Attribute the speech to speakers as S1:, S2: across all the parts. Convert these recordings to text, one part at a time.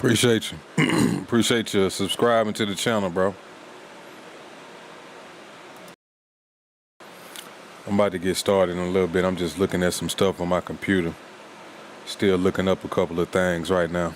S1: Appreciate you. Appreciate you subscribing to the channel, bro. I'm about to get started in a little bit. I'm just looking at some stuff on my computer. Still looking up a couple of things right now.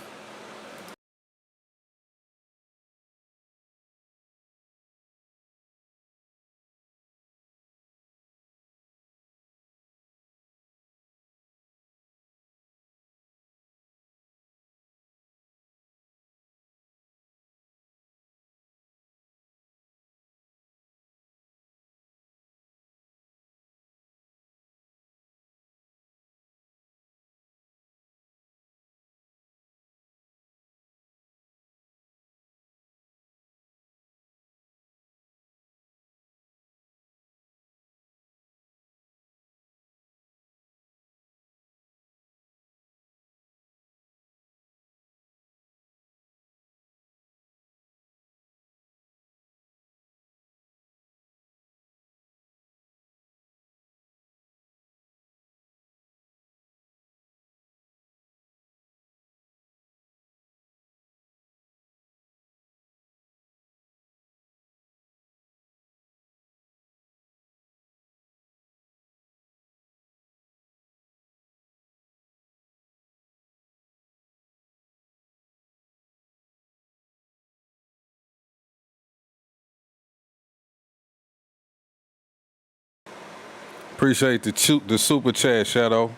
S1: Appreciate the super chat, Shadow.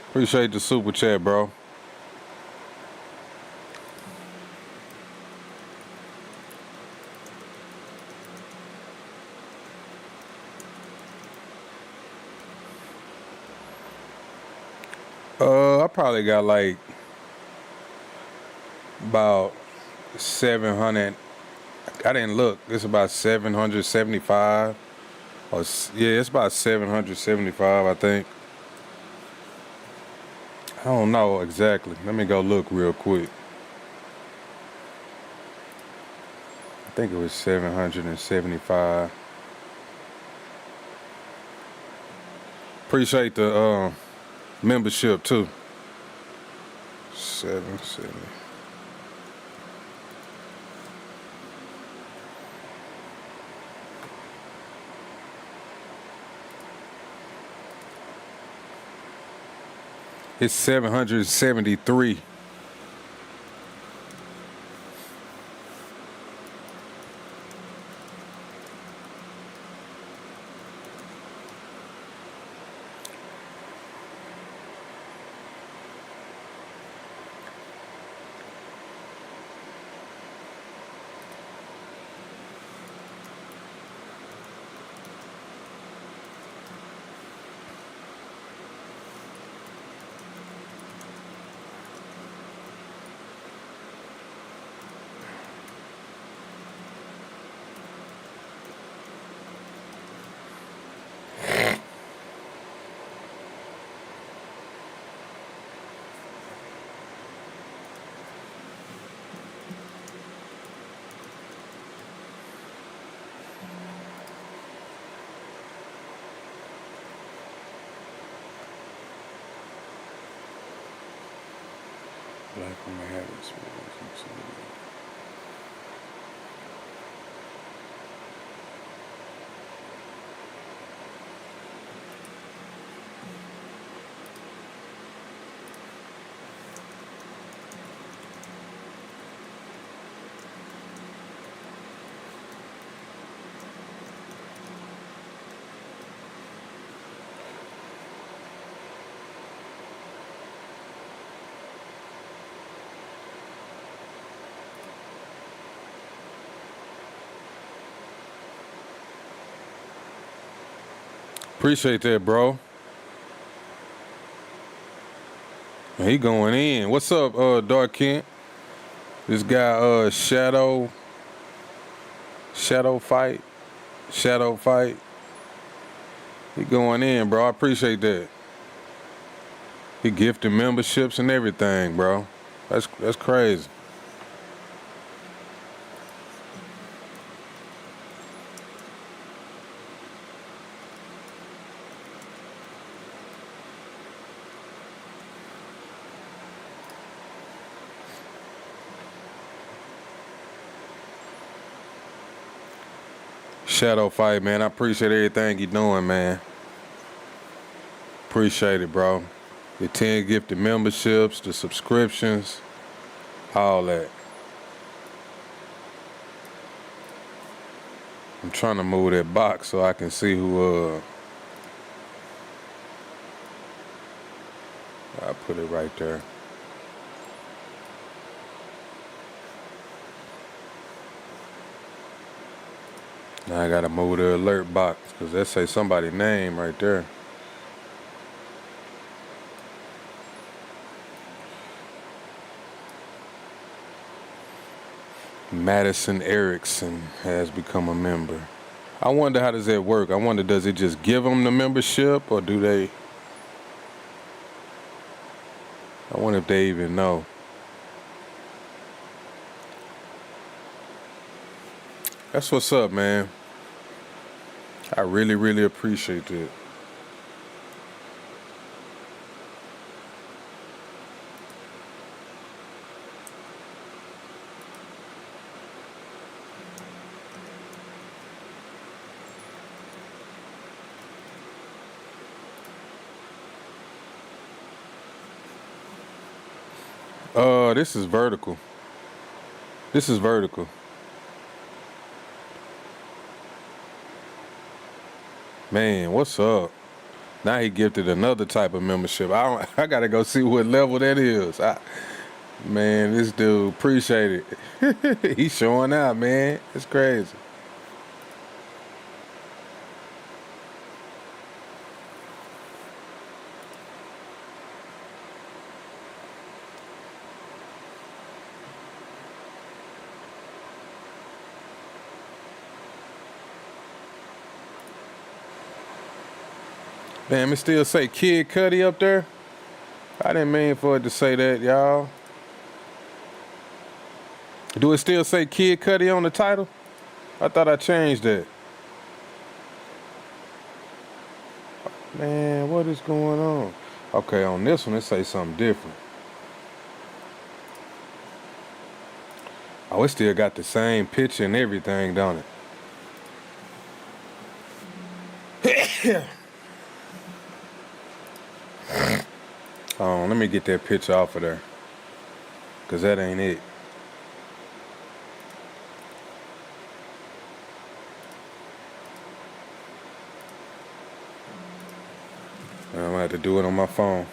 S1: Appreciate the super chat, bro. I probably got like about 700. I didn't look. It's about 775. Yeah, it's about 775, I think. I don't know exactly. Let me go look real quick. I think it was 775. Appreciate the membership too. 770. It's 773. Black woman habits. Appreciate that, bro. He going in. What's up, Dark Kent? This guy, Shadow Fight. He going in, bro. I appreciate that. He gifted memberships and everything, bro. That's crazy. Shadow Fight, man. I appreciate everything you doing, man. Appreciate it, bro. The 10 gifted memberships, the subscriptions, all that. I'm trying to move that box so I can see who, I'll put it right there. Now I gotta move the alert box because that say somebody's name right there. Madison Erickson has become a member. I wonder how does that work? I wonder, does it just give them the membership or do they? I wonder if they even know. That's what's up, man. I really, really appreciate it. This is vertical. This is vertical. Man, what's up? Now he gifted another type of membership. I gotta go see what level that is. Man, this dude, appreciate it. He's showing out, man. It's crazy. Damn, it still say Kid Cudi up there? I didn't mean for it to say that, y'all. Do it still say Kid Cudi on the title? I thought I changed that. Man, what is going on? Okay, on this one, it say something different. Oh, it still got the same picture and everything, don't it? Oh, let me get that picture off of there. Because that ain't it. I'm going to have to do it on my phone.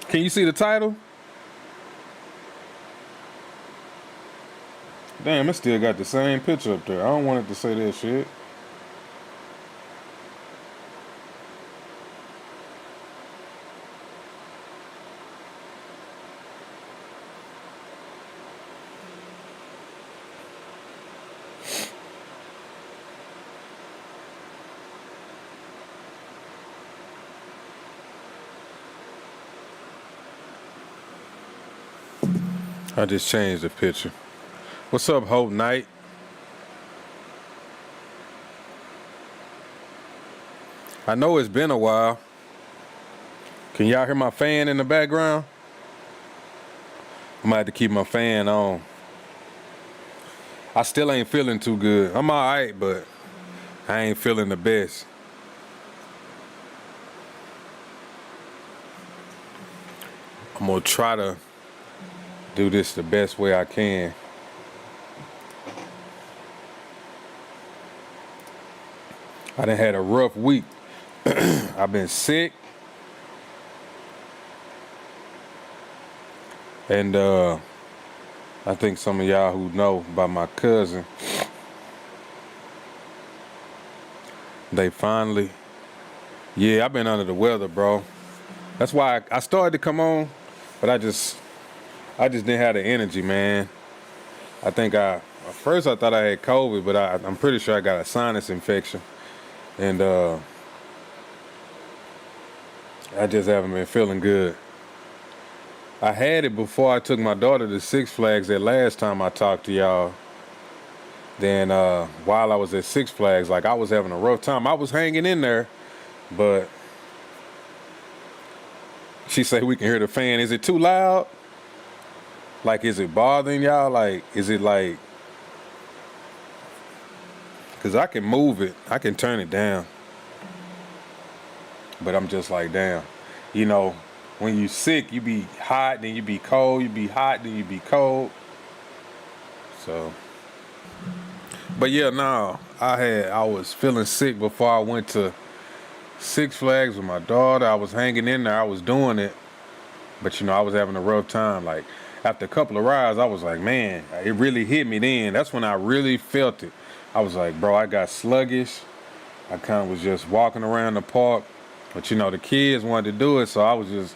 S1: Can you see the title? Damn, it still got the same picture up there. I don't want it to say that shit. I just changed the picture. What's up, Hope Knight? I know it's been a while. Can y'all hear my fan in the background? I might have to keep my fan on. I still ain't feeling too good. I'm alright, but I ain't feeling the best. I'm gonna try to do this the best way I can. I done had a rough week. I've been sick. And I think some of y'all who know about my cousin, they finally, yeah, I've been under the weather, bro. That's why I started to come on, but I just didn't have the energy, man. I think at first I thought I had COVID, but I'm pretty sure I got a sinus infection. And I just haven't been feeling good. I had it before I took my daughter to Six Flags that last time I talked to y'all. Then while I was at Six Flags, like I was having a rough time. I was hanging in there, but she said we can hear the fan. Is it too loud? Like, is it bothering y'all? Like, is it like, cause I can move it, I can turn it down. But I'm just like, damn, you know, when you sick, you be hot, then you be cold, you be hot, then you be cold. So, but yeah, no, I was feeling sick before I went to Six Flags with my daughter. I was hanging in there, I was doing it, but you know, I was having a rough time. Like after a couple of rides, I was like, man, it really hit me then. That's when I really felt it. I was like, bro, I got sluggish. I kind of was just walking around the park, but you know, the kids wanted to do it, so I was just,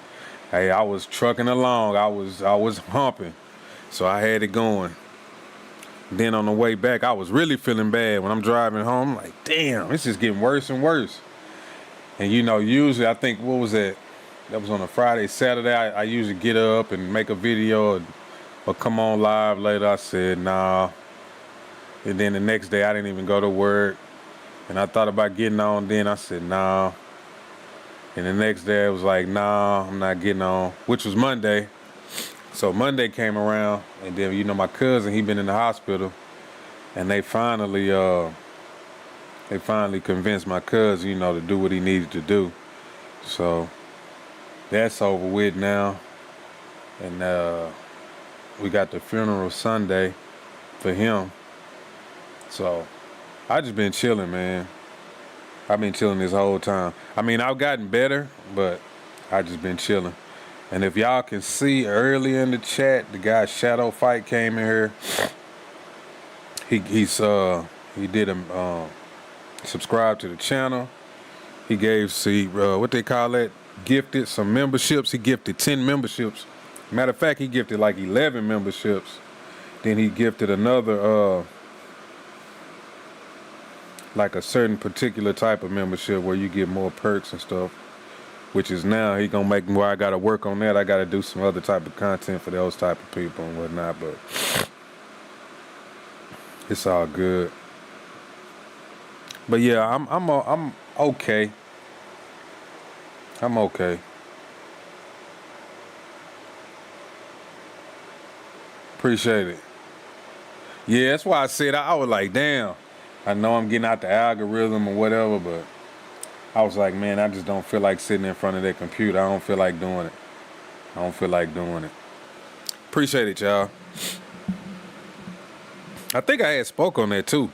S1: hey, I was trucking along. I was humping, so I had it going. Then on the way back, I was really feeling bad. When I'm driving home, I'm like, damn, it's just getting worse and worse. And you know, usually I think, what was that? That was on a Friday, Saturday. I usually get up and make a video or come on live later. I said, nah. And then the next day, I didn't even go to work. And I thought about getting on then. I said, nah. And the next day, it was like, nah, I'm not getting on, which was Monday. So Monday came around, and then, you know, my cousin, he been in the hospital. And they finally convinced my cousin, you know, to do what he needed to do. So that's over with now. And we got the funeral Sunday for him. So I just been chilling, man. I've been chilling this whole time. I mean, I've gotten better, but I just been chilling. And if y'all can see earlier in the chat, the guy Shadow Fight came in here. He did subscribe to the channel. He gave what they call that, gifted some memberships. He gifted 10 memberships. Matter of fact, he gifted like 11 memberships. Then he gifted another like a certain particular type of membership where you get more perks and stuff, which is now he gonna make me where I gotta work on that. I gotta do some other type of content for those type of people and whatnot, but it's all good. But yeah, I'm okay. I'm okay. Appreciate it. Yeah, that's why I said I was like, damn. I know I'm getting out the algorithm or whatever, but I was like, man, I just don't feel like sitting in front of that computer. I don't feel like doing it. I don't feel like doing it. Appreciate it, y'all. I think I had spoke on that too.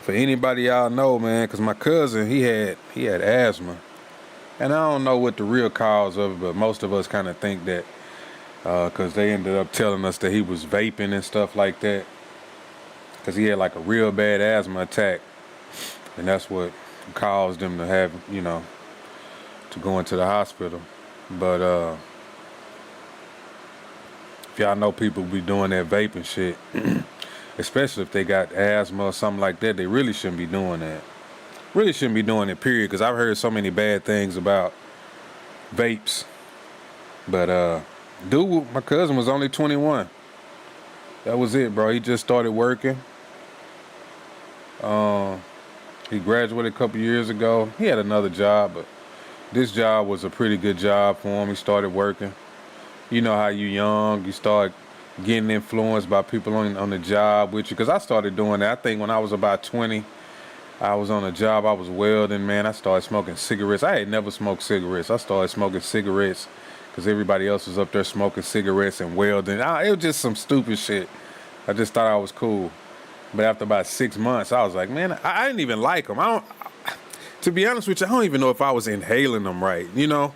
S1: For anybody y'all know, man, because my cousin, he had asthma. And I don't know what the real cause of it, but most of us kind of think that because they ended up telling us that he was vaping and stuff like that. Because he had like a real bad asthma attack. And that's what caused him to have, you know, to go into the hospital. But if y'all know people be doing that vaping shit, especially if they got asthma or something like that, they really shouldn't be doing that. Really shouldn't be doing it, period, because I've heard so many bad things about vapes. But dude, my cousin was only 21. That was it, bro. He just started working. He graduated a couple years ago. He had another job, but this job was a pretty good job for him. He started working. You know how you young, you start getting influenced by people on the job with you. Because I started doing that. I think when I was about 20, I was on a job. I was welding, man. I started smoking cigarettes. I had never smoked cigarettes. I started smoking cigarettes because everybody else was up there smoking cigarettes and welding. It was just some stupid shit. I just thought I was cool. But after about 6 months, I was like, man, I didn't even like them. To be honest with you, I don't even know if I was inhaling them right, you know?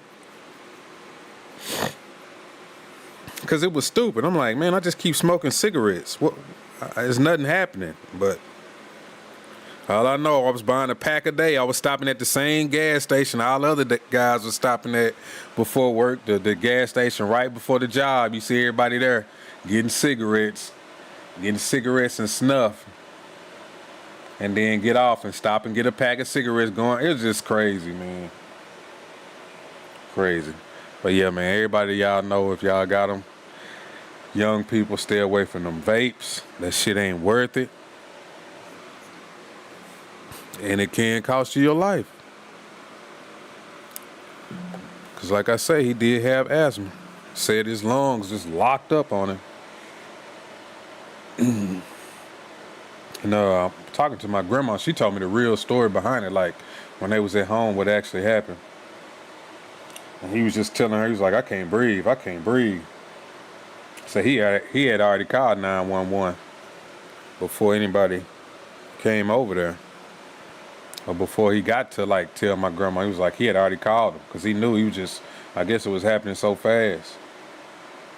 S1: Because it was stupid. I'm like, man, I just keep smoking cigarettes. What? There's nothing happening. But all I know, I was buying a pack a day. I was stopping at the same gas station all the other guys were stopping at before work. The gas station right before the job. You see everybody there getting cigarettes and snuff. And then get off and stop and get a pack of cigarettes going. It was just crazy, man. Crazy. But yeah, man, everybody y'all know if y'all got them. Young people, stay away from them vapes. That shit ain't worth it. And it can cost you your life. Because like I say, he did have asthma. Said his lungs just locked up on him. And talking to my grandma, she told me the real story behind it. Like when they was at home, what actually happened. And he was just telling her, he was like, I can't breathe. I can't breathe. So he had already called 911 before anybody came over there. Or before he got to like tell my grandma, he was like, he had already called him because he knew he was just, I guess it was happening so fast.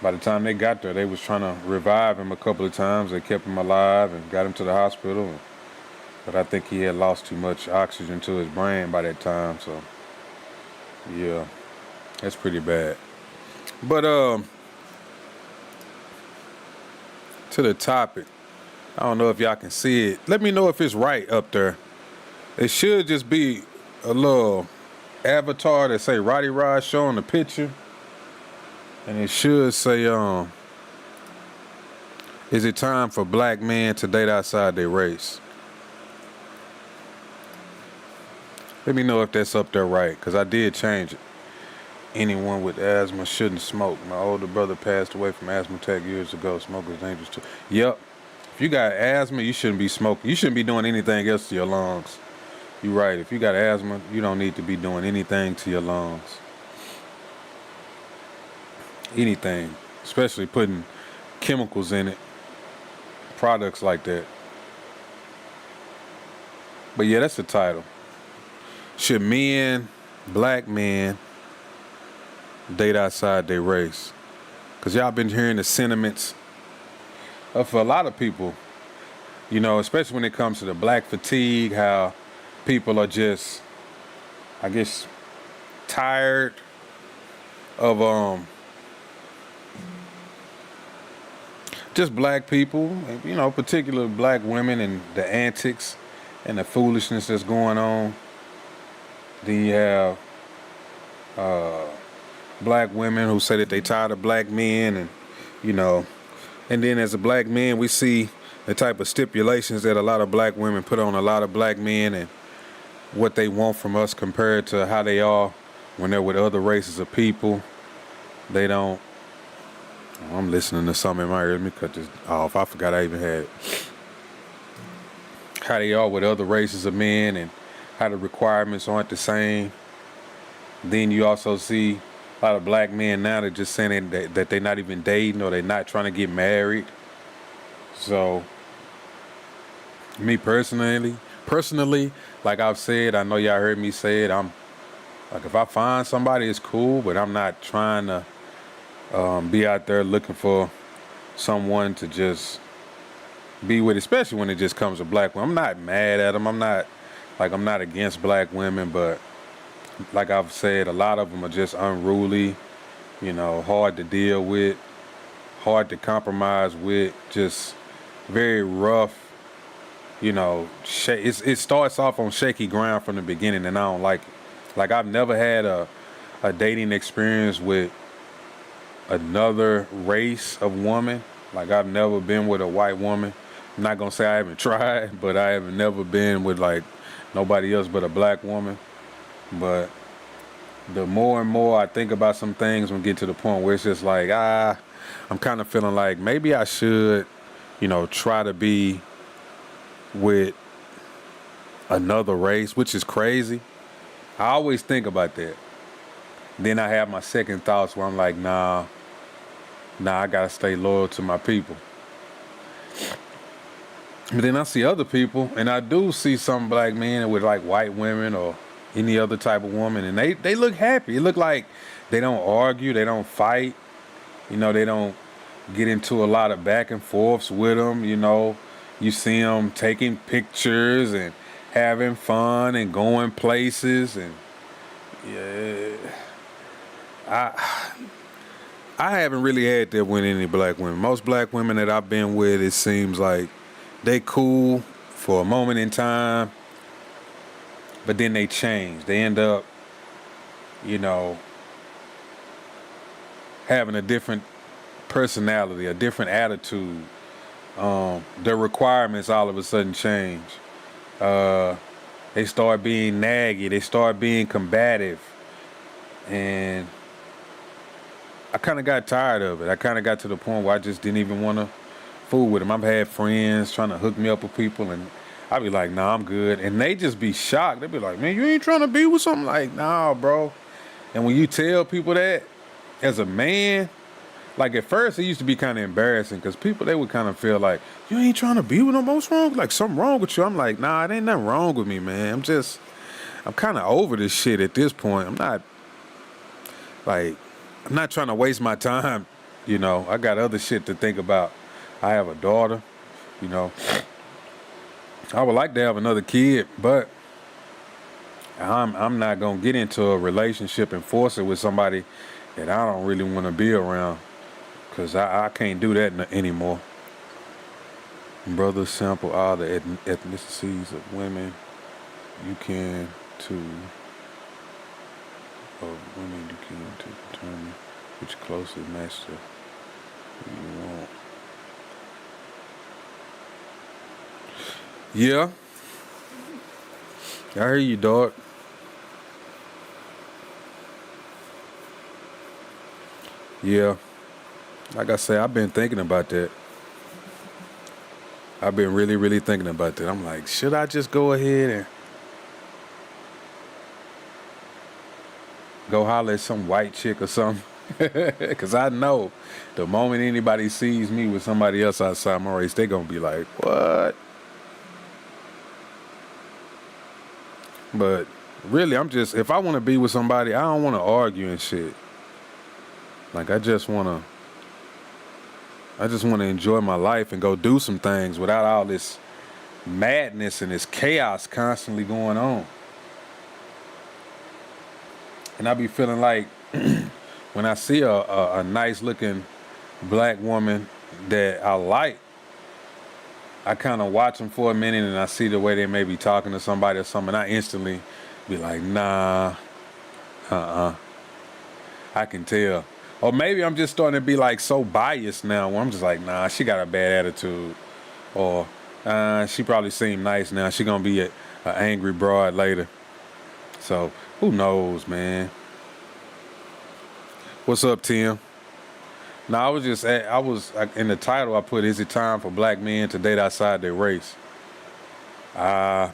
S1: By the time they got there, they was trying to revive him a couple of times. They kept him alive and got him to the hospital. But I think he had lost too much oxygen to his brain by that time. So yeah, that's pretty bad. But to the topic, I don't know if y'all can see it. Let me know if it's right up there. It should just be a little avatar that say Roddy Rod showing the picture. And it should say, is it time for black men to date outside their race? Let me know if that's up there right, because I did change it. Anyone with asthma shouldn't smoke. My older brother passed away from asthma attack years ago. Smoking is dangerous too. Yep. If you got asthma, you shouldn't be smoking. You shouldn't be doing anything else to your lungs. You're right. If you got asthma, you don't need to be doing anything to your lungs. Anything. Especially putting chemicals in it. Products like that. But yeah, that's the title. Should men, black men, date outside their race? Because y'all been hearing the sentiments of a lot of people, you know, especially when it comes to the black fatigue, how people are just, I guess, tired of just black people, you know, particularly black women and the antics and the foolishness that's going on. Then you have black women who say that they tired of black men, and you know, and then as a black man, we see the type of stipulations that a lot of black women put on a lot of black men and what they want from us compared to how they are when they're with other races of people. They don't. Oh, I'm listening to something in my ear. Let me cut this off. I forgot I even had it. How they are with other races of men and how the requirements aren't the same. Then you also see a lot of black men now that just saying that they're not even dating or they're not trying to get married. So, me personally, like I've said, I know y'all heard me say it. I'm like, if I find somebody, it's cool, but I'm not trying to be out there looking for someone to just be with, especially when it just comes to black women. I'm not mad at them. I'm not against black women, but like I've said, a lot of them are just unruly, you know, hard to deal with, hard to compromise with, just very rough, you know. It starts off on shaky ground from the beginning, and I don't like it. Like, I've never had a dating experience with another race of woman. Like, I've never been with a white woman. I'm not gonna say I haven't tried, but I have never been with like nobody else but a black woman. But the more and more I think about some things, we get to the point where it's just like, I'm kind of feeling like maybe I should, you know, try to be with another race, which is crazy. I always think about that. Then I have my second thoughts where I'm like, nah, I gotta stay loyal to my people. But then I see other people, and I do see some black men with like white women or any other type of woman, and they look happy. It look like they don't argue, they don't fight, you know, they don't get into a lot of back and forths with them, you know. You see them taking pictures and having fun and going places, and yeah, I haven't really had that with any black women. Most black women that I've been with, it seems like they cool for a moment in time, but then they change. They end up, you know, having a different personality, a different attitude. Their requirements all of a sudden change. They start being naggy. They start being combative. And I kind of got tired of it. I kind of got to the point where I just didn't even want to fool with them. I've had friends trying to hook me up with people, and I'd be like, nah, I'm good. And they just be shocked. They'd be like, man, you ain't trying to be with something? Like, nah, bro. And when you tell people that, as a man, like at first it used to be kind of embarrassing because people, they would kind of feel like, you ain't trying to be with them, what's wrong? Like something wrong with you. I'm like, nah, it ain't nothing wrong with me, man. I'm kind of over this shit at this point. I'm not trying to waste my time. I got other shit to think about. I have a daughter, you know. I would like to have another kid, but I'm not gonna get into a relationship and force it with somebody that I don't really want to be around, because I can't do that anymore. Brothers sample all the ethnicities of women. You can too. Of women you can to determine which closely match to who you want. Yeah. I hear you, dog. Yeah. Like I say, I've been thinking about that. I've been really, really thinking about that. I'm like, should I just go ahead and go holler at some white chick or something? Because I know the moment anybody sees me with somebody else outside my race, they're going to be like, what? But really, if I want to be with somebody, I don't want to argue and shit. Like, I just want to enjoy my life and go do some things without all this madness and this chaos constantly going on. And I be feeling like when I see a nice looking black woman that I like, I kind of watch them for a minute and I see the way they may be talking to somebody or something, and I instantly be like, nah, I can tell. Or maybe I'm just starting to be like so biased now where I'm just like, nah, she got a bad attitude. Or she probably seemed nice now. She gonna be an angry broad later. So who knows, man? What's up, Tim? No, I was in the title I put, is it time for black men to date outside their race? Like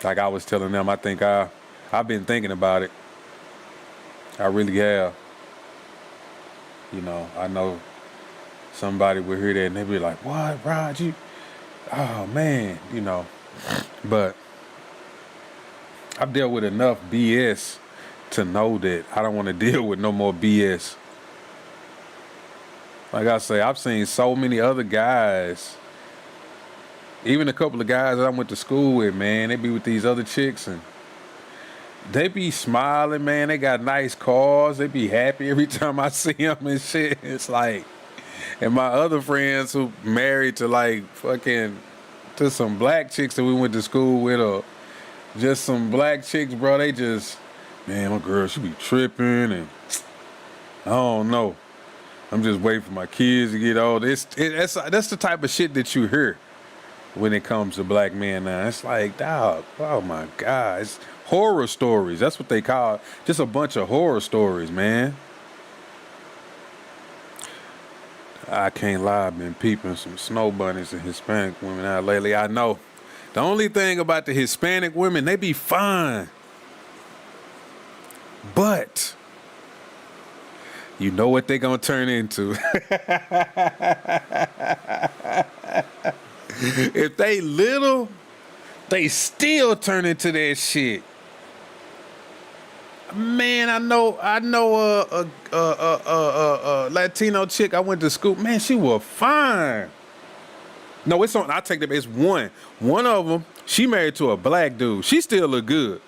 S1: I was telling them, I think I've been thinking about it. I really have. I know somebody will hear that and they'll be like, what, Rod, oh man, But I've dealt with enough BS to know that I don't want to deal with no more BS. Like I say, I've seen so many other guys, even a couple of guys that I went to school with, man, they be with these other chicks and they be smiling, man. They got nice cars. They be happy every time I see them and shit. It's like, and my other friends who married to to some black chicks that we went to school with, or just some black chicks, bro, they just, man, my girl, she be tripping and I don't know. I'm just waiting for my kids to get old. That's the type of shit that you hear when it comes to black men now. It's like, dog, oh my God. It's horror stories. That's what they call it. Just a bunch of horror stories, man. I can't lie, I've been peeping some snow bunnies and Hispanic women out lately. I know. The only thing about the Hispanic women, they be fine. But you know what they gonna turn into. If they little, they still turn into that shit. Man, I know a Latino chick I went to school. Man, she was fine. No, it's on. I take them. It's one. One of them, she married to a black dude. She still look good.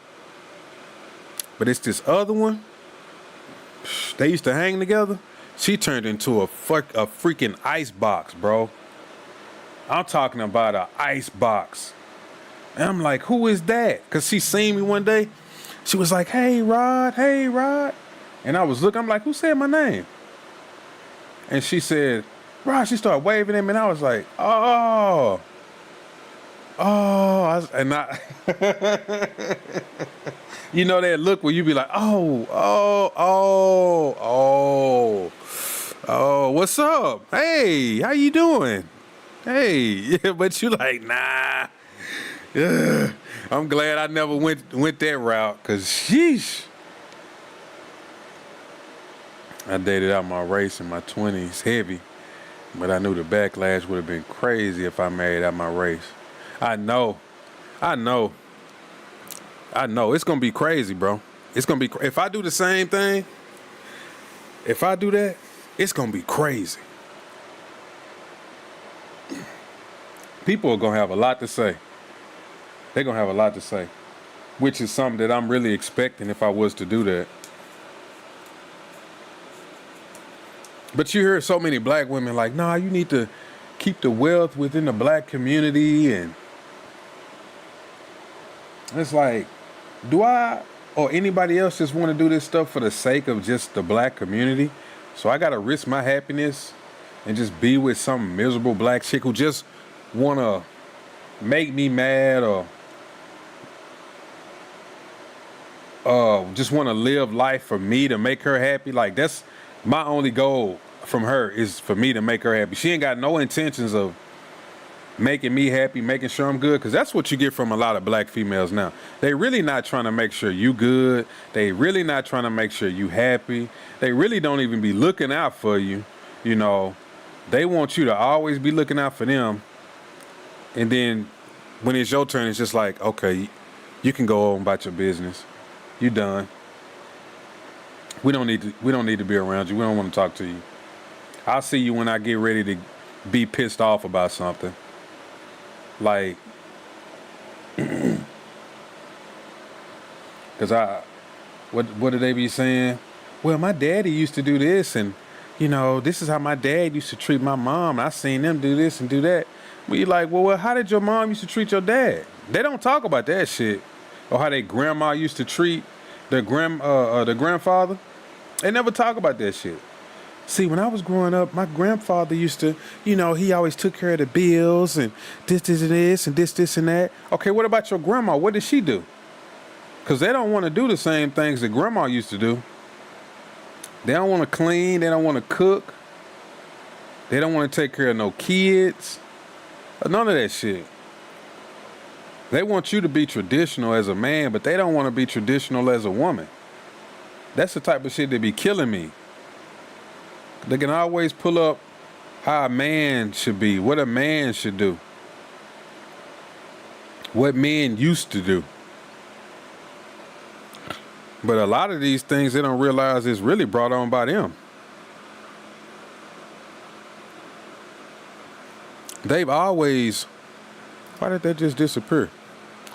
S1: But it's this other one. They used to hang together. She turned into a freaking ice box, bro. I'm talking about an ice box. And I'm like, who is that? Because she seen me one day. She was like, hey, Rod. And I was looking, I'm like, who said my name? And she said, Rod, she started waving at me, and I was like, oh. And I, you know that look where you be like, oh, what's up? Hey, how you doing? Hey, yeah, but you like, nah. Ugh. I'm glad I never went that route, cause sheesh. I dated out my race in my 20s, heavy, but I knew the backlash would have been crazy if I married out my race. I know, it's gonna be crazy, bro. It's gonna be if I do the same thing. If I do that, it's gonna be crazy. People are gonna have a lot to say. They're gonna have a lot to say, which is something that I'm really expecting if I was to do that. But you hear so many black women like, nah, you need to keep the wealth within the black community. And it's like, do I or anybody else just want to do this stuff for the sake of just the black community? So I got to risk my happiness and just be with some miserable black chick who just want to make me mad or just want to live life for me to make her happy. Like, that's my only goal from her, is for me to make her happy. She ain't got no intentions of making me happy, making sure I'm good, because that's what you get from a lot of black females now. They really not trying to make sure you good. They really not trying to make sure you happy. They really don't even be looking out for you. You know, they want you to always be looking out for them. And then when it's your turn, it's just like, okay, you can go on about your business. You done. We don't need to be around you. We don't want to talk to you. I'll see you when I get ready to be pissed off about something. Like, because what do they be saying? Well, my daddy used to do this, and, you know, this is how my dad used to treat my mom. I seen them do this and do that. Well, you're like, well, how did your mom used to treat your dad? They don't talk about that shit. Or how their grandma used to treat their grandfather. They never talk about that shit. See, when I was growing up, my grandfather used to, you know, he always took care of the bills and this and this and that. Okay, what about your grandma? What did she do? Because they don't want to do the same things that grandma used to do. They don't want to clean. They don't want to cook. They don't want to take care of no kids. None of that shit. They want you to be traditional as a man, but they don't want to be traditional as a woman. That's the type of shit that be killing me. They can always pull up how a man should be, what a man should do, what men used to do. But a lot of these things they don't realize is really brought on by them. They've always, why did that just disappear?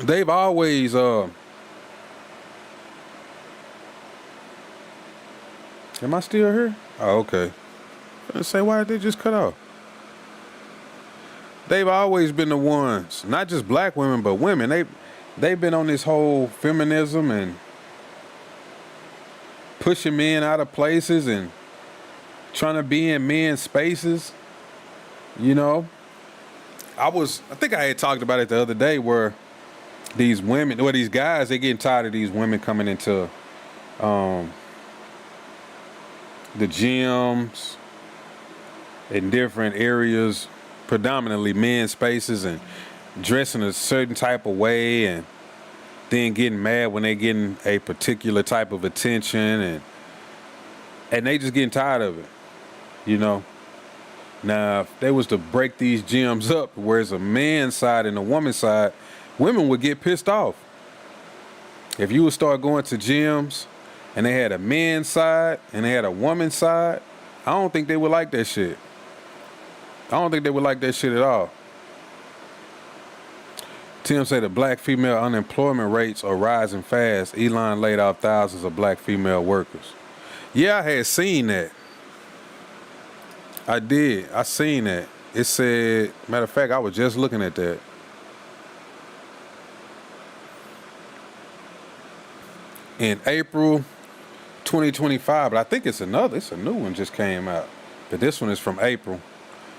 S1: They've always, am I still here? Oh, okay. I say, why did they just cut off? They've always been the ones, not just black women, but women. They've been on this whole feminism and pushing men out of places and trying to be in men's spaces. You know, I think I had talked about it the other day where these women, or these guys, they getting tired of these women coming into the gyms in different areas, predominantly men's spaces, and dressing a certain type of way, and then getting mad when they getting a particular type of attention, and they just getting tired of it, you know. Now, if they was to break these gyms up, where it's a man's side and a woman's side, women would get pissed off. If you would start going to gyms and they had a men's side and they had a woman's side, I don't think they would like that shit. I don't think they would like that shit at all. Tim said the black female unemployment rates are rising fast. Elon laid off thousands of black female workers. Yeah, I had seen that. I did. I seen that. It said, matter of fact, I was just looking at that. In April 2025, but I think it's a new one just came out. But this one is from April.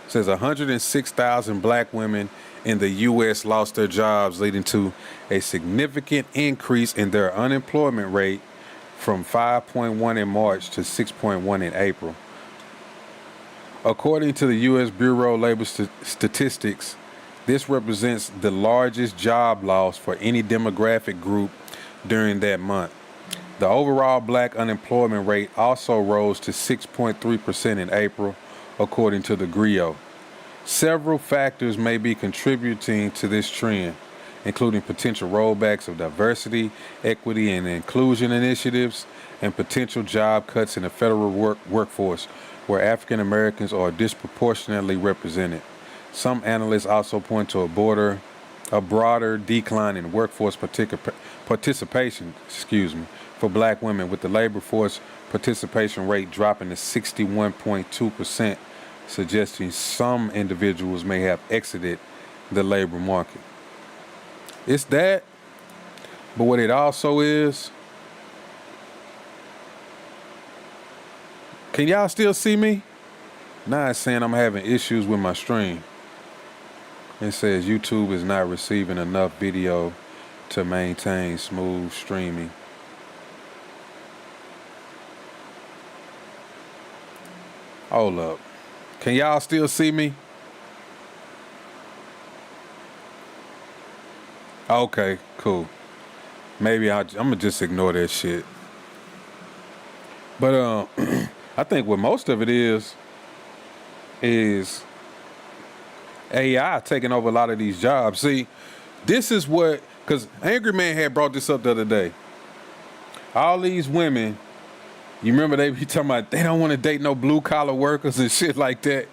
S1: It says 106,000 black women in the U.S. lost their jobs, leading to a significant increase in their unemployment rate from 5.1 in March to 6.1 in April. According to the U.S. Bureau of Labor Statistics, this represents the largest job loss for any demographic group during that month. The overall black unemployment rate also rose to 6.3% in April, according to the GRIO. Several factors may be contributing to this trend, including potential rollbacks of diversity, equity, and inclusion initiatives, and potential job cuts in the federal workforce, where African Americans are disproportionately represented. Some analysts also point to a broader decline in workforce participation, for black women, with the labor force participation rate dropping to 61.2%, suggesting some individuals may have exited the labor market. It's that, but what it also is, can y'all still see me? Now it's saying I'm having issues with my stream. It says YouTube is not receiving enough video to maintain smooth streaming. Hold up. Can y'all still see me? Okay, cool. Maybe I'm gonna just ignore that shit. But I think what most of it is AI taking over a lot of these jobs. See, this is what, because Angry Man had brought this up the other day. All these women, you remember they be talking about they don't want to date no blue collar workers and shit like that.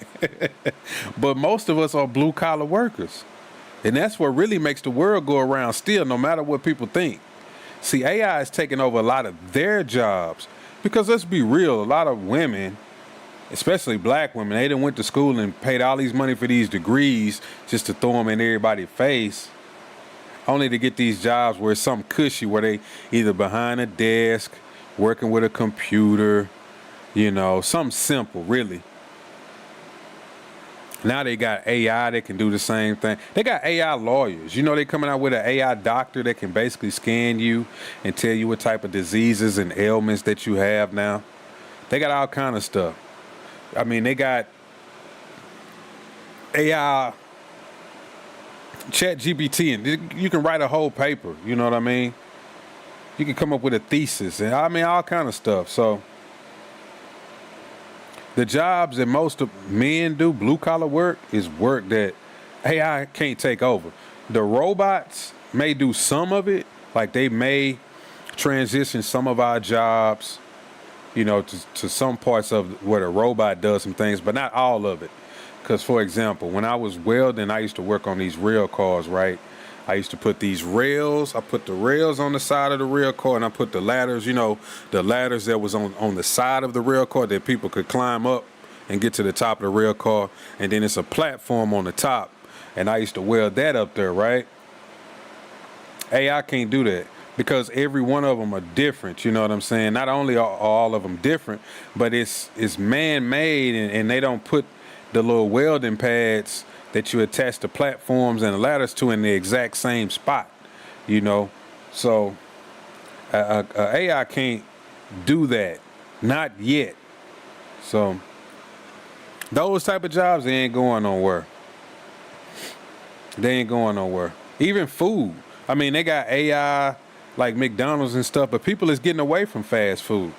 S1: But most of us are blue collar workers. And that's what really makes the world go around still, no matter what people think. See, AI is taking over a lot of their jobs. Because let's be real, a lot of women, especially black women, they done went to school and paid all these money for these degrees just to throw them in everybody's face, only to get these jobs where it's something cushy, where they either behind a desk, working with a computer, something simple, really. Now they got AI that can do the same thing. They got AI lawyers. They coming out with an AI doctor that can basically scan you and tell you what type of diseases and ailments that you have now. They got all kind of stuff. I mean, they got AI ChatGPT, and you can write a whole paper, you know what I mean? You can come up with a thesis, and all kind of stuff. So the jobs that most of men do, blue collar work, is work that AI can't take over. The robots may do some of it, like they may transition some of our jobs, to some parts of where the robot does some things, but not all of it. Because, for example, when I was welding, I used to work on these rail cars, right? I used to put these rails, I put the rails on the side of the rail car, and I put the ladders, the ladders that was on the side of the rail car that people could climb up and get to the top of the rail car. And then it's a platform on the top, and I used to weld that up there, right? AI can't do that, because every one of them are different, you know what I'm saying? Not only are all of them different, but it's man-made, and they don't put the little welding pads that you attach the platforms and the ladders to in the exact same spot, So AI can't do that, not yet. So those type of jobs, they ain't going nowhere. They ain't going nowhere. Even food. They got AI like McDonald's and stuff, but people is getting away from fast food.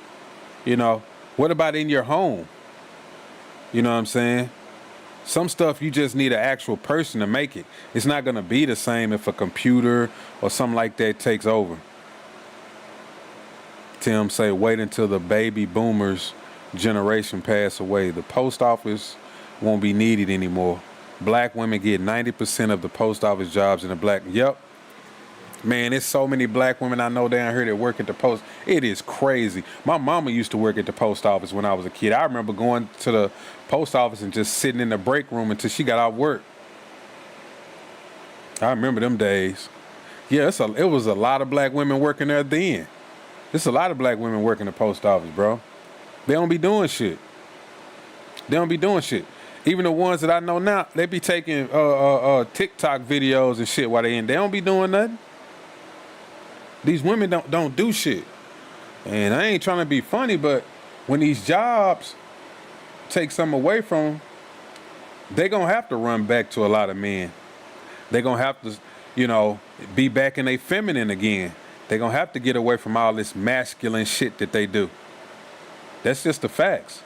S1: What about in your home? You know what I'm saying? Some stuff you just need an actual person to make it. It's not going to be the same if a computer or something like that takes over. Tim say, wait until the baby boomers generation pass away. The post office won't be needed anymore. Black women get 90% of the post office jobs in the black. Yep. Man, there's so many black women I know down here that work at the post. It is crazy. My mama used to work at the post office when I was a kid. I remember going to the post office and just sitting in the break room until she got off work. I remember them days. Yeah, it was a lot of black women working there then. There's a lot of black women working the post office, bro. They don't be doing shit. They don't be doing shit. Even the ones that I know now, they be taking TikTok videos and shit while they in. They don't be doing nothing. These women don't do shit. And I ain't trying to be funny, but when these jobs take something away from them, they gonna have to run back to a lot of men. They gonna have to, be back in their feminine again. They gonna have to get away from all this masculine shit that they do. That's just the facts.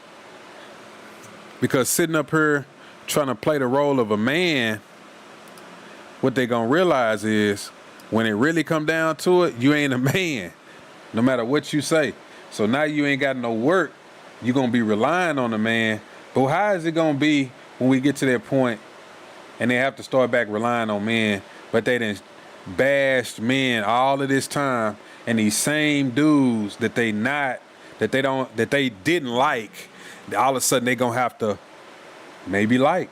S1: Because sitting up here trying to play the role of a man, what they gonna realize is when it really come down to it, you ain't a man, no matter what you say. So now you ain't got no work. You gonna be relying on a man. But how is it gonna be when we get to that point and they have to start back relying on men, but they done bashed men all of this time, and these same dudes that they didn't like, all of a sudden they gonna have to maybe like.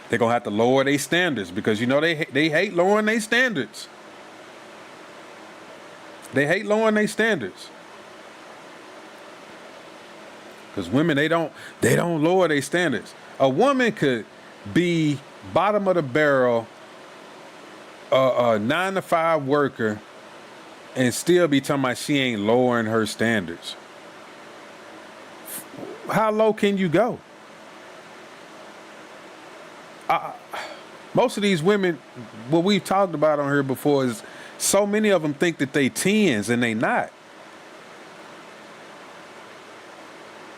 S1: They're gonna have to lower their standards because they hate lowering their standards. They hate lowering their standards. Because women, they don't lower their standards. A woman could be bottom of the barrel, a 9-to-5 worker, and still be talking about she ain't lowering her standards. How low can you go? Most of these women, what we've talked about on here before, is so many of them think that they 10s and they not.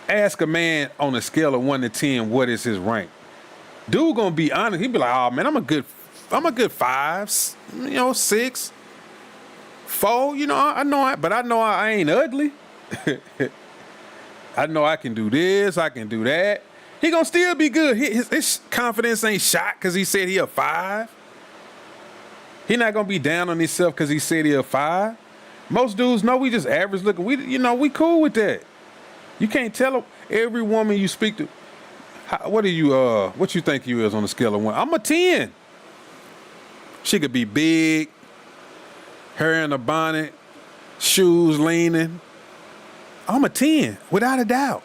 S1: Ask a man on a scale of 1 to 10, what is his rank? Dude gonna be honest. He be like, oh man, I'm a good 5, 6, 4. I know I ain't ugly. I know I can do this, I can do that. He gonna still be good. His confidence ain't shot because he said he a 5. He not gonna be down on himself because he said he a 5. Most dudes know we just average looking. We cool with that. You can't tell every woman you speak to. What you think you is on a scale of 1? I'm a 10. She could be big, hair in a bonnet, shoes leaning. I'm a 10, without a doubt.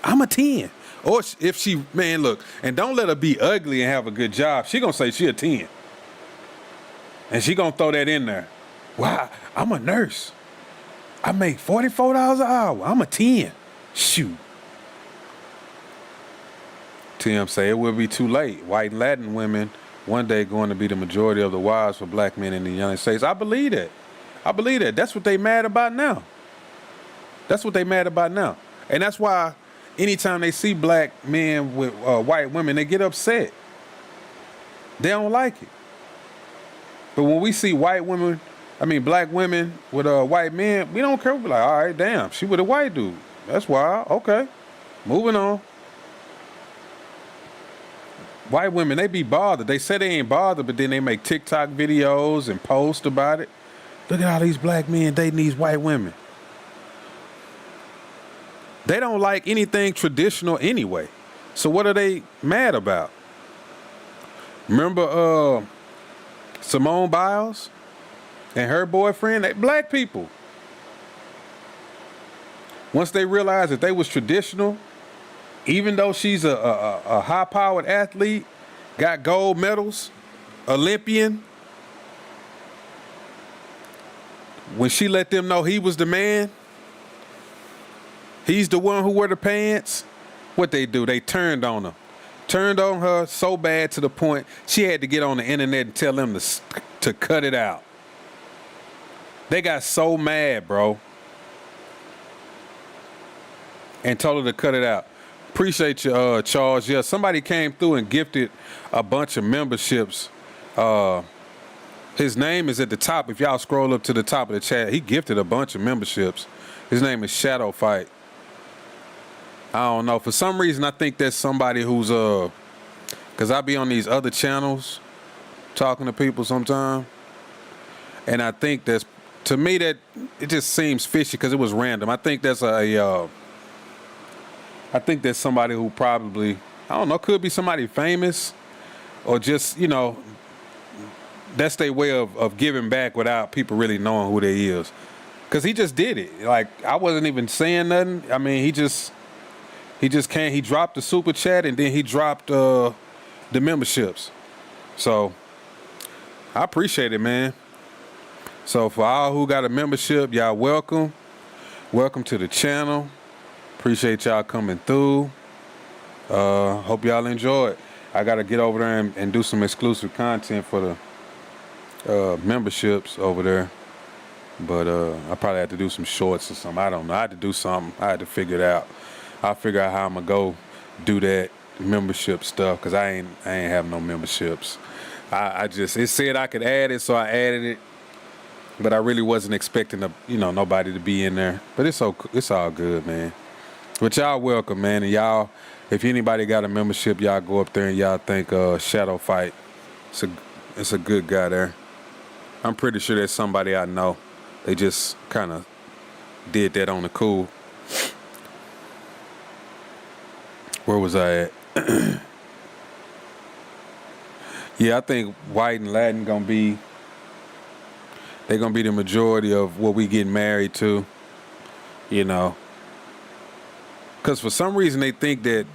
S1: I'm a 10. Or if she, man, look, and don't let her be ugly and have a good job. She gonna say she a 10. And she gonna throw that in there. Wow, I'm a nurse. I make $44 an hour. I'm a 10. Shoot. Tim say it will be too late. White and Latin women one day going to be the majority of the wives for black men in the United States. I believe that. That's what they mad about now. And that's why anytime they see black men with white women, they get upset. They don't like it. But when we see black women with white men, we don't care. We be like, all right, damn, she with a white dude. That's wild. Okay, moving on. White women, they be bothered. They say they ain't bothered, but then they make TikTok videos and post about it. Look at all these black men dating these white women. They don't like anything traditional anyway. So what are they mad about? Remember Simone Biles and her boyfriend? They black people. Once they realized that they was traditional, even though she's a high-powered athlete, got gold medals, Olympian, when she let them know he was the man, he's the one who wear the pants, what they do? They turned on her. Turned on her so bad to the point she had to get on the internet and tell them to cut it out. They got so mad, bro, and told her to cut it out. Appreciate you, Charles. Yeah, somebody came through and gifted a bunch of memberships. His name is at the top. If y'all scroll up to the top of the chat, he gifted a bunch of memberships. His name is Shadow Fight. I don't know. For some reason, I think that's somebody who's because I be on these other channels talking to people sometime, and I think that's, to me, that it just seems fishy because it was random. I think that's I think there's somebody who probably, I don't know, could be somebody famous, or just, that's their way of giving back without people really knowing who they is. Cause he just did it. Like I wasn't even saying nothing. I mean, he just came. He dropped the super chat and then he dropped the memberships. So I appreciate it, man. So for all who got a membership, y'all welcome. Welcome to the channel. Appreciate y'all coming through. Hope y'all enjoy it. I gotta get over there and do some exclusive content for the memberships over there. But I probably have to do some shorts or something. I don't know. I had to do something. I had to figure it out. I'll figure out how I'm gonna go do that membership stuff because I ain't have no memberships. I just, it said I could add it, so I added it. But I really wasn't expecting nobody to be in there. But it's all good, man. But y'all welcome, man. And y'all, if anybody got a membership, y'all go up there and y'all think Shadow Fight. It's a good guy there. I'm pretty sure there's somebody I know. They just kind of did that on the cool. Where was I at? Yeah, I think white and Latin they're gonna be the majority of what we get married to, Because for some reason they think that,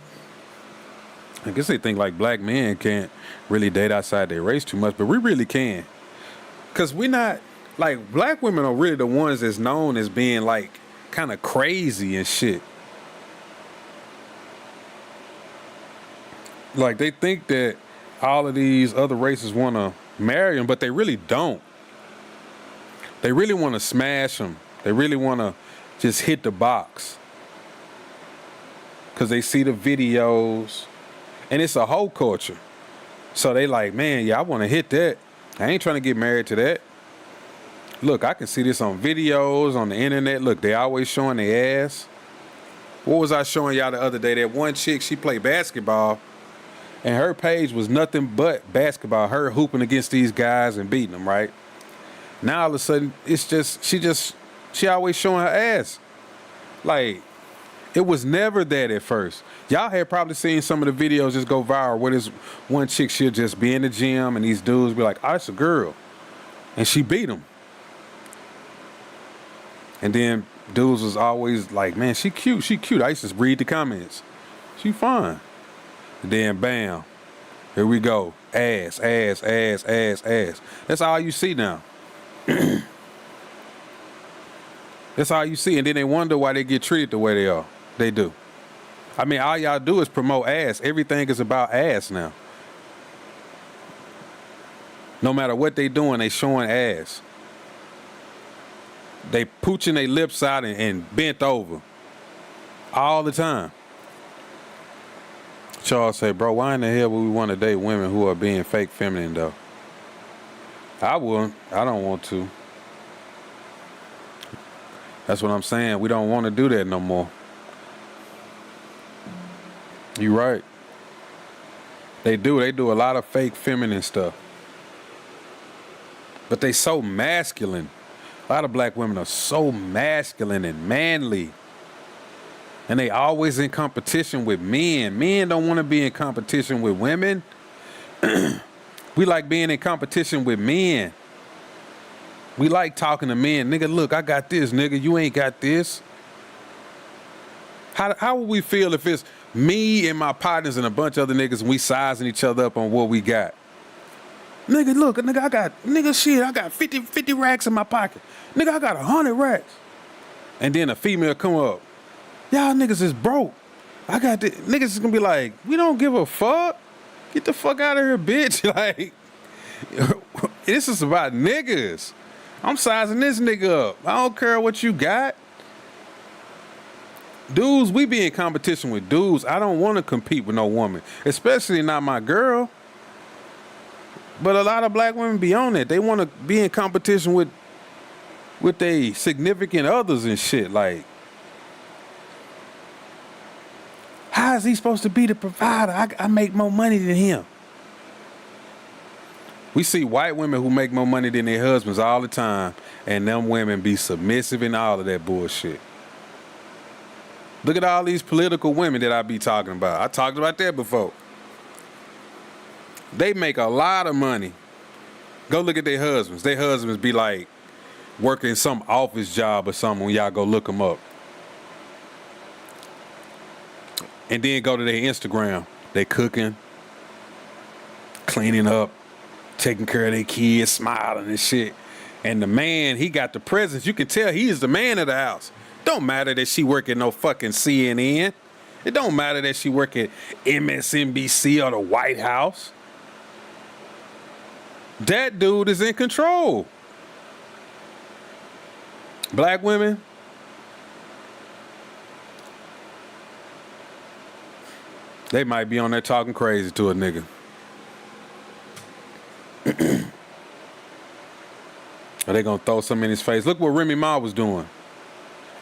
S1: I guess they think like black men can't really date outside their race too much, but we really can. Because we're not, like, black women are really the ones that's known as being like kind of crazy and shit. Like they think that all of these other races want to marry them, but they really don't. They really want to smash them. They really want to just hit the box. Because they see the videos. And it's a whole culture. So they like, man, yeah, I want to hit that. I ain't trying to get married to that. Look, I can see this on videos, on the internet. Look, they always showing their ass. What was I showing y'all the other day? That one chick, she played basketball. And her page was nothing but basketball. Her hooping against these guys and beating them, right? Now all of a sudden, it's just, she always showing her ass. Like, it was never that at first. Y'all had probably seen some of the videos just go viral where this one chick, she'll just be in the gym and these dudes be like, oh, it's a girl. And she beat him. And then dudes was always like, man, she cute. I used to read the comments. She fine. And then bam, here we go. Ass. That's all you see now. That's all you see. And then they wonder why they get treated the way they are. They do. I mean, all y'all do is promote ass. Everything is about ass now. No matter what they doing, they showing ass. They pooching their lips out and bent over. All the time. Charles say, bro, why in the hell would we want to date women who are being fake feminine, though? I wouldn't. I don't want to. That's what I'm saying. We don't want to do that no more. You right. They do. They do a lot of fake feminine stuff. But they so masculine. A lot of black women are so masculine and manly. And they always in competition with men. Men don't want to be in competition with women. We like being in competition with men. We like talking to men. Nigga, look, I got this, nigga. You ain't got this. How would we feel if it's me and my partners and a bunch of other niggas and we sizing each other up on what we got? Nigga, look, nigga, I got 50 racks in my pocket. Nigga, I got 100 racks. And then a female come up. Y'all niggas is broke. I got this. Niggas is gonna be like, we don't give a fuck. Get the fuck out of here, bitch. Like, this is about niggas. I'm sizing this nigga up. I don't care what you got. Dudes, we be in competition with dudes. I don't want to compete with no woman, especially not my girl. But a lot of black women be on it. They want to be in competition with their significant others and shit. Like, how is he supposed to be the provider? I make more money than him. We see white women who make more money than their husbands all the time, and them women be submissive and all of that bullshit. Look at all these political women that I be talking about. I talked about that before. They make a lot of money. Go look at their husbands. Their husbands be like working some office job or something when y'all go look them up. And then go to their Instagram. They cooking, cleaning up, taking care of their kids, smiling and shit. And the man, he got the presence. You can tell he is the man of the house. Don't matter that she work at no fucking CNN. It don't matter that she work at MSNBC or the White House. That dude is in control. Black women, they might be on there talking crazy to a nigga. Or they gonna throw something in his face. Look what Remy Ma was doing.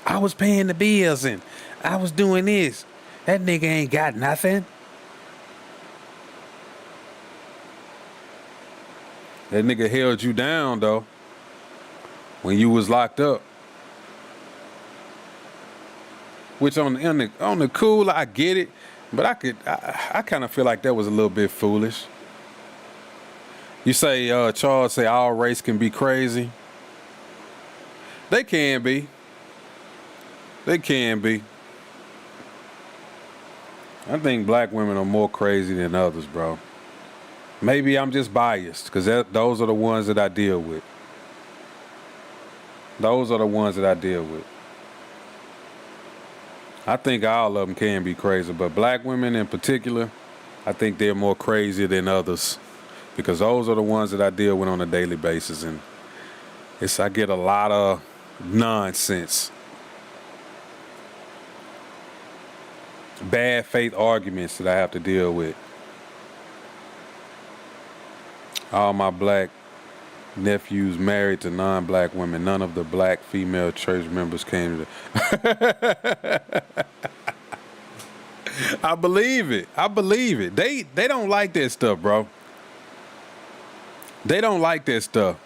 S1: I was paying the bills and I was doing this. That nigga ain't got nothing. That nigga held you down though when you was locked up. Which on the cool, I get it, but I kind of feel like that was a little bit foolish. You say Charles say all race can be crazy. They can be. They can be. I think black women are more crazy than others, bro. Maybe I'm just biased because those are the ones that I deal with. Those are the ones that I deal with. I think all of them can be crazy, but black women in particular, I think they're more crazy than others because those are the ones that I deal with on a daily basis, and I get a lot of nonsense, bad faith arguments that I have to deal with. All my black nephews married to non-black women. None of the black female church members came to the... I believe it. I believe it. They don't like that stuff, bro. They don't like that stuff.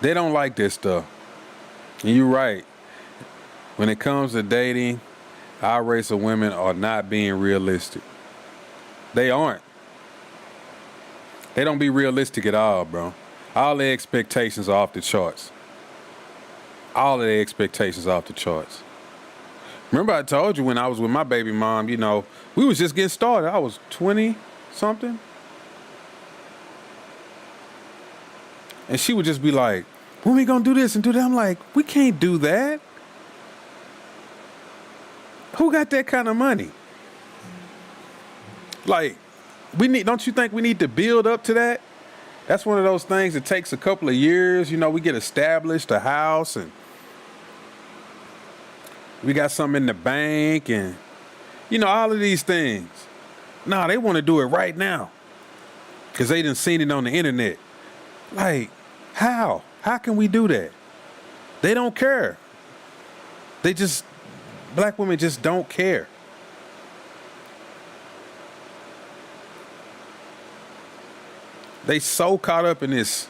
S1: They don't like that stuff. And you're right. When it comes to dating, our race of women are not being realistic. They aren't. They don't be realistic at all, bro. All their expectations are off the charts. All of their expectations are off the charts. Remember I told you when I was with my baby mom, you know, we was just getting started. I was 20-something. And she would just be like, when we gonna do this and do that? I'm like, we can't do that. Who got that kind of money? Like, don't you think we need to build up to that? That's one of those things that takes a couple of years. You know, we get established, a house, and we got something in the bank, and, you know, all of these things. Nah, they want to do it right now because they done seen it on the internet. Like, how? How can we do that? They don't care. Black women just don't care. They so caught up in this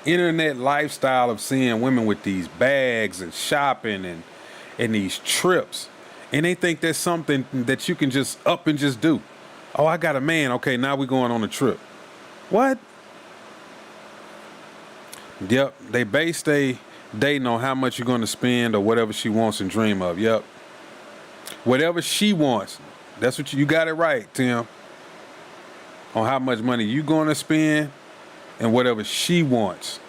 S1: internet lifestyle of seeing women with these bags and shopping and these trips. And they think that's something that you can just up and just do. Oh, I got a man. Okay, now we're going on a trip. What? Yep, they base they dating on how much you're going to spend or whatever she wants and dream of. Yep. Whatever she wants. That's what you got it right, Tim. On how much money you going to spend and whatever she wants.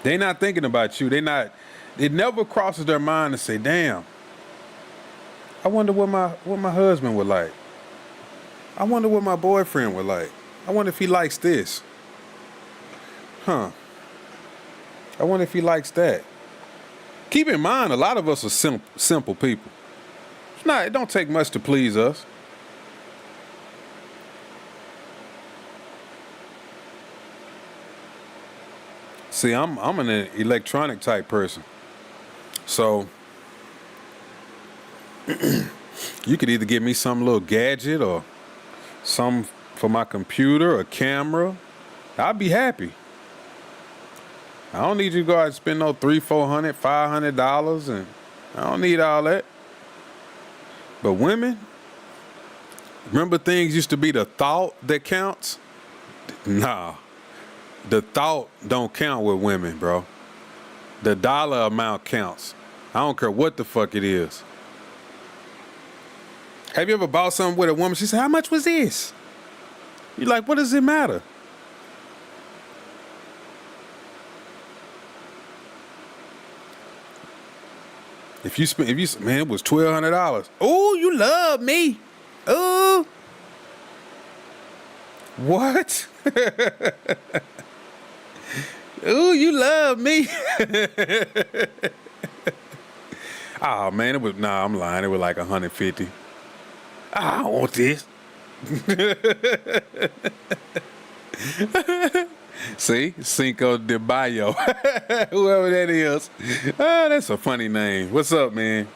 S1: They not thinking about you. It never crosses their mind to say, damn, I wonder what my husband would like. I wonder what my boyfriend would like. I wonder if he likes this. Huh. I wonder if he likes that. Keep in mind, a lot of us are simple people. It don't take much to please us. See, I'm an electronic type person. So you could either give me some little gadget or some for my computer, a camera. I'd be happy. I don't need you to go out and spend no $300, $400, $500, and I don't need all that. But women, remember things used to be the thought that counts? Nah, the thought don't count with women, bro. The dollar amount counts. I don't care what the fuck it is. Have you ever bought something with a woman? She said, "How much was this?" You're like, "What does it matter?" If you man, it was $1,200. Oh, you love me. Oh, what? Oh, you love me. Oh man, it was I'm lying. It was like 150. I don't want this. See, Cinco de Mayo, whoever that is. Oh, that's a funny name. What's up, man?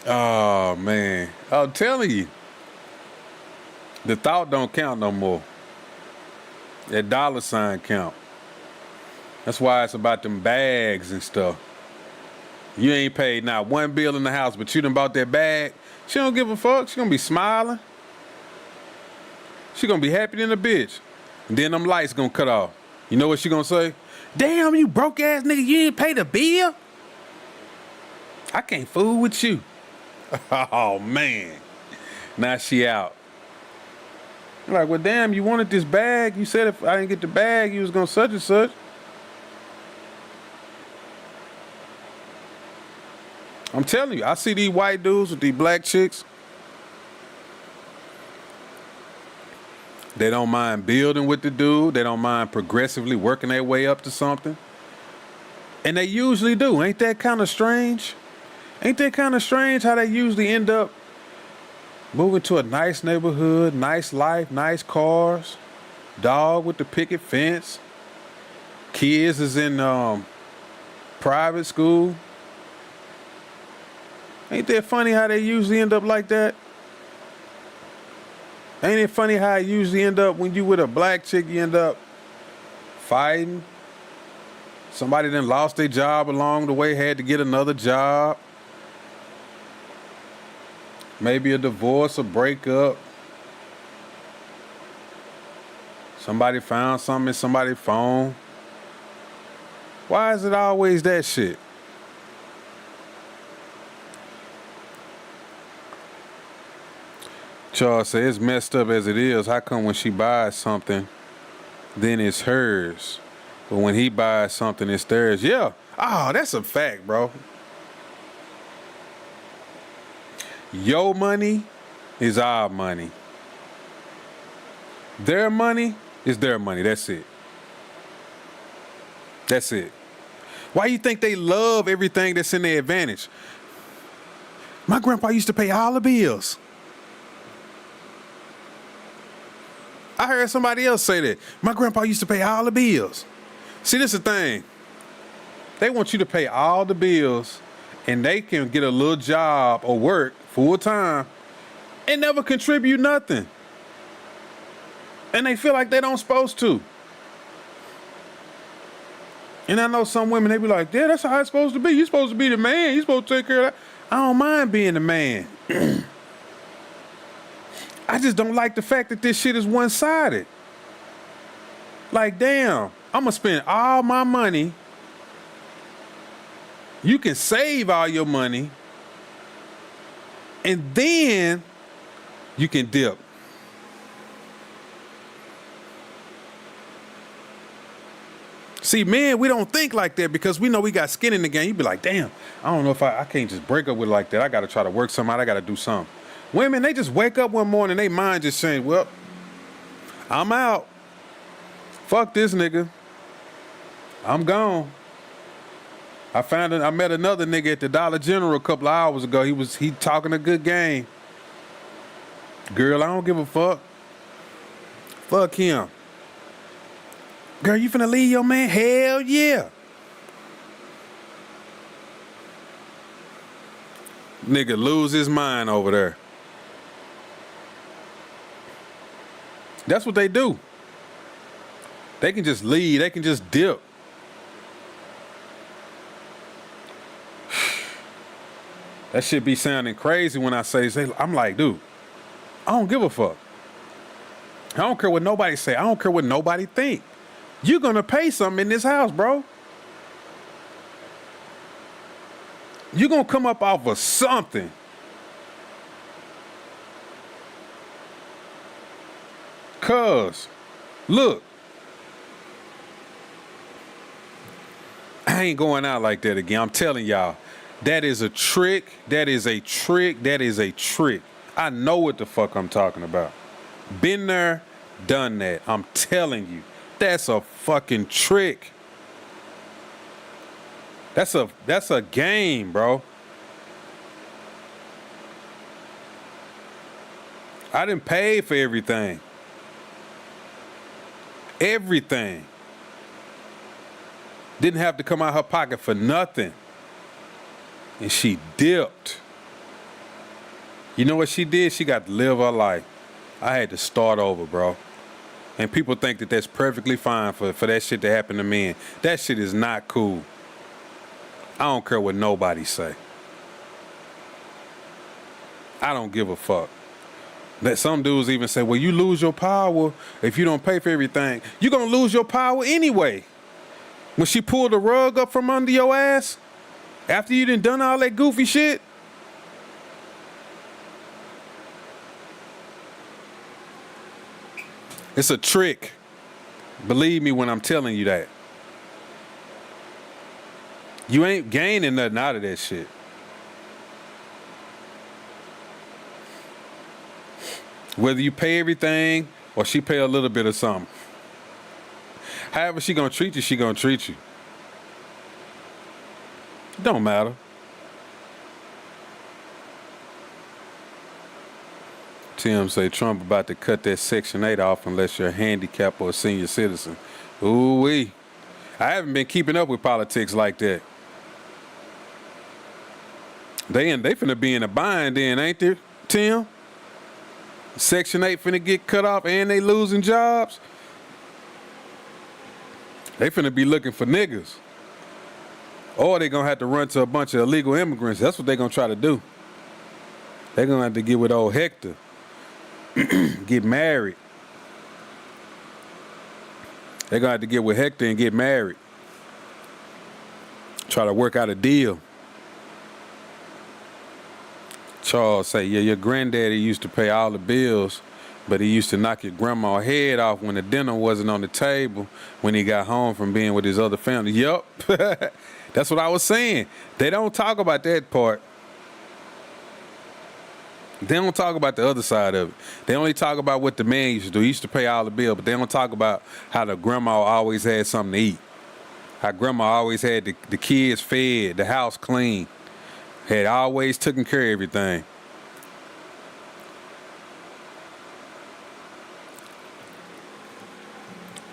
S1: Oh man, I'm telling you, the thought don't count no more. That dollar sign count. That's why it's about them bags and stuff. You ain't paid not one bill in the house, but you done bought that bag. She don't give a fuck. She gonna be smiling. She gonna be happy than a bitch. And then them lights gonna cut off. You know what she gonna say? "Damn, you broke ass nigga, you didn't pay the bill? I can't fool with you." Oh man. Now she out. I'm like, "Well damn, you wanted this bag. You said if I didn't get the bag, you was gonna such and such." I'm telling you, I see these white dudes with these black chicks. They don't mind building with the dude. They don't mind progressively working their way up to something. And they usually do. Ain't that kind of strange? Ain't that kind of strange how they usually end up moving to a nice neighborhood, nice life, nice cars, dog with the picket fence, kids is in private school. Ain't that funny how they usually end up like that? Ain't it funny how it usually end up when you with a black chick, you end up fighting? Somebody then lost their job along the way, had to get another job. Maybe a divorce, a breakup. Somebody found something in somebody's phone. Why is it always that shit? Charles said, "It's messed up as it is. How come when she buys something, then it's hers? But when he buys something, it's theirs?" Yeah. Oh, that's a fact, bro. Your money is our money. Their money is their money. That's it. That's it. Why you think they love everything that's in their advantage? My grandpa used to pay all the bills. I heard somebody else say that. My grandpa used to pay all the bills. See, this is the thing. They want you to pay all the bills and they can get a little job or work full time and never contribute nothing. And they feel like they don't supposed to. And I know some women, they be like, "Yeah, that's how it's supposed to be. You're supposed to be the man. You're supposed to take care of that." I don't mind being the man. I just don't like the fact that this shit is one-sided. Like, damn, I'm gonna spend all my money. You can save all your money. And then you can dip. See, men, we don't think like that because we know we got skin in the game. You be like, "Damn, I don't know if I can't just break up with it like that. I got to try to work something out. I got to do something." Women, they just wake up one morning, they mind just saying, "Well, I'm out. Fuck this nigga. I'm gone." I met another nigga at the Dollar General a couple of hours ago. He talking a good game. "Girl, I don't give a fuck. Fuck him." "Girl, you finna leave your man?" "Hell yeah." Nigga lose his mind over there. That's what they do. They can just leave. They can just dip. That shit be sounding crazy when I say, I'm like, dude, I don't give a fuck. I don't care what nobody say. I don't care what nobody think. You're gonna pay something in this house, bro. You're gonna come up off of something. Cuz, look, I ain't going out like that again. I'm telling y'all, that is a trick. That is a trick. That is a trick. I know what the fuck I'm talking about. Been there, done that. I'm telling you, that's a fucking trick. That's a game, bro. I done paid for everything. Everything. Didn't have to come out her pocket for nothing. And she dipped. You know what she did? She got to live her life. I had to start over, bro. And people think that that's perfectly fine for that shit to happen to men. That shit is not cool. I don't care what nobody say. I don't give a fuck. That some dudes even say, well, you lose your power if you don't pay for everything. You're going to lose your power anyway. When she pulled the rug up from under your ass, after you done all that goofy shit. It's a trick. Believe me when I'm telling you that. You ain't gaining nothing out of that shit. Whether you pay everything or she pay a little bit of something. However she gonna treat you, she gonna treat you. It don't matter. Tim say Trump about to cut that Section 8 off unless you're a handicap or a senior citizen. Ooh-wee. I haven't been keeping up with politics like that. They finna be in a bind then, ain't they, Tim? Section 8 finna get cut off and they losing jobs. They finna be looking for niggas. Or they gonna have to run to a bunch of illegal immigrants. That's what they gonna try to do. They gonna have to get with old Hector. Get married. They gonna have to get with Hector and get married. Try to work out a deal. Charles say, yeah, your granddaddy used to pay all the bills, but he used to knock your grandma's head off when the dinner wasn't on the table when he got home from being with his other family. Yup. That's what I was saying. They don't talk about that part. They don't talk about the other side of it. They only talk about what the man used to do. He used to pay all the bills, but they don't talk about how the grandma always had something to eat. How grandma always had the kids fed, the house clean. Had always taken care of everything.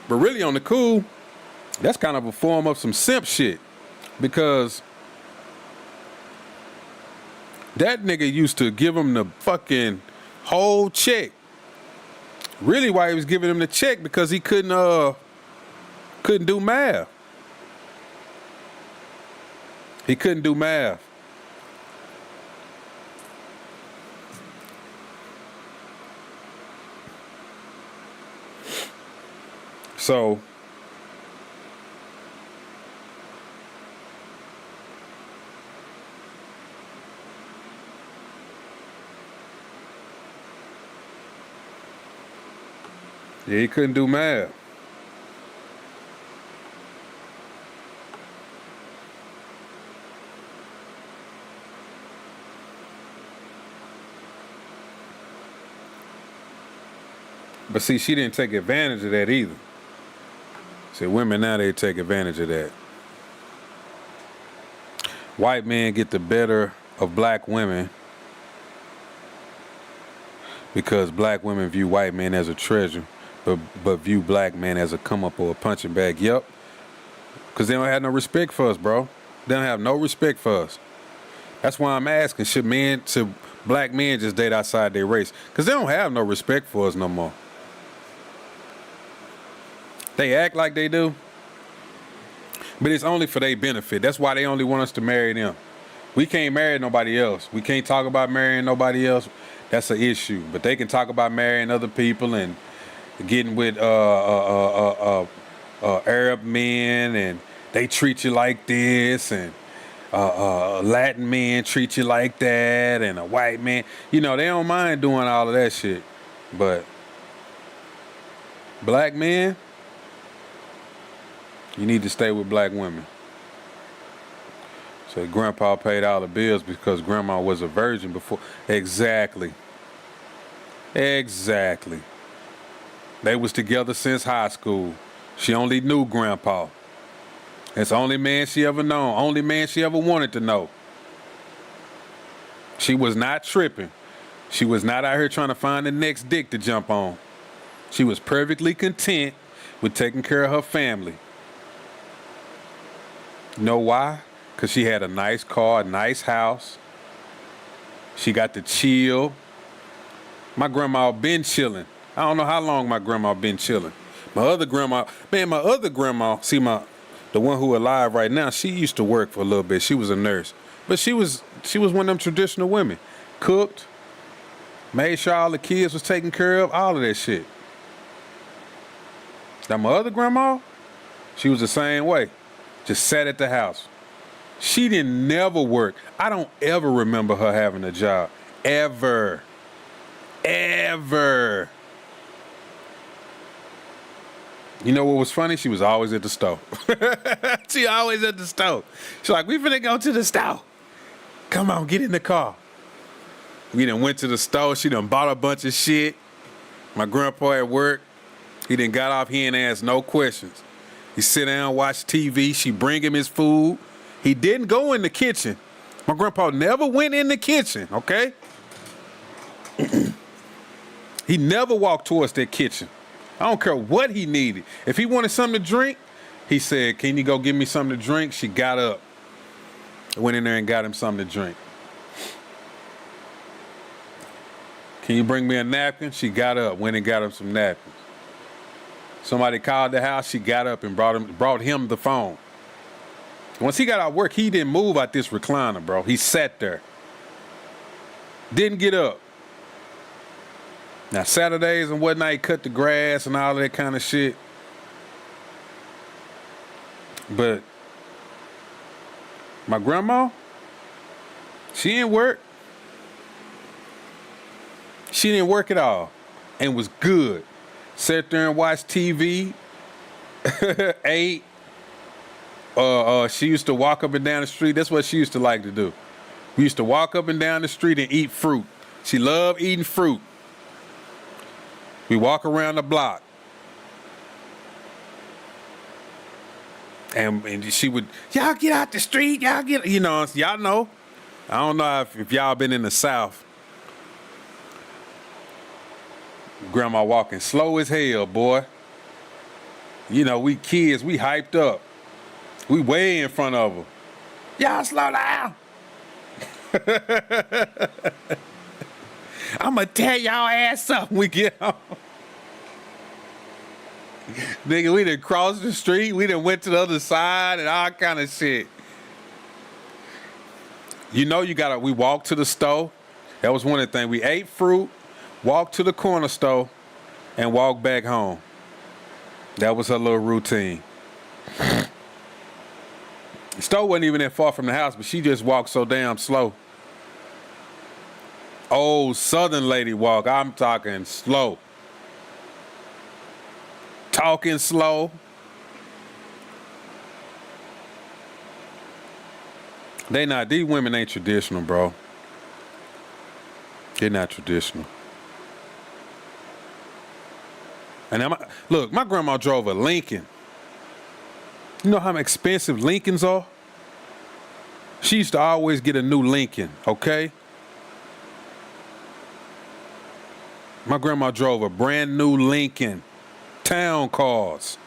S1: But really on the cool, that's kind of a form of some simp shit. Because that nigga used to give him the fucking whole check. Really why he was giving him the check, because he couldn't do math. He couldn't do math. So yeah, he couldn't do math. But see, she didn't take advantage of that either. See, women now, they take advantage of that. White men get the better of black women because black women view white men as a treasure, but view black men as a come up or a punching bag. Yep. Because they don't have no respect for us, bro. They don't have no respect for us. That's why I'm asking, should black men just date outside their race? Because they don't have no respect for us no more. They act like they do, but it's only for their benefit. That's why they only want us to marry them. We can't marry nobody else. We can't talk about marrying nobody else. That's an issue. But they can talk about marrying other people and getting with Arab men, and they treat you like this, and Latin men treat you like that, and a white man. You know, they don't mind doing all of that shit. But black men, you need to stay with black women. So grandpa paid all the bills because grandma was a virgin before. Exactly. Exactly. They was together since high school. She only knew grandpa. It's the only man she ever known. Only man she ever wanted to know. She was not tripping. She was not out here trying to find the next dick to jump on. She was perfectly content with taking care of her family. You know why? Because she had a nice car, a nice house. She got to chill. My grandma been chilling. I don't know how long my grandma been chilling. My other grandma, see the one who alive right now, she used to work for a little bit. She was a nurse. But she was one of them traditional women. Cooked, made sure all the kids was taken care of, all of that shit. Now my other grandma, she was the same way. Just sat at the house. She didn't never work. I don't ever remember her having a job. Ever. Ever. You know what was funny? She was always at the store. She always at the store. She's like, we finna go to the store. Come on, get in the car. We done went to the store. She done bought a bunch of shit. My grandpa at work, he done got off. He ain't asked no questions. He sit down, watch TV. She bring him his food. He didn't go in the kitchen. My grandpa never went in the kitchen, okay? He never walked towards that kitchen. I don't care what he needed. If he wanted something to drink, he said, can you go get me something to drink? She got up, went in there and got him something to drink. Can you bring me a napkin? She got up, went and got him some napkins. Somebody called the house, she got up and brought him the phone. Once he got out of work, he didn't move out this recliner, bro. He sat there. Didn't get up. Now, Saturdays and whatnot, he cut the grass and all that kind of shit. But my grandma, she didn't work. She didn't work at all and was good. Sat there and watched TV, ate. She used to walk up and down the street. That's what she used to like to do. We used to walk up and down the street and eat fruit. She loved eating fruit. We walk around the block. And she would, y'all get out the street, y'all get, y'all know. I don't know if y'all been in the South. Grandma walking slow as hell, boy. You know, we kids, we hyped up. We way in front of her. Y'all slow down. I'ma tear y'all ass up when we get home. Nigga, we done crossed the street. We done went to the other side and all kind of shit. You know, we walked to the store. That was one of the things. We ate fruit, walked to the corner store, and walked back home. That was her little routine. The store wasn't even that far from the house, but she just walked so damn slow. Old Southern lady walk. I'm talking slow. Talking slow. These women ain't traditional, bro. They're not traditional. And look, my grandma drove a Lincoln. You know how expensive Lincolns are? She used to always get a new Lincoln, okay? My grandma drove a brand new Lincoln. Town cars.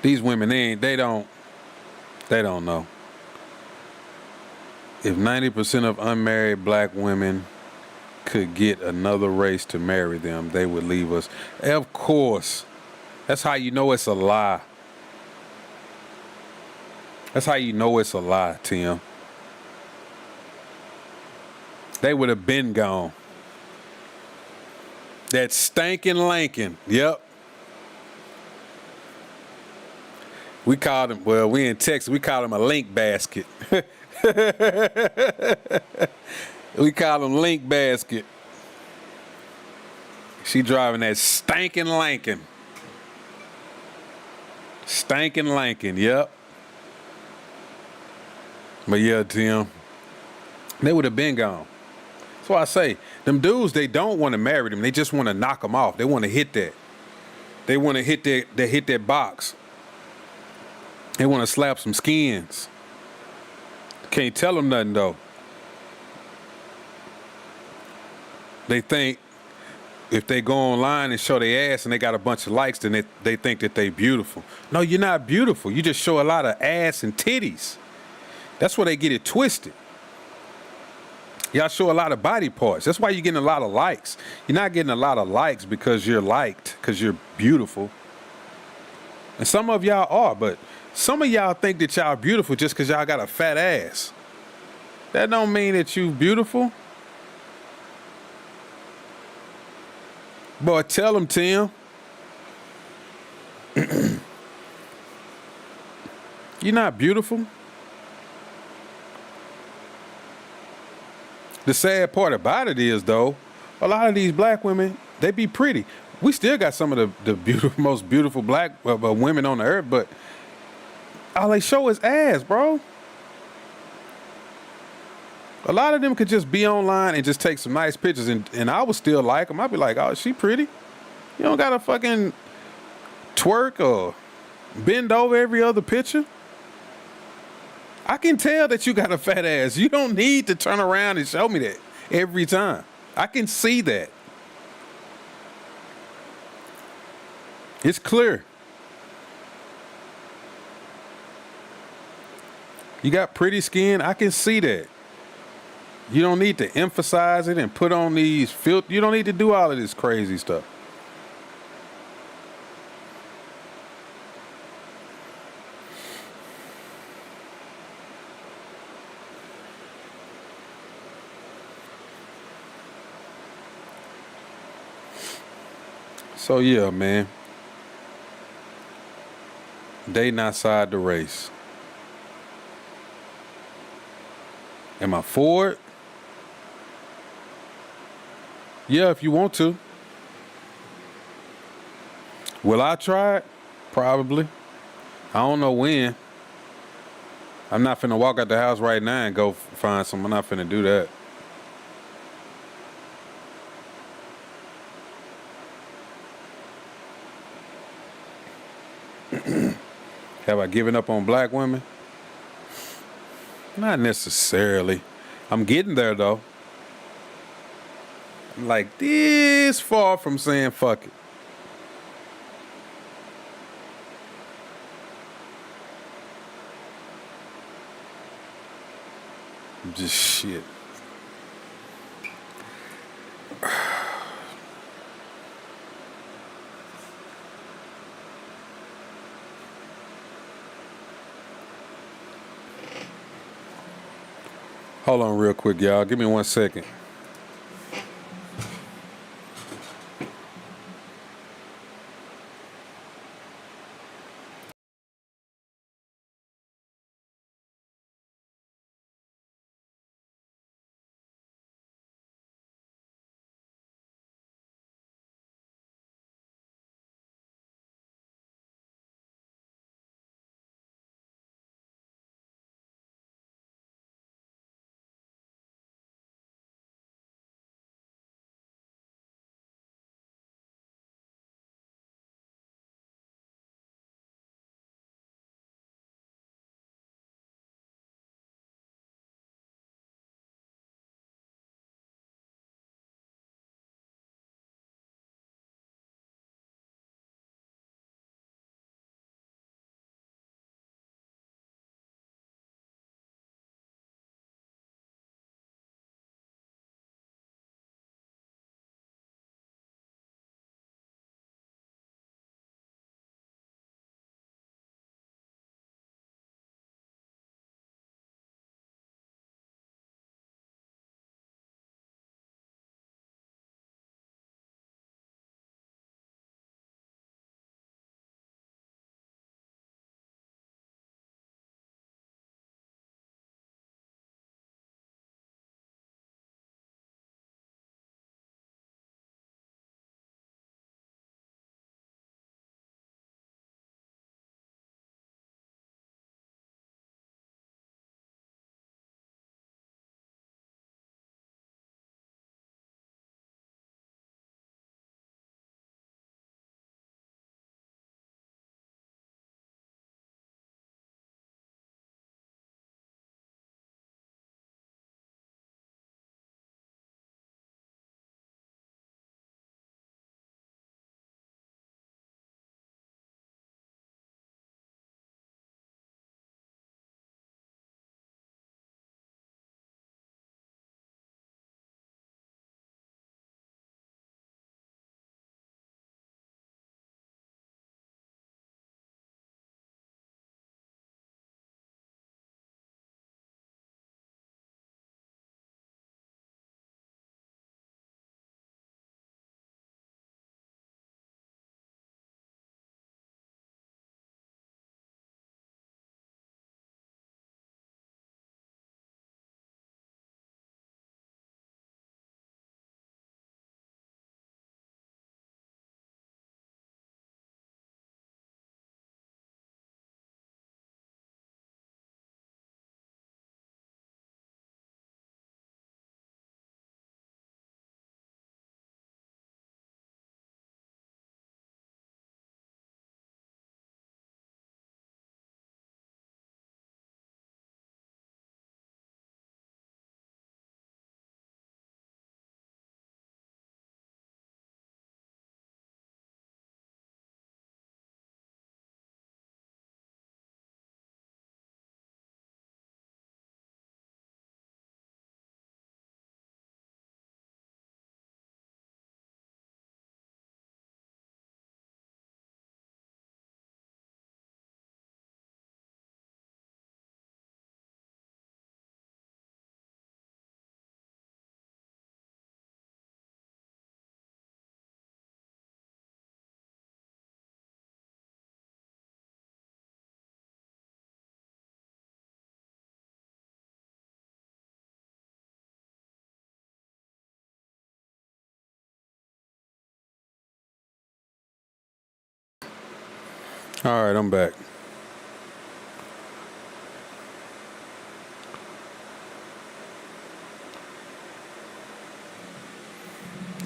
S1: These women, they don't know. If 90% of unmarried black women could get another race to marry them, they would leave us. Of course. That's how you know it's a lie. That's how you know it's a lie, Tim. They would have been gone. That stinking Lincoln. Yep. We called him, well, we in Texas, we call him a link basket. We call him link basket. She driving that stinking Lincoln. Stinking Lincoln, yep. But yeah, Tim, they would have been gone. That's why I say, them dudes, they don't want to marry them. They just want to knock them off. They want to hit that. They want to hit that box. They want to slap some skins. Can't tell them nothing, though. They think if they go online and show their ass and they got a bunch of likes, then they think that they beautiful. No, you're not beautiful. You just show a lot of ass and titties. That's where they get it twisted. Y'all show a lot of body parts. That's why you're getting a lot of likes. You're not getting a lot of likes because you're liked, because you're beautiful. And some of y'all are, but some of y'all think that y'all beautiful just because y'all got a fat ass. That don't mean that you beautiful. Boy, tell them, Tim. You're not beautiful. The sad part about it is, though, a lot of these black women, they be pretty. We still got some of the beautiful, most beautiful black women on the earth, but all they show is ass, bro. A lot of them could just be online and just take some nice pictures, and I would still like them. I'd be like, oh, she pretty. You don't gotta fucking twerk or bend over every other picture. I can tell that you got a fat ass. You don't need to turn around and show me that every time. I can see that. It's clear. You got pretty skin. I can see that. You don't need to emphasize it and put on these filters. You don't need to do all of this crazy stuff. So yeah, man. Dating outside the race. Am I for it? Yeah, if you want to. Will I try it? Probably. I don't know when. I'm not finna walk out the house right now and go find someone. I'm not finna do that. Have I given up on black women? Not necessarily. I'm getting there, though. I'm like this far from saying fuck it. Just shit. Hold on real quick, y'all. Give me 1 second. All right, I'm back.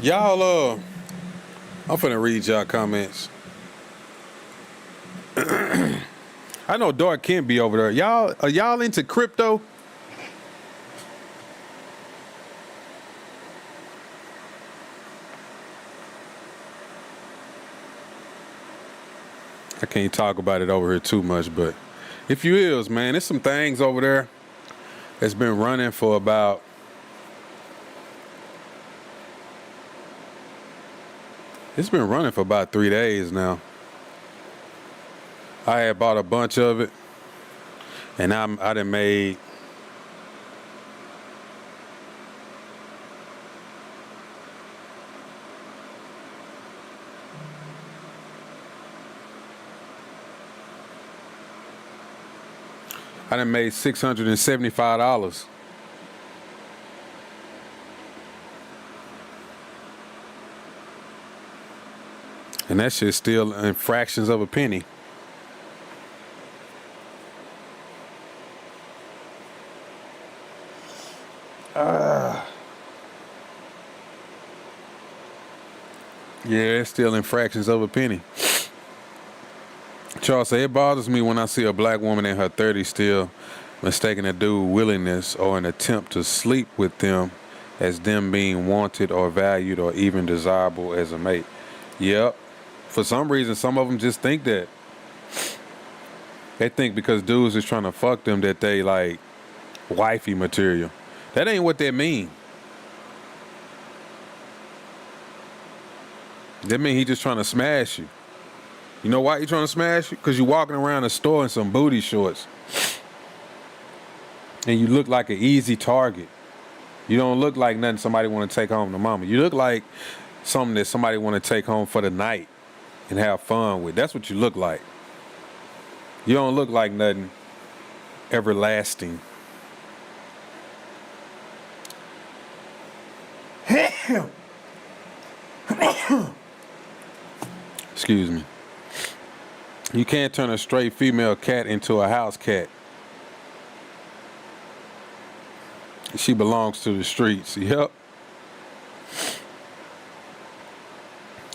S1: Y'all, I'm finna read y'all comments. I know Dark Kent be over there. Y'all, are y'all into crypto? I can't talk about it over here too much, but if you is, man, there's some things over there that's been running for about it's been running for about 3 days now. I had bought a bunch of it, and I done made $675. And that shit's still in fractions of a penny. Yeah, it's still in fractions of a penny. Charles said, it bothers me when I see a black woman in her 30s still mistaking a dude's willingness or an attempt to sleep with them as them being wanted or valued or even desirable as a mate. Yep. For some reason, some of them just think that. They think because dudes is trying to fuck them that they like wifey material. That ain't what that mean. That mean he just trying to smash you. You know why he trying to smash you? Because you walking around the store in some booty shorts. And you look like an easy target. You don't look like nothing somebody want to take home to mama. You look like something that somebody want to take home for the night and have fun with. That's what you look like. You don't look like nothing everlasting. Excuse me. You can't turn a straight female cat into a house cat. She belongs to the streets. Yep.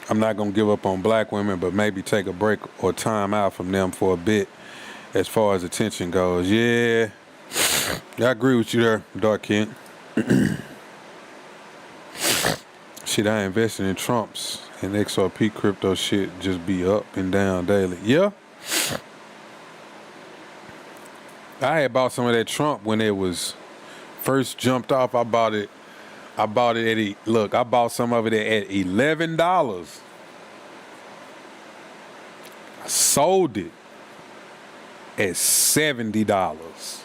S1: I'm not going to give up on black women, but maybe take a break or time out from them for a bit as far as attention goes. Yeah. I agree with you there, Dark Kent. Shit, I invested in Trump's and XRP crypto shit just be up and down daily. Yeah. I had bought some of that Trump when it was first jumped off. I bought it at I bought some of it at $11. I sold it at $70.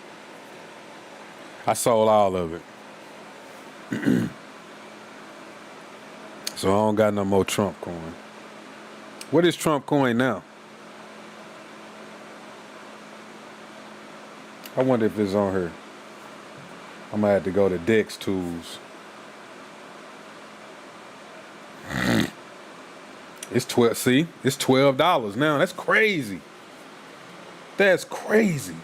S1: I sold all of it. So I don't got no more Trump coin. What is Trump coin now? I wonder if it's on here. I'm gonna have to go to Dex Tools. It's $12 now. That's crazy. That's crazy.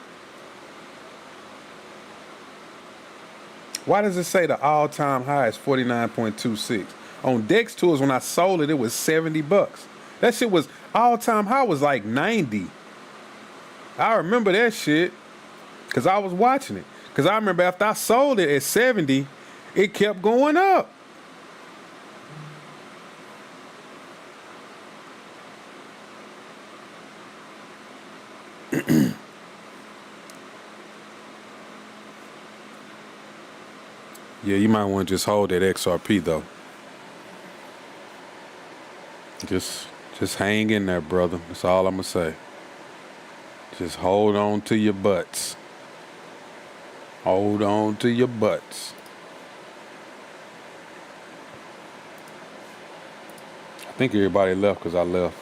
S1: Why does it say the all-time high is 49.26? On Dex Tools, when I sold it, it was $70. That shit was all-time high was like 90. I remember that shit because I was watching it. Because I remember after I sold it at 70, it kept going up. Yeah, you might want to just hold that XRP though. Just hang in there, brother. That's all I'm gonna say. Just hold on to your butts. Hold on to your butts. I think everybody left because I left.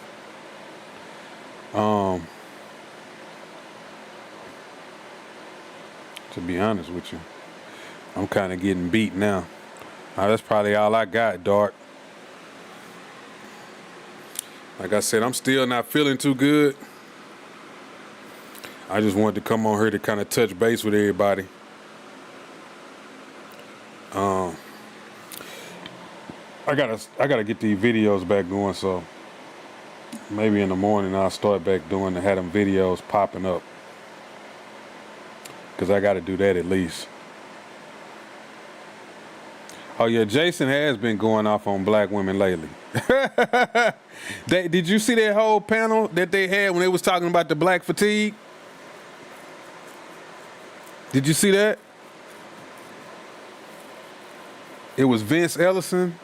S1: To be honest with you, I'm kind of getting beat now. That's probably all I got, Dark. Like I said, I'm still not feeling too good. I just wanted to come on here to kind of touch base with everybody. I gotta get these videos back going, so maybe in the morning I'll start back doing to have them videos popping up, cause I gotta do that at least. Oh yeah, Jason has been going off on black women lately. Did you see that whole panel that they had when they was talking about the black fatigue? Did you see that? It was Vince Ellison,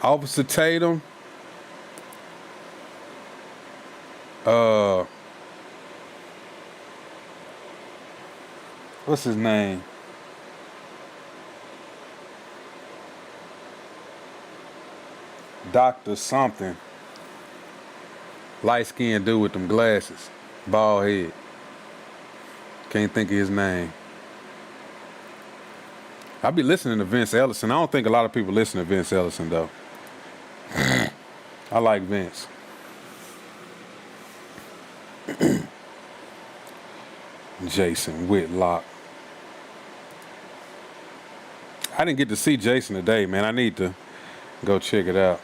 S1: Officer Tatum, what's his name? Dr. something. Light skinned dude with them glasses. Bald head. Can't think of his name. I be listening to Vince Ellison. I don't think a lot of people listen to Vince Ellison though. I like Vince. Jason Whitlock. I didn't get to see Jason today, man. I need to go check it out.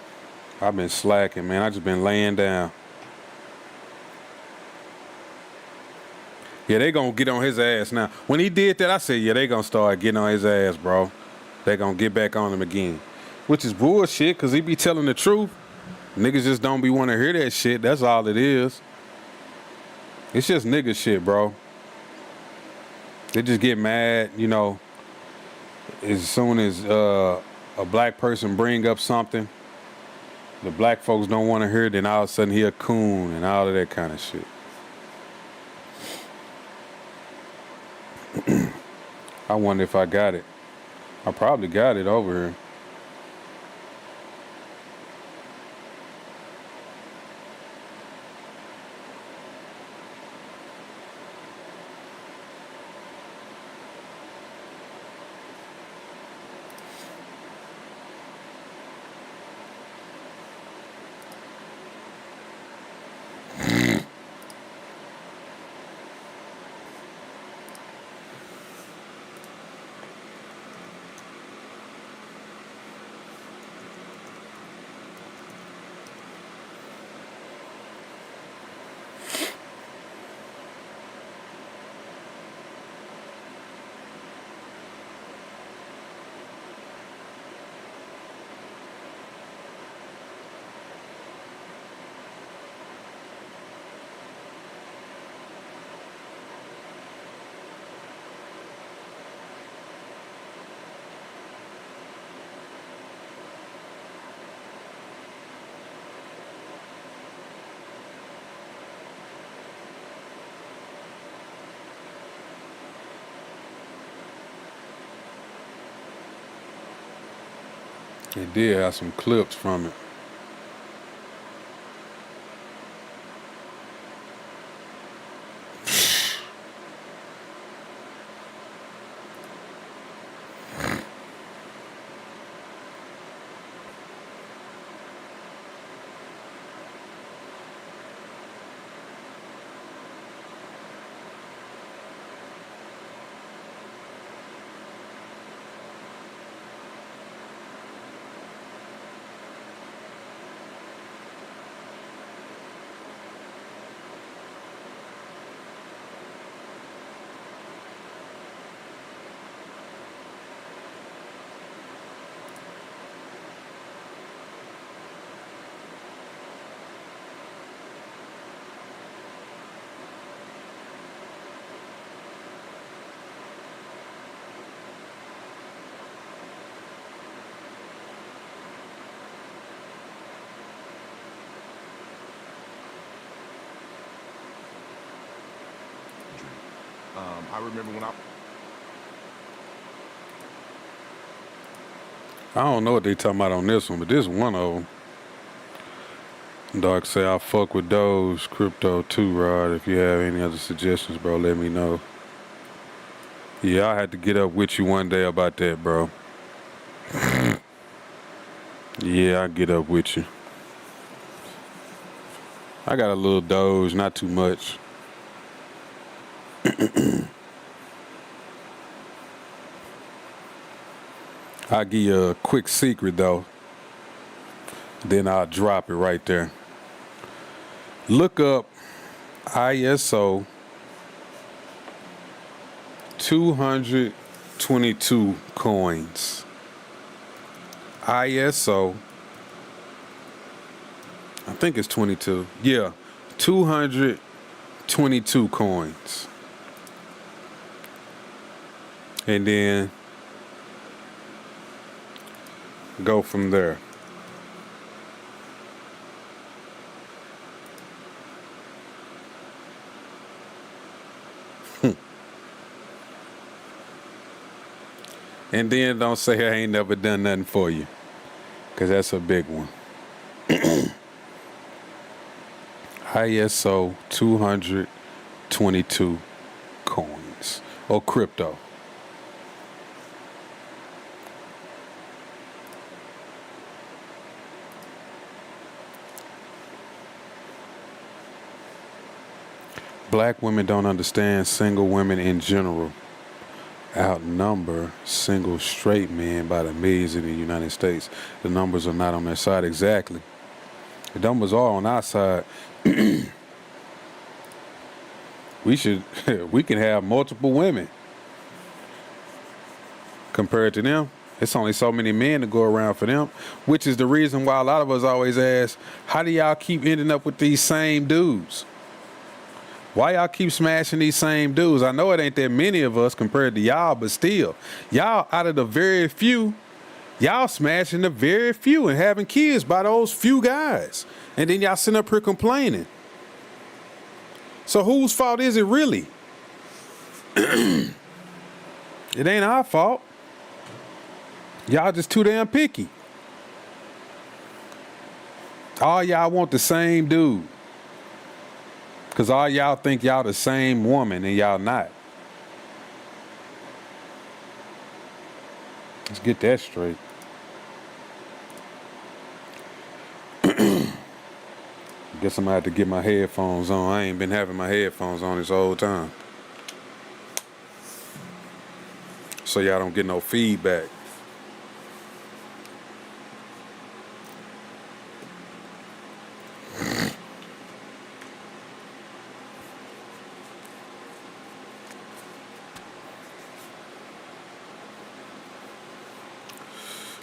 S1: I've been slacking, man. I just been laying down. Yeah, they gonna get on his ass now. When he did that, I said, yeah, they gonna start getting on his ass, bro. They gonna get back on him again. Which is bullshit, because he be telling the truth. Niggas just don't be want to hear that shit. That's all it is. It's just nigga shit, bro. They just get mad, you know, as soon as a black person bring up something, the black folks don't want to hear it, then all of a sudden he a coon and all of that kind of shit. I wonder if I got it. I probably got it over here. They did have some clips from it.
S2: I remember when
S1: I don't know what they talking about on this one, but this one of them. Dark say I fuck with those crypto too, Rod. If you have any other suggestions, bro, let me know. Yeah, I had to get up with you one day about that, bro. Yeah, I get up with you. I got a little Doge, not too much. I'll give you a quick secret though, then I'll drop it right there. Look up ISO 222 coins. ISO, I think it's 22. Yeah, 222 coins. And then go from there. And then don't say I ain't never done nothing for you, because that's a big one. ISO 222 coins or crypto. Black women don't understand single women in general outnumber single straight men by the millions in the United States. The numbers are not on their side exactly. The numbers are on our side. We can have multiple women compared to them. It's only so many men to go around for them, which is the reason why a lot of us always ask, how do y'all keep ending up with these same dudes? Why y'all keep smashing these same dudes? I know it ain't that many of us compared to y'all, but still, y'all out of the very few, y'all smashing the very few and having kids by those few guys. And then y'all sitting up here complaining. So whose fault is it really? It ain't our fault. Y'all just too damn picky. All y'all want the same dude. Because all y'all think y'all the same woman and y'all not. Let's get that straight. Guess I'm gonna have to get my headphones on. I ain't been having my headphones on this whole time. So y'all don't get no feedback.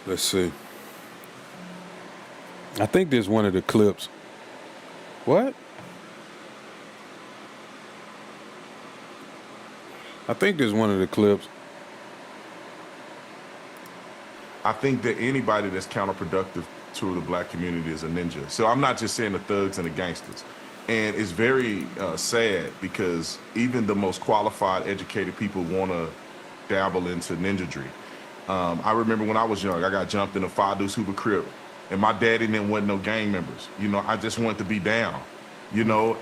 S1: Let's see. I think there's one of the clips. What? I think there's one of the clips.
S2: I think that anybody that's counterproductive to the black community is a ninja. So I'm not just saying the thugs and the gangsters. And it's very sad because even the most qualified, educated people want to dabble into ninjadry. I remember when I was young, I got jumped in a 5 Deuce Hoover crib, and my daddy and them wasn't no gang members. You know, I just wanted to be down. You know,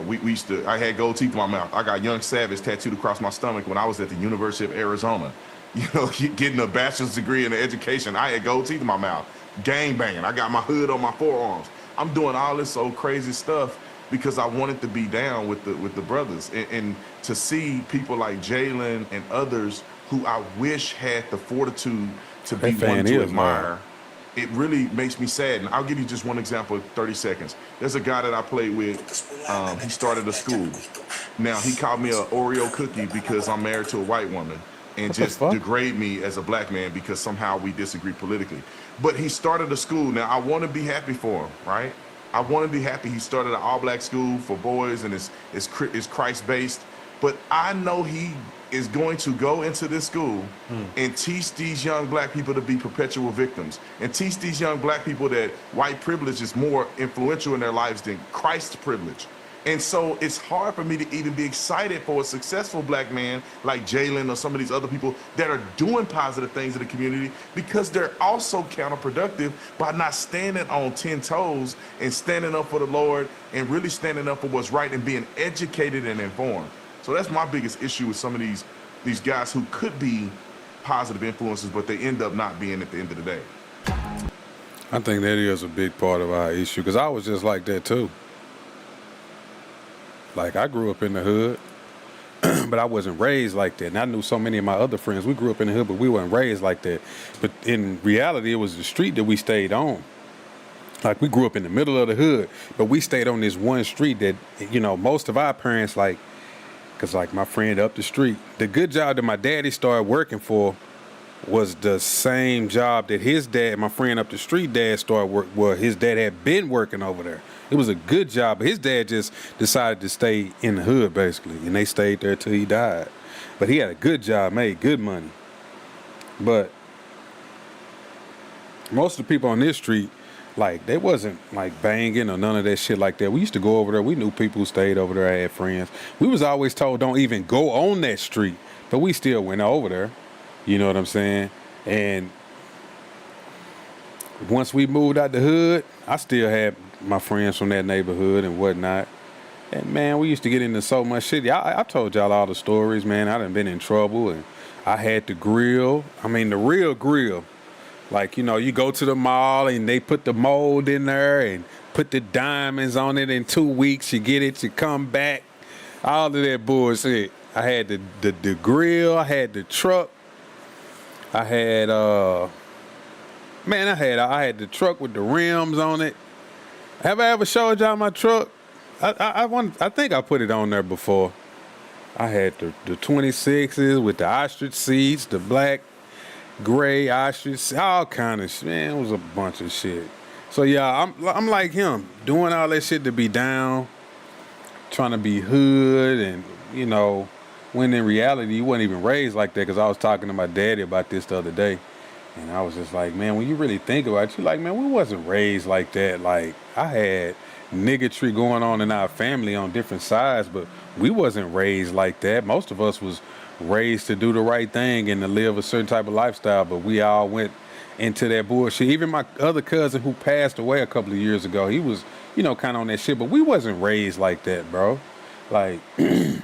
S2: we used to, I had gold teeth in my mouth. I got Young Savage tattooed across my stomach when I was at the University of Arizona. You know, getting a bachelor's degree in education. I had gold teeth in my mouth. Gang banging. I got my hood on my forearms. I'm doing all this old crazy stuff because I wanted to be down with the brothers. And to see people like Jalen and others who I wish had the fortitude to be one to admire, it really makes me sad. And I'll give you just one example in 30 seconds. There's a guy that I played with. He started a school. Now, he called me an Oreo cookie because I'm married to a white woman and just degrade me as a black man because somehow we disagree politically. But he started a school. Now, I want to be happy for him, right? I want to be happy. He started an all-black school for boys and it's Christ-based. But I know he is going to go into this school and teach these young black people to be perpetual victims and teach these young black people that white privilege is more influential in their lives than Christ's privilege. And so it's hard for me to even be excited for a successful black man like Jalen or some of these other people that are doing positive things in the community because they're also counterproductive by not standing on 10 toes and standing up for the Lord and really standing up for what's right and being educated and informed. So that's my biggest issue with some of these guys who could be positive influences, but they end up not being at the end of the day.
S1: I think that is a big part of our issue because I was just like that too. Like I grew up in the hood. but I wasn't raised like that. And I knew so many of my other friends. We grew up in the hood, but we weren't raised like that. But in reality, it was the street that we stayed on. Like, we grew up in the middle of the hood, but we stayed on this one street that, most of our parents, like, because, like, my friend up the street, the good job that my daddy started working for was the same job that his dad, my friend up the street dad, started work. Well, his dad had been working over there. It was a good job, but his dad just decided to stay in the hood, basically, and they stayed there till he died. But he had a good job, made good money. But most of the people on this street, like, they wasn't like banging or none of that shit like that. We used to go over there. We knew people who stayed over there. I had friends. We was always told don't even go on that street, but we still went over there. You know what I'm saying? And once we moved out the hood, I still had my friends from that neighborhood and whatnot. And man, we used to get into so much shit. I told y'all all the stories, man. I done been in trouble, and I had the grill. I mean, the real grill. Like, you go to the mall and they put the mold in there and put the diamonds on it. In 2 weeks, you get it, you come back. All of that bullshit. I had the grill. I had the truck. I had I had the truck with the rims on it. Have I ever showed y'all my truck? I think I put it on there before. I had the 26s with the ostrich seats, the black, gray ostrich, all kind of shit. Man, it was a bunch of shit. So yeah, I'm like him, doing all that shit to be down, trying to be hood, and when in reality you wasn't even raised like that. Because I was talking to my daddy about this the other day, and I was just like, man, when you really think about it, you like, man, we wasn't raised like that. Like, I had niggatry going on in our family on different sides, but we wasn't raised like that. Most of us was raised to do the right thing and to live a certain type of lifestyle, but we all went into that bullshit. Even my other cousin who passed away a couple of years ago, he was, kind of on that shit, but we wasn't raised like that, bro. Like, he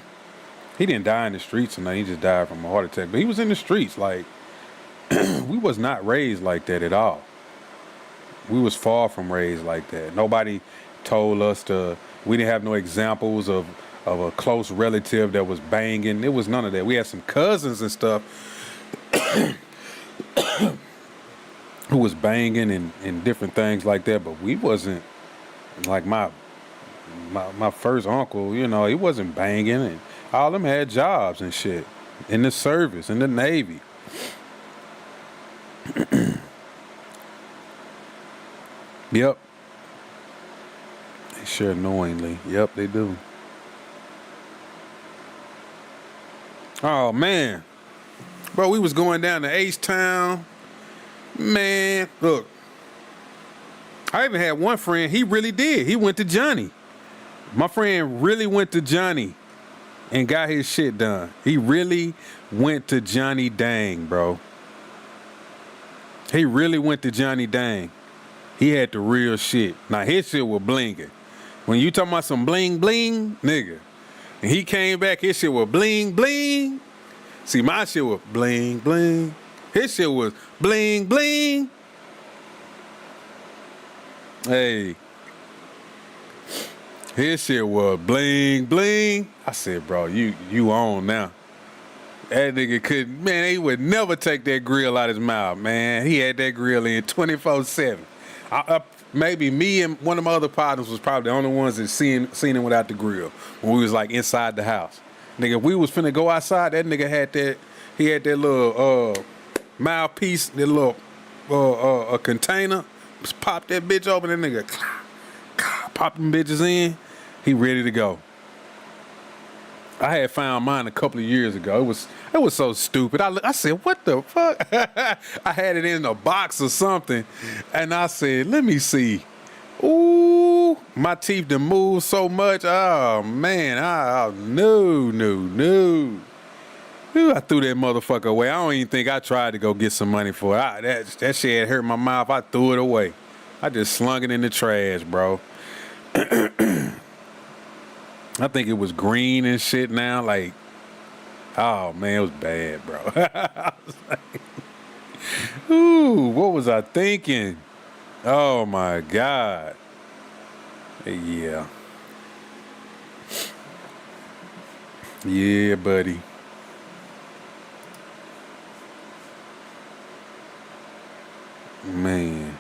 S1: didn't die in the streets or nothing. He just died from a heart attack, but he was in the streets. Like, we was not raised like that at all. We was far from raised like that. Nobody told us we didn't have no examples of a close relative that was banging. It was none of that. We had some cousins and stuff who was banging and different things like that, but we wasn't. Like, my first uncle, he wasn't banging, and all of them had jobs and shit in the service, in the Navy. Yep. They sure knowingly. Yep, they do. Oh, man. Bro, we was going down to H-Town. Man, look. I even had one friend, he really did. He went to Johnny. My friend really went to Johnny and got his shit done. He really went to Johnny Dang, bro. He really went to Johnny Dang. He had the real shit. Now, his shit was blinging. When you talking about some bling bling, nigga, and he came back, his shit was bling bling. See, my shit was bling bling. His shit was bling bling. Hey, his shit was bling bling. I said, bro, you on now. That nigga couldn't, man, he would never take that grill out his mouth, man. He had that grill in 24/7. Maybe me and one of my other partners was probably the only ones that seen him without the grill when we was like inside the house. Nigga, if we was finna go outside, that nigga had that little mouthpiece, that little a container. Just pop that bitch open, that nigga pop them bitches in. He ready to go. I had found mine a couple of years ago. It was so stupid. I said, what the fuck? I had it in a box or something, and I said, let me see. Ooh, my teeth done moved so much. Oh man, no. Ooh, I threw that motherfucker away. I don't even think I tried to go get some money for it. That shit had hurt my mouth. I threw it away. I just slung it in the trash, bro. I think it was green and shit now. Like, oh man, it was bad, bro. I was like, ooh, what was I thinking? Oh my God. Yeah. Yeah, buddy. Man.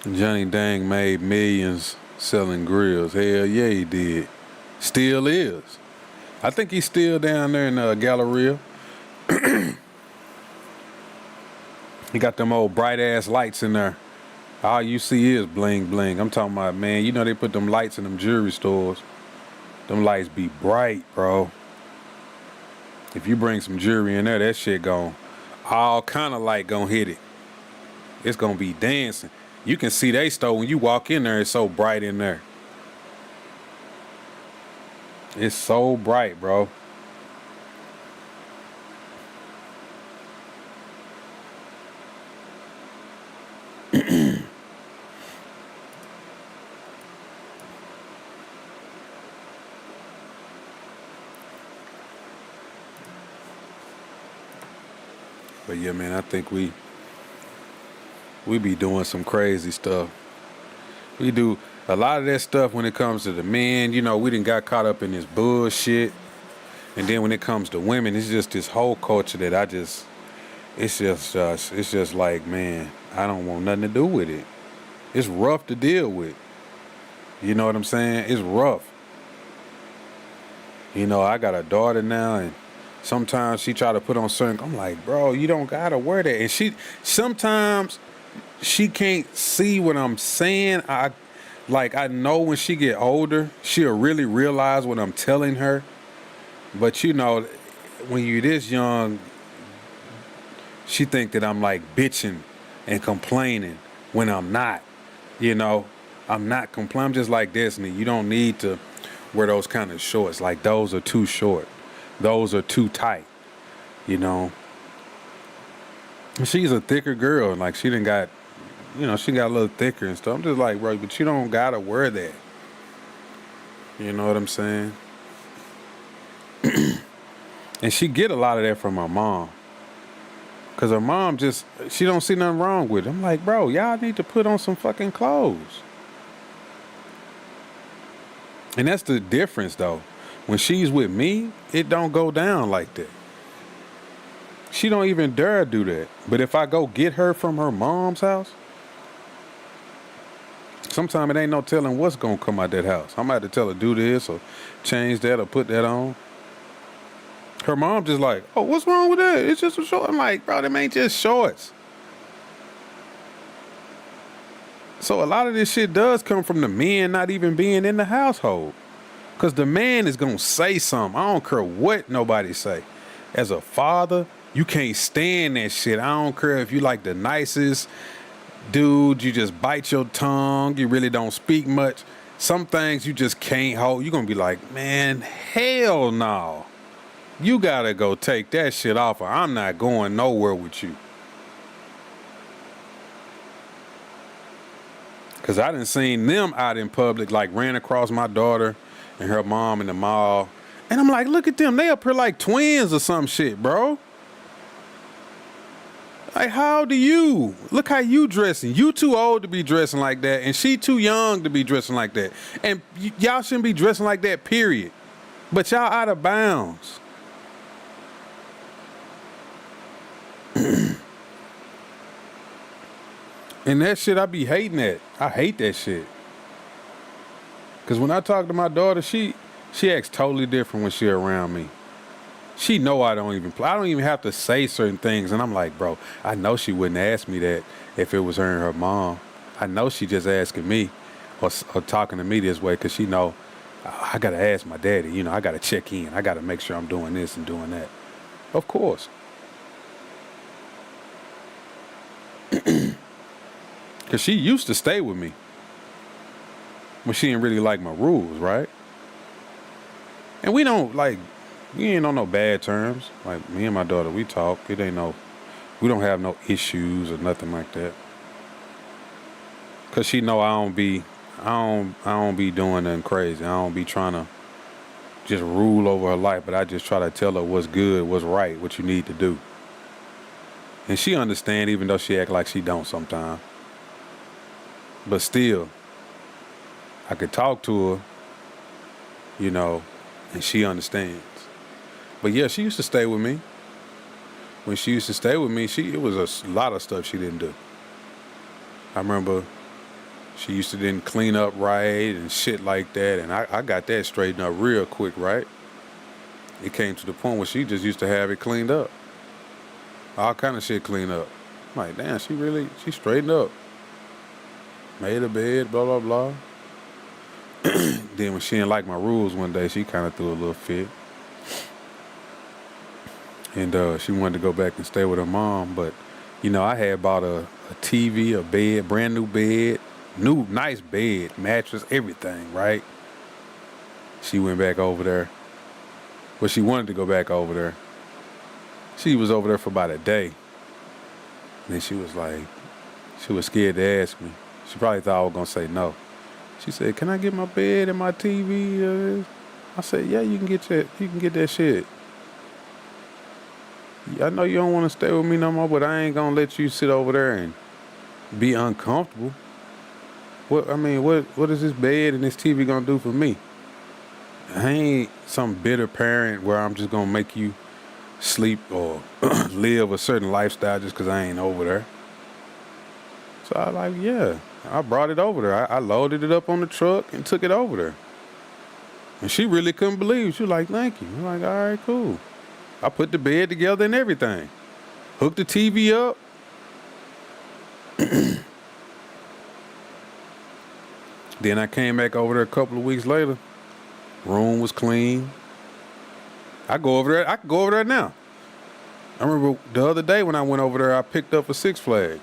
S1: Johnny Dang made millions selling grills. Hell yeah, he did. Still is. I think he's still down there in Galleria. He got them old bright ass lights in there. All you see is bling bling. I'm talking about, man, you know they put them lights in them jewelry stores. Them lights be bright, bro. If you bring some jewelry in there, that shit gon' all kind of light gon' hit it. It's gonna be dancing. You can see they store when you walk in there, it's so bright in there. It's so bright, bro. But yeah, man, I think we be doing some crazy stuff. We do a lot of that stuff when it comes to the men. You know, we done got caught up in this bullshit. And then when it comes to women, it's just this whole culture that it's just like, man, I don't want nothing to do with it. It's rough to deal with. You know what I'm saying? It's rough. You know, I got a daughter now, and sometimes she try to put on certain. I'm like, bro, you don't gotta wear that. And sometimes she can't see what I'm saying. I know when she get older, she'll really realize what I'm telling her. But you know, when you're this young, she think that I'm like bitching and complaining when I'm not. You know, I'm not complaining. I'm just like Destiny. You don't need to wear those kind of shorts. Like those are too short. Those are too tight. You know. She's a thicker girl, and like she done got, you know, she got a little thicker and stuff. I'm just like, bro, but you don't gotta wear that. You know what I'm saying? And she get a lot of that from her mom. Cause her mom she don't see nothing wrong with it. I'm like, bro, y'all need to put on some fucking clothes. And that's the difference though. When she's with me, it don't go down like that. She don't even dare do that. But if I go get her from her mom's house, sometimes it ain't no telling what's gonna come out that house. I'm gonna have to tell her do this or change that or put that on. Her mom just like, oh, what's wrong with that? It's just a short. I'm like, bro, them ain't just shorts. So a lot of this shit does come from the men not even being in the household. Because the man is going to say something. I don't care what nobody say. As a father, you can't stand that shit. I don't care if you like the nicest dude, you just bite your tongue, you really don't speak much. Some things you just can't hold. You're going to be like, man, hell no. You got to go take that shit off or I'm not going nowhere with you. Because I done seen them out in public, like ran across my daughter and her mom in the mall. And I'm like, look at them. They up here like twins or some shit, bro. Like, how old are you? Look how you dressing. You too old to be dressing like that. And she too young to be dressing like that. And y'all shouldn't be dressing like that, period. But y'all out of bounds. And that shit, I be hating that. I hate that shit. Because when I talk to my daughter, she acts totally different when she around me. She know I don't even play. I don't even have to say certain things. And I'm like, bro, I know she wouldn't ask me that if it was her and her mom. I know she just asking me or talking to me this way because she know I got to ask my daddy. You know, I got to check in. I got to make sure I'm doing this and doing that. Of course. Because she used to stay with me. But she didn't really like my rules, right? And we ain't on no bad terms. Like, me and my daughter, we talk. We don't have no issues or nothing like that. Because she know I don't be doing nothing crazy. I don't be trying to just rule over her life, but I just try to tell her what's good, what's right, what you need to do. And she understand even though she act like she don't sometimes. But still, I could talk to her, you know, and she understands. But yeah, she used to stay with me. When she used to stay with me, it was a lot of stuff she didn't do. I remember she used to didn't clean up right and shit like that, and I got that straightened up real quick, right? It came to the point where she just used to have it cleaned up. All kind of shit cleaned up. I'm like, damn, she straightened up. Made a bed, blah, blah, blah. Then when she didn't like my rules one day, she kind of threw a little fit. And she wanted to go back and stay with her mom, but, you know, I had bought a TV, a bed, brand new bed, new, nice bed, mattress, everything, right? She went back over there. Well, she wanted to go back over there. She was over there for about a day. And then she was scared to ask me. She probably thought I was going to say no. She said, can I get my bed and my TV? I said, yeah, you can get that shit. I know you don't want to stay with me no more, but I ain't going to let you sit over there and be uncomfortable. What is this bed and this TV going to do for me? I ain't some bitter parent where I'm just going to make you sleep or live a certain lifestyle just because I ain't over there. So I I brought it over there. I loaded it up on the truck and took it over there. And she really couldn't believe it. She was like, thank you. I'm like, all right, cool. I put the bed together and everything. Hooked the TV up. Then I came back over there a couple of weeks later. Room was clean. I can go over there now. I remember the other day when I went over there, I picked up a Six Flags.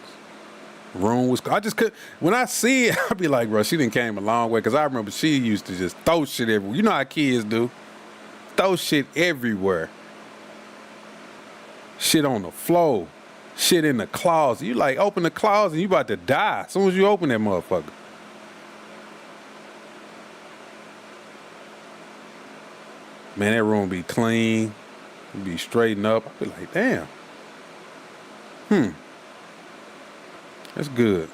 S1: Room was, I just could, when I see it, I'd be like, bro, she done came a long way. Because I remember she used to just throw shit everywhere. You know how kids do. Throw shit everywhere. Shit on the floor. Shit in the closet. You like open the closet and you about to die as soon as you open that motherfucker. Man, that room be clean. It be straightened up. I be like, damn. That's good.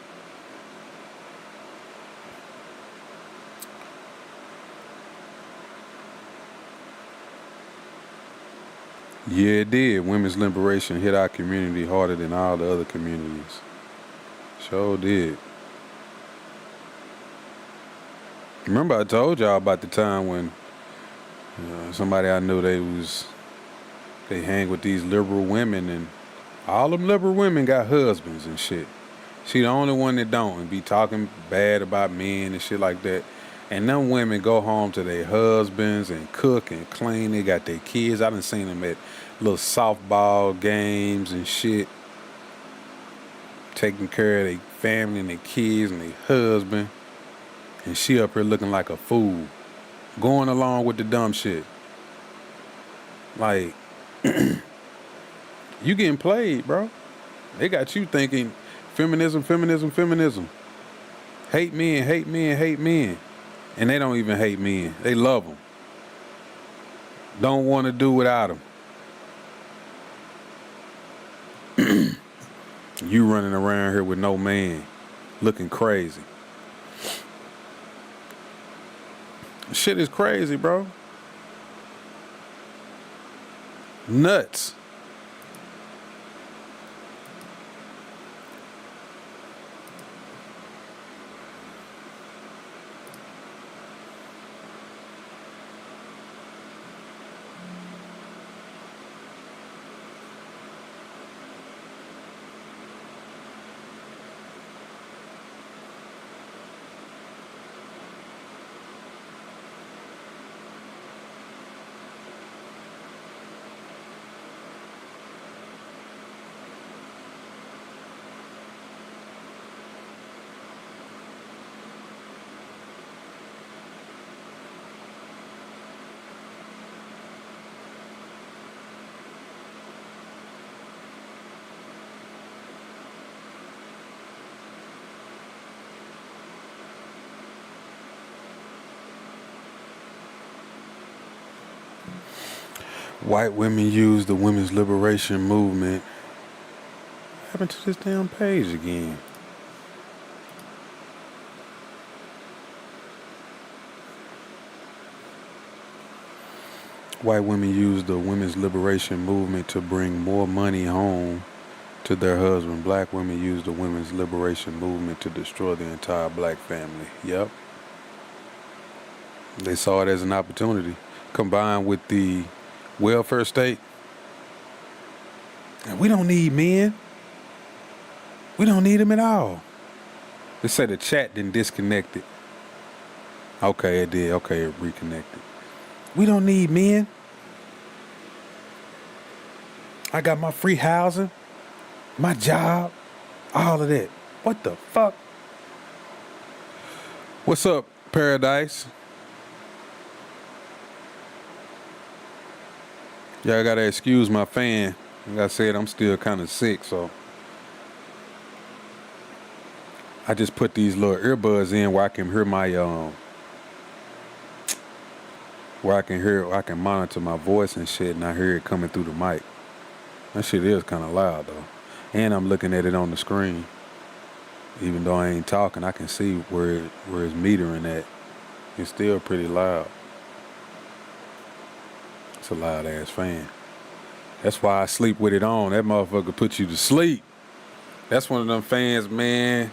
S1: Yeah, it did. Women's liberation hit our community harder than all the other communities. Sure did. Remember I told y'all about the time when somebody I knew, they hang with these liberal women, and all them liberal women got husbands and shit. She the only one that don't, and be talking bad about men and shit like that. And them women go home to their husbands and cook and clean. They got their kids. I done seen them at little softball games and shit. Taking care of their family and their kids and their husband. And she up here looking like a fool. Going along with the dumb shit. Like, you getting played, bro. They got you thinking feminism. Hate men. And they don't even hate men. They love them. Don't want to do without them. You running around here with no man. Looking crazy. Shit is crazy, bro. Nuts. White women use the women's liberation movement. What happened to this damn page again? White women use the women's liberation movement to bring more money home to their husband. Black women use the women's liberation movement to destroy the entire black family. Yep. They saw it as an opportunity. Combined with the welfare state. And we don't need men. We don't need them at all. They said the chat didn't disconnect it. Okay, it did. Okay, it reconnected. We don't need men. I got my free housing, my job, all of that. What the fuck? What's up, Paradise? Y'all gotta excuse my fan. Like I said, I'm still kind of sick, so I just put these little earbuds in where I can hear my where I can monitor my voice and shit, and I hear it coming through the mic. That shit is kind of loud though, and I'm looking at it on the screen. Even though I ain't talking, I can see where it's metering at. It's still pretty loud. It's a loud ass fan. That's why I sleep with it on. That motherfucker put you to sleep. That's one of them fans, man.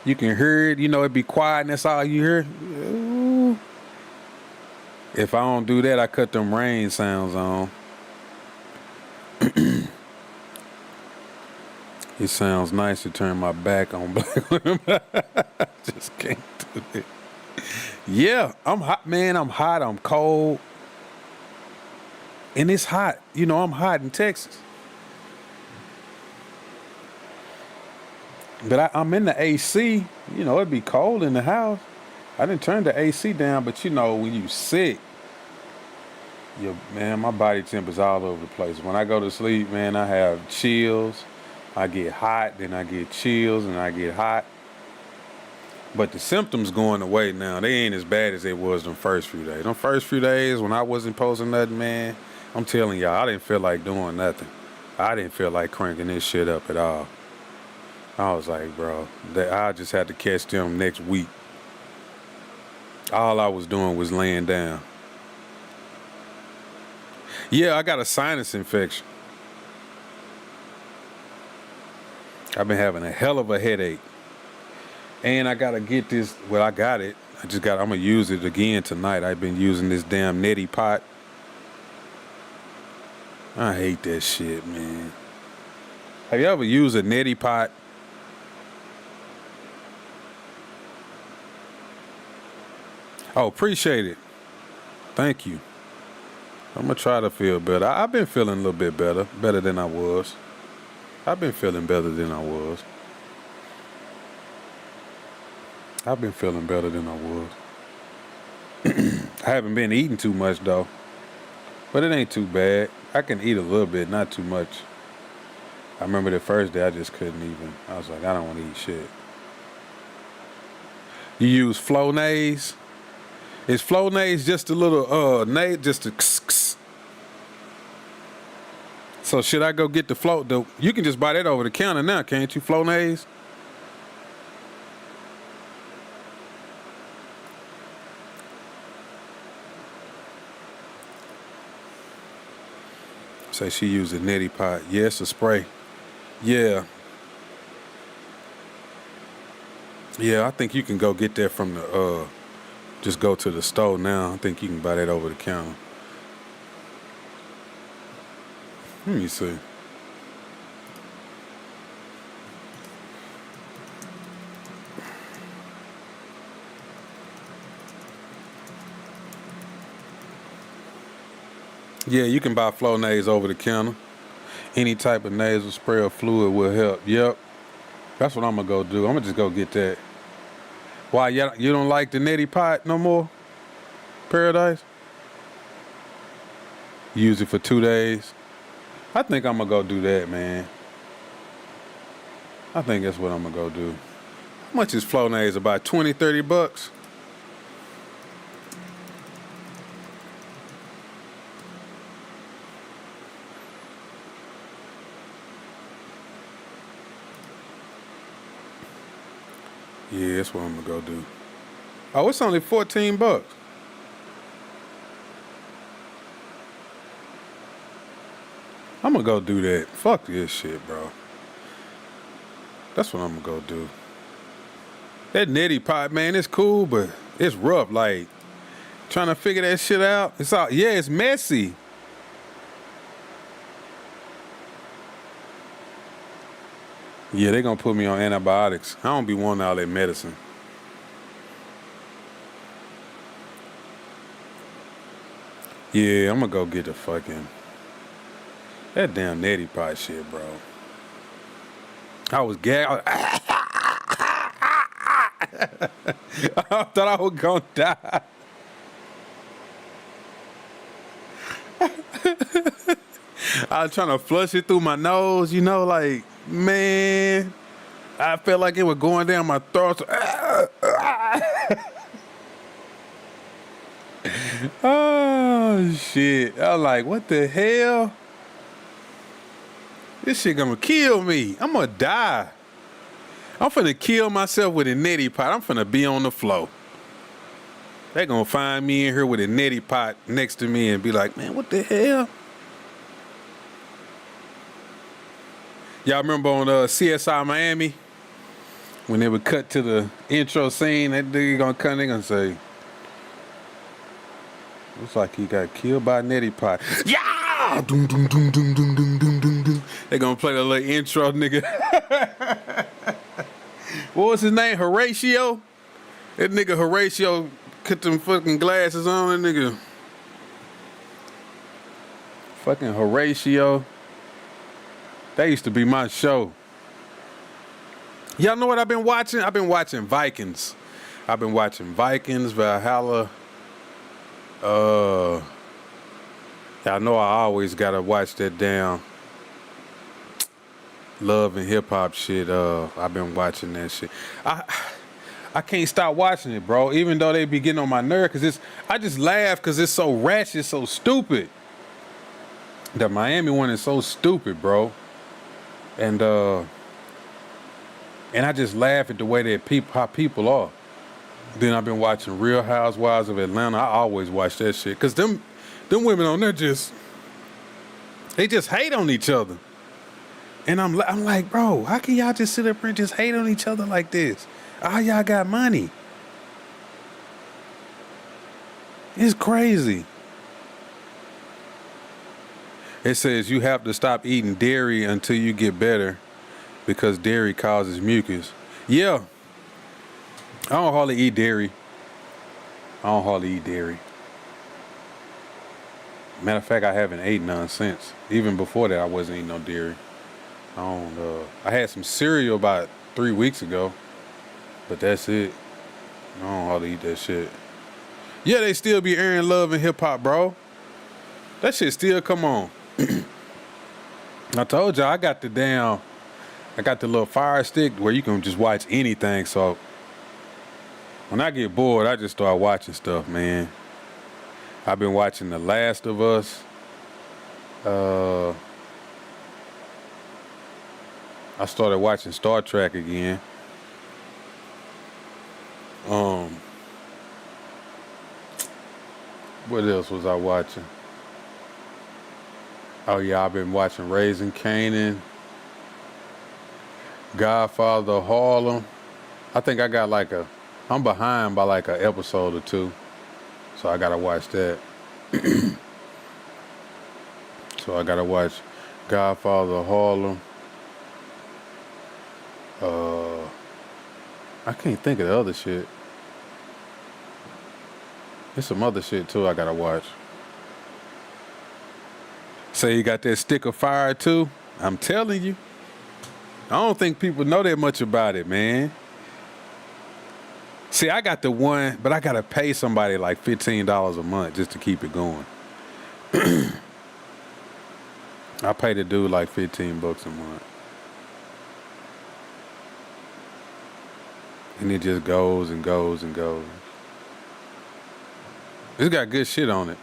S1: You can hear it, you know, it be quiet and that's all you hear. Ooh. If I don't do that, I cut them rain sounds on. It sounds nice to turn my back on black women. Just can't do it. Yeah, I'm hot, man. I'm hot. I'm cold. And it's hot. You know, I'm hot in Texas. But I'm in the AC. You know, it'd be cold in the house. I didn't turn the AC down, but you know, when you sick, man, my body temperature's all over the place. When I go to sleep, man, I have chills. I get hot, then I get chills, and I get hot. But the symptoms going away now. They ain't as bad as they was them first few days. Them first few days when I wasn't posting nothing, man, I'm telling y'all, I didn't feel like doing nothing. I didn't feel like cranking this shit up at all. I was like, bro, I just had to catch them next week. All I was doing was laying down. Yeah, I got a sinus infection. I've been having a hell of a headache. And I gotta get this, well, I got it. I'm gonna use it again tonight. I've been using this damn neti pot. I hate that shit, man. Have you ever used a neti pot? Oh, appreciate it. Thank you. I'm gonna try to feel better. I've been feeling a little bit better than I was. I've been feeling better than I was. I've been feeling better than I was. I haven't been eating too much though, but it ain't too bad. I can eat a little bit, not too much. I remember the first day I just couldn't even. I was like, I don't want to eat shit. You use Flonase? Is Flonase just a little just a kss? So should I go get the you can just buy that over the counter now, can't you, Flonase? Say she used a neti pot. Yes, a spray. Yeah. Yeah, I think you can go get that from the just go to the store now. I think you can buy that over the counter. Let me see. Yeah, you can buy Flonase over the counter. Any type of nasal spray or fluid will help. Yep. That's what I'm gonna go do. I'm gonna just go get that. Why, you don't like the neti pot no more? Paradise? Use it for 2 days. I think I'm gonna go do that, man. I think that's what I'm gonna go do. How much is Flonase? About 20, 30 bucks? Yeah, that's what I'm gonna go do. Oh, it's only 14 bucks. I'm gonna go do that. Fuck this shit, bro. That's what I'm gonna go do. That neti pot, man, it's cool, but it's rough. Like, trying to figure that shit out. It's all, yeah, it's messy. Yeah, they gonna put me on antibiotics. I don't be wanting all that medicine. Yeah, I'm gonna go get the fucking that damn neti pot shit, bro. I was gagged. I thought I was gonna die. I was trying to flush it through my nose, you know, like, man, I felt like it was going down my throat. Oh, shit. I was like, what the hell? This shit gonna kill me. I'm gonna die. I'm finna kill myself with a neti pot. I'm finna be on the floor. They gonna find me in here with a neti pot next to me and be like, man, what the hell? Y'all remember on CSI Miami when they would cut to the intro scene? That nigga gonna come, they gonna say, looks like he got killed by a neti pot. Yeah! Doom, doom, doom, doom, doom, doom, doom, doom, doom. They gonna play the little intro, nigga. What was his name? Horatio? That nigga Horatio cut them fucking glasses on, that nigga. Fucking Horatio. That used to be my show. Y'all know what I've been watching? I've been watching Vikings. I've been watching Vikings, Valhalla. Y'all know I always gotta watch that damn love and hip hop shit. I've been watching that shit. I can't stop watching it, bro. Even though they be getting on my nerve, cause I just laugh cause it's so ratchet, so stupid. The Miami one is so stupid, bro. And I just laugh at the way that how people are. Then I've been watching Real Housewives of Atlanta. I always watch that shit. Cause them women on there they just hate on each other. And I'm like, bro, how can y'all just sit up here and just hate on each other like this? All y'all got money. It's crazy. It says you have to stop eating dairy until you get better because dairy causes mucus. Yeah. I don't hardly eat dairy. Matter of fact, I haven't ate none since. Even before that, I wasn't eating no dairy. I had some cereal about 3 weeks ago, but that's it. I don't hardly eat that shit. Yeah, they still be airing love and hip hop, bro. That shit still come on. I told y'all I got the little fire stick where you can just watch anything. So when I get bored, I just start watching stuff, man. I've been watching The Last of Us. I started watching Star Trek again. What else was I watching? Oh yeah, I've been watching Raising Kanan, Godfather of Harlem. I think I got I'm behind by like an episode or two, so I gotta watch that. So I gotta watch Godfather of Harlem. I can't think of the other shit. There's some other shit too I gotta watch. Say you got that stick of fire too? I'm telling you. I don't think people know that much about it, man. See, I got the one, but I gotta pay somebody like $15 a month just to keep it going. I pay the dude like $15 a month. And it just goes and goes and goes. It's got good shit on it.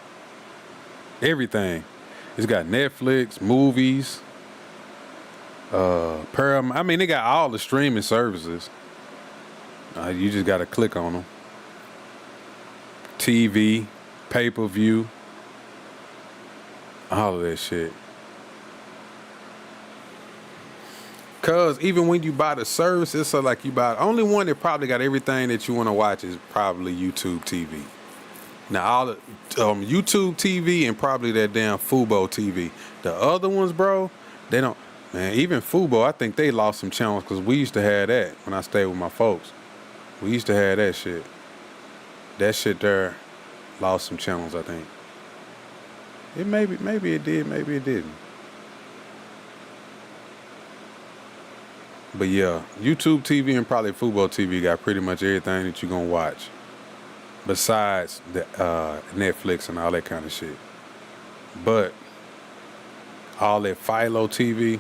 S1: Everything. It's got Netflix, movies, Paramount. I mean, they got all the streaming services. You just gotta click on them. TV, pay-per-view, all of that shit. Cause even when you buy the service, it's like you buy only one that probably got everything that you want to watch is probably YouTube TV. Now all the YouTube TV and probably that damn Fubo TV. The other ones, bro, they don't. Man, even Fubo, I think they lost some channels because we used to have that when I stayed with my folks. We used to have that shit. That shit there lost some channels, I think. It maybe it did, maybe it didn't. But yeah, YouTube TV and probably Fubo TV got pretty much everything that you're gonna watch. Besides the Netflix and all that kind of shit. But all that Philo TV,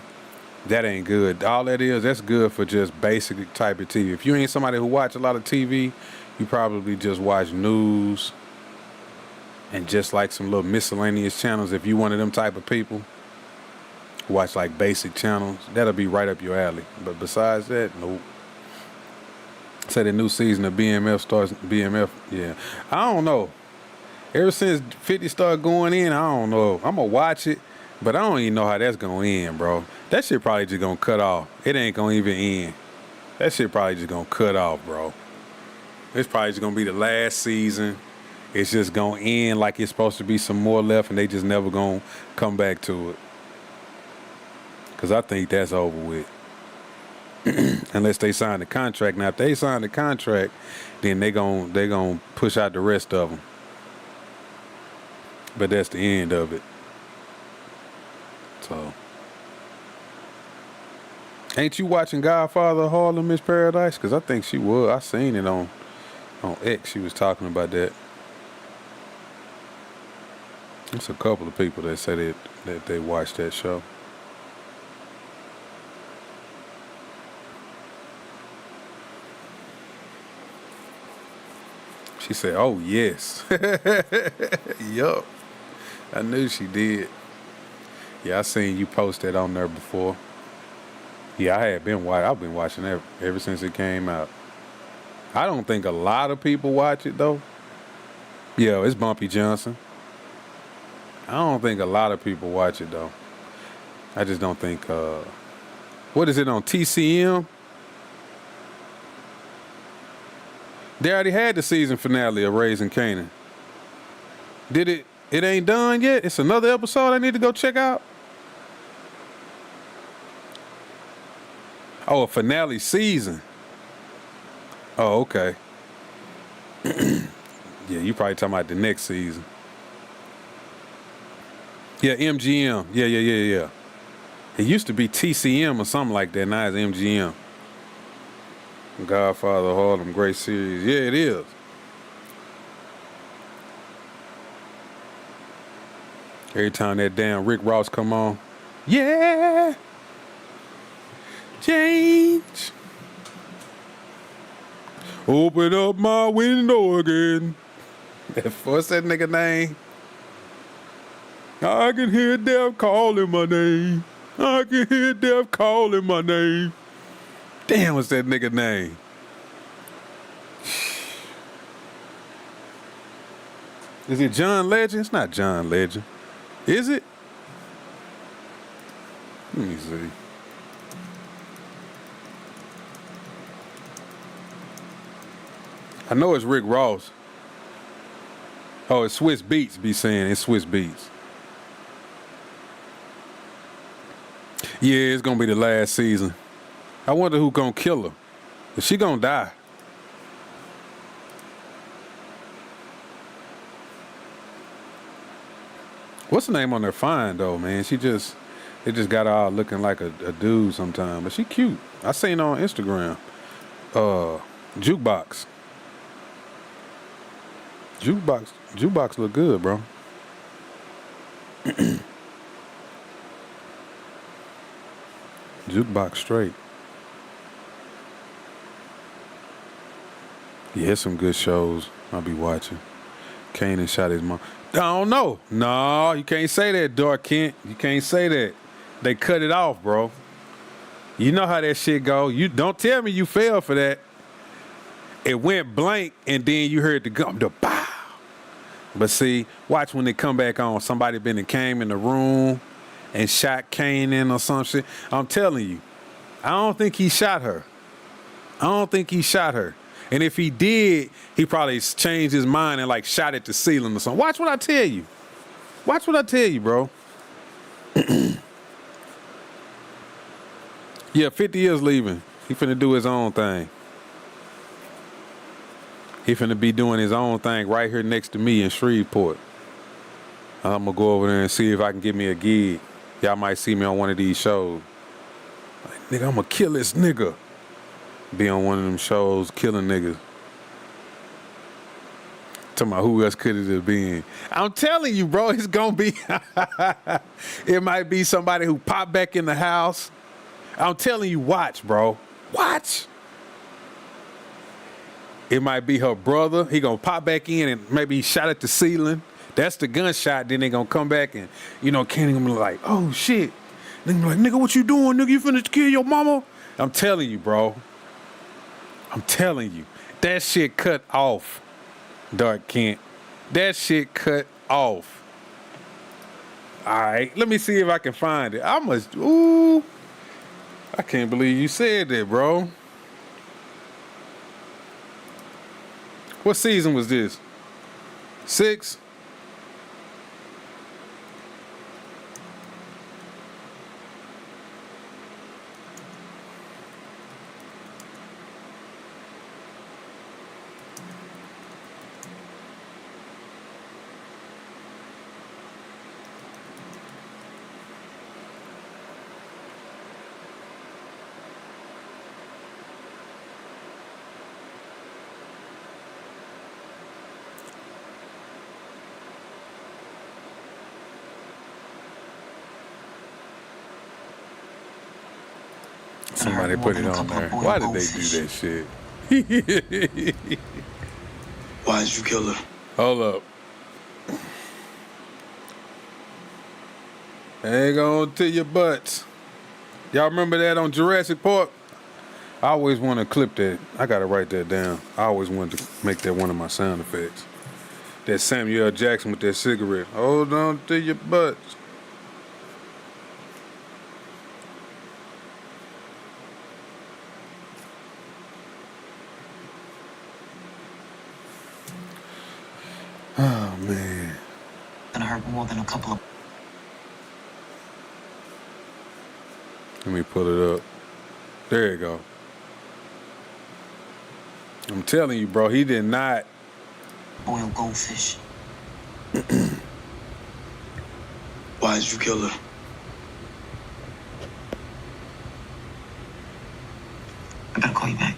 S1: that ain't good. All that is, that's good for just basic type of TV. If you ain't somebody who watch a lot of TV, you probably just watch news and just like some little miscellaneous channels. If you one of them type of people, watch like basic channels, that'll be right up your alley. But besides that, nope. Say the new season of BMF starts. BMF, yeah. I don't know. Ever since 50 started going in, I don't know. I'm gonna watch it, but I don't even know how that's gonna end, bro. That shit probably just gonna cut off. It ain't gonna even end. That shit probably just gonna cut off, bro. It's probably just gonna be the last season. It's just gonna end like it's supposed to be some more left, and they just never gonna come back to it. Cause I think that's over with. Unless they sign the contract. Now, if they sign the contract, then they gon' push out the rest of them. But that's the end of it. So, ain't you watching Godfather of Harlem, Miss Paradise? Cause I think she was. I seen it on X. She was talking about that. There's a couple of people that said that they watched that show. She said, "Oh yes, yup." I knew she did. Yeah, I seen you post that on there before. Yeah, I've been watching that ever since it came out. I don't think a lot of people watch it though. Yeah, it's Bumpy Johnson. I don't think a lot of people watch it though. I just don't think. What is it on TCM? They already had the season finale of Raising Kanan. Did it? It ain't done yet? It's another episode I need to go check out? Oh, a finale season. Oh, okay. Yeah, you probably talking about the next season. Yeah, MGM. Yeah. It used to be TCM or something like that. Now it's MGM. Godfather of Harlem, great series. Yeah, it is. Every time that damn Rick Ross come on, yeah, change. Open up my window again. What's that nigga name? I can hear death calling my name. I can hear death calling my name. Damn, what's that nigga name? Is it John Legend? It's not John Legend. Is it? Let me see. I know it's Rick Ross. Oh, it's Swiss Beats be saying. It's Swiss Beats. Yeah, it's gonna be the last season. I wonder who gonna kill her. Is she gonna die? What's the name on her? Fine though, man. They just got her all looking like a dude sometime. But she cute. I seen her on Instagram. Jukebox. Jukebox look good, bro. Jukebox straight. Yeah, some good shows I'll be watching. Kanan shot his mom. I don't know. No, you can't say that, Dark Kent. You can't say that. They cut it off, bro. You know how that shit go. You don't tell me you fell for that. It went blank, and then you heard the gun, the bow. But see, watch when they come back on. Somebody been and came in the room and shot Kanan or some shit. I'm telling you, I don't think he shot her. I don't think he shot her. And if he did, he probably changed his mind and like shot at the ceiling or something. Watch what I tell you. Watch what I tell you, bro. Yeah, 50 years leaving. He finna do his own thing. He finna be doing his own thing right here next to me in Shreveport. I'm gonna go over there and see if I can get me a gig. Y'all might see me on one of these shows. Like, nigga, I'm gonna kill this nigga. Be on one of them shows killing niggas. Talking about who else could it have been. I'm telling you, bro, it's gonna be, it might be somebody who popped back in the house. I'm telling you, watch, bro. Watch. It might be her brother. He gonna pop back in and maybe he shot at the ceiling. That's the gunshot. Then they gonna come back and, Kenny gonna be like, oh shit. Nigga be like, nigga, what you doing, nigga? You finna kill your mama? I'm telling you, bro. I'm telling you. That shit cut off, Dark Kent. That shit cut off. All right, let me see if I can find it. I can't believe you said that, bro. What season was this? 6? Somebody put it on there. Why did they do that shit?
S3: Why did you kill her?
S1: Hold up. Hang on to your butts. Y'all remember that on Jurassic Park? I always want to clip that. I gotta write that down. I always wanted to make that one of my sound effects. That Samuel L. Jackson with that cigarette. Hold on to your butts. Oh, man.
S4: Gonna hurt more than a couple of...
S1: Let me pull it up. There you go. I'm telling you, bro, he did not...
S4: boiled goldfish.
S3: Why did you kill her?
S4: I gotta call you back.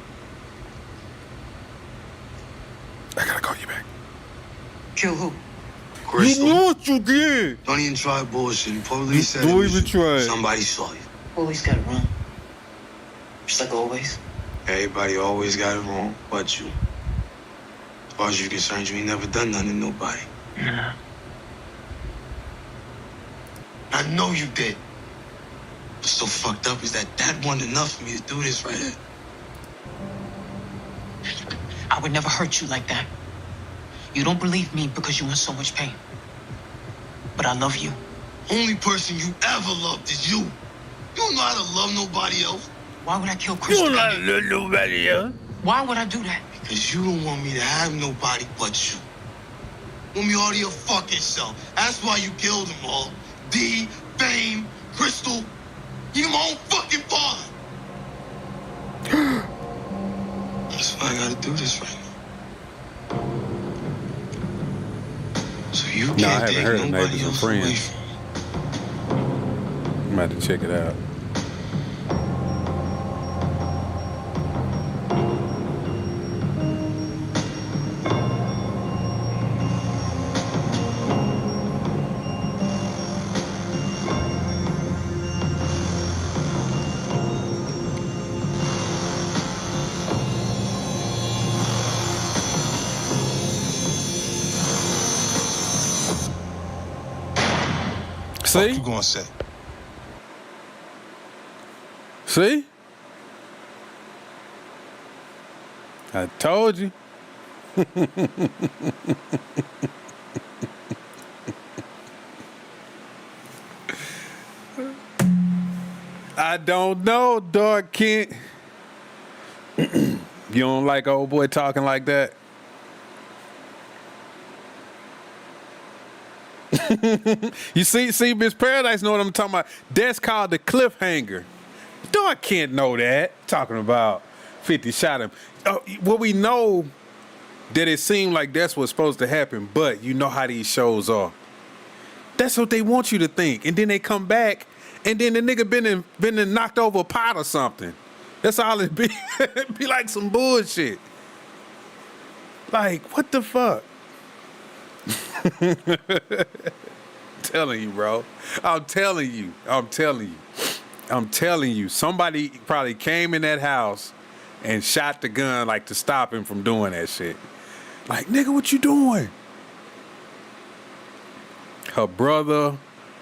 S1: I gotta call you back.
S4: Kill who?
S3: Crystal.
S1: You know what you did.
S3: Don't even try bullshit. Police said
S1: Don't
S3: it was
S1: even
S3: you.
S1: try it.
S3: Somebody saw you.
S4: Always gotta run. Just like always.
S3: Everybody always got it wrong, but you. As far as you're concerned, you ain't never done nothing to nobody.
S4: Nah.
S3: I know you did. What's so fucked up is that wasn't enough for me to do this right here.
S4: I would never hurt you like that. You don't believe me because you're in so much pain. But I love you.
S3: Only person you ever loved is you. You don't know how to love nobody else.
S4: Why would I kill Crystal?
S1: love nobody else.
S4: Why would I do that?
S3: Because you don't want me to have nobody but you. Want me all to your fucking self. That's why you killed them all. D, Fame, Crystal, even my own fucking father. That's why I gotta do this right now. So you
S1: No, I
S3: can't
S1: haven't
S3: take
S1: heard of
S3: nobody
S1: Neighbors and
S3: else away
S1: Friends.
S3: from me.
S1: I'm about to check it out.
S3: What
S1: See?
S3: you gonna say?
S1: See? I told you. I I don't know, Dark Kent. You don't like old boy talking like that? You see, Miss Paradise know what I'm talking about. That's called the cliffhanger. Dark Kent know that. Talking about 50 shot him. Well, we know that it seemed like that's what's supposed to happen, but you know how these shows are. That's what they want you to think. And then they come back, and then the nigga been knocked over a pot or something. That's all it be. It be like some bullshit. Like, what the fuck? Telling you, bro. I'm telling you. Somebody probably came in that house and shot the gun like to stop him from doing that shit. Like, nigga, what you doing? Her brother,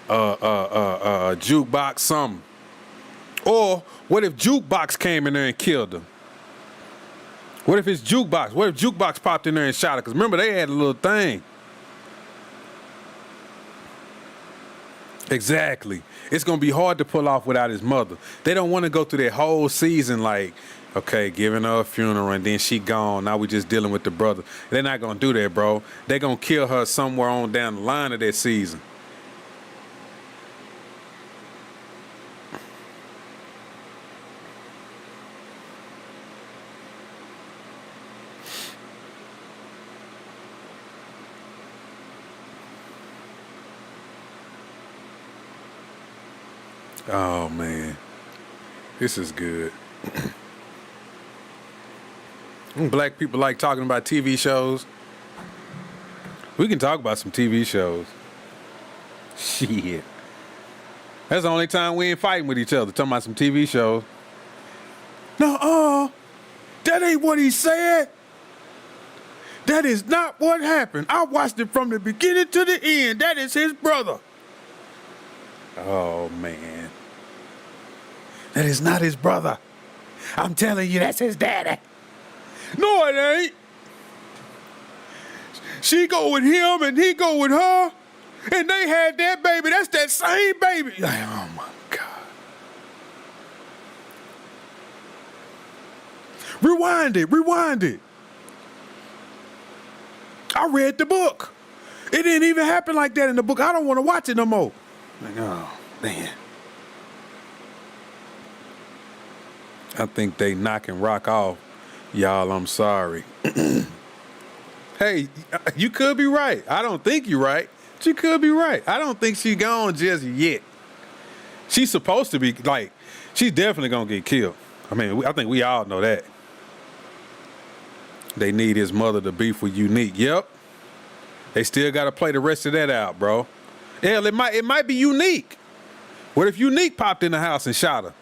S1: Jukebox, something. Or what if Jukebox came in there and killed her? What if it's Jukebox? What if Jukebox popped in there and shot her? Because remember, they had a little thing. Exactly. It's going to be hard to pull off without his mother. They don't want to go through that whole season like, okay, giving her a funeral and then she gone. Now we just dealing with the brother. They're not going to do that, bro. They're going to kill her somewhere on down the line of that season. Oh, man. This is good. Black people like talking about TV shows. We can talk about some TV shows. Shit. That's the only time we ain't fighting with each other, talking about some TV shows. No, that ain't what he said. That is not what happened. I watched it from the beginning to the end. That is his brother. Oh, man. That is not his brother. I'm telling you, that's his daddy. No, it ain't. She go with him and he go with her. And they had that baby. That's that same baby. Oh, my God. Rewind it. I read the book. It didn't even happen like that in the book. I don't want to watch it no more. Like, oh, man. I think they knocking Rock off. Y'all, I'm sorry. Hey, you could be right. I don't think you're right. But you could be right. I don't think she gone just yet. She's supposed to be, like, she's definitely going to get killed. I mean, I think we all know that. They need his mother to beef with Unique. Yep. They still got to play the rest of that out, bro. Hell, it might be Unique. What if Unique popped in the house and shot her?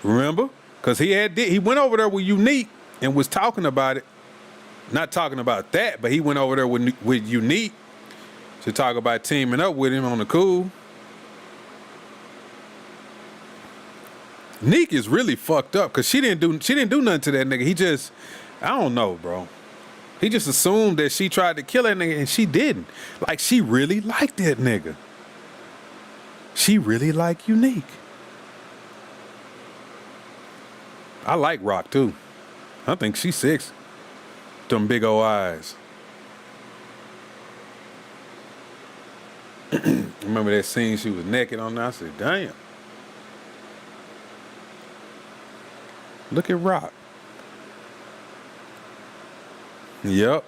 S1: Remember? Because he went over there with Unique and was talking about it. Not talking about that, but he went over there with Unique to talk about teaming up with him on the cool. Neek is really fucked up because she didn't do nothing to that nigga. He just, I don't know, bro. He just assumed that she tried to kill that nigga and she didn't. Like, she really liked that nigga. She really liked Unique. I like Rock too. I think she's sexy. Them big old eyes. Remember that scene she was naked on there? I said, damn. Look at Rock. Yep.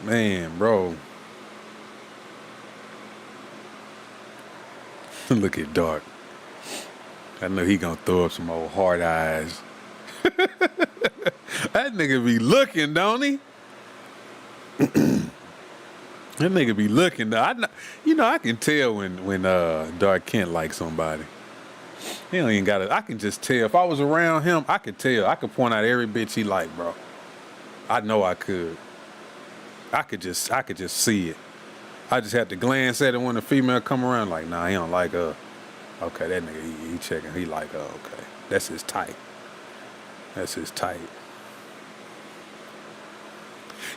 S1: Man, bro. Look at Dark. I know he gonna throw up some old hard eyes. That nigga be looking, don't he? That nigga be looking, though. I can tell when Dark Kent likes somebody. He don't even gotta. I can just tell. If I was around him, I could tell. I could point out every bitch he liked, bro. I know I could. I could just see it. I just have to glance at it when the female come around. Like, nah, he don't like her. Okay, that nigga, he checking. He like her. Okay, that's his type. That's his type.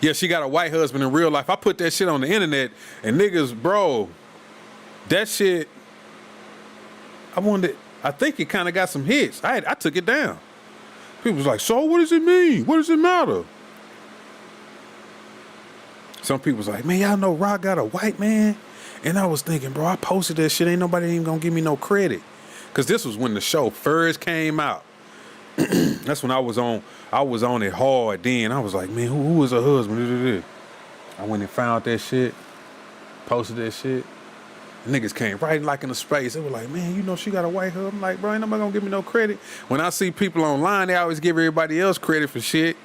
S1: Yeah, she got a white husband in real life. I put that shit on the internet, and niggas, bro, that shit. I think it kind of got some hits. I took it down. People was like, so what does it mean? What does it matter? Some people was like, man, y'all know Rock got a white man? And I was thinking, bro, I posted that shit. Ain't nobody even gonna give me no credit. Because this was when the show first came out. That's when I was on it hard then. I was like, man, who was her husband? I went and found that shit, posted that shit. Niggas came right like in the space. They were like, man, you know she got a white husband. I'm like, bro, ain't nobody gonna give me no credit. When I see people online, they always give everybody else credit for shit.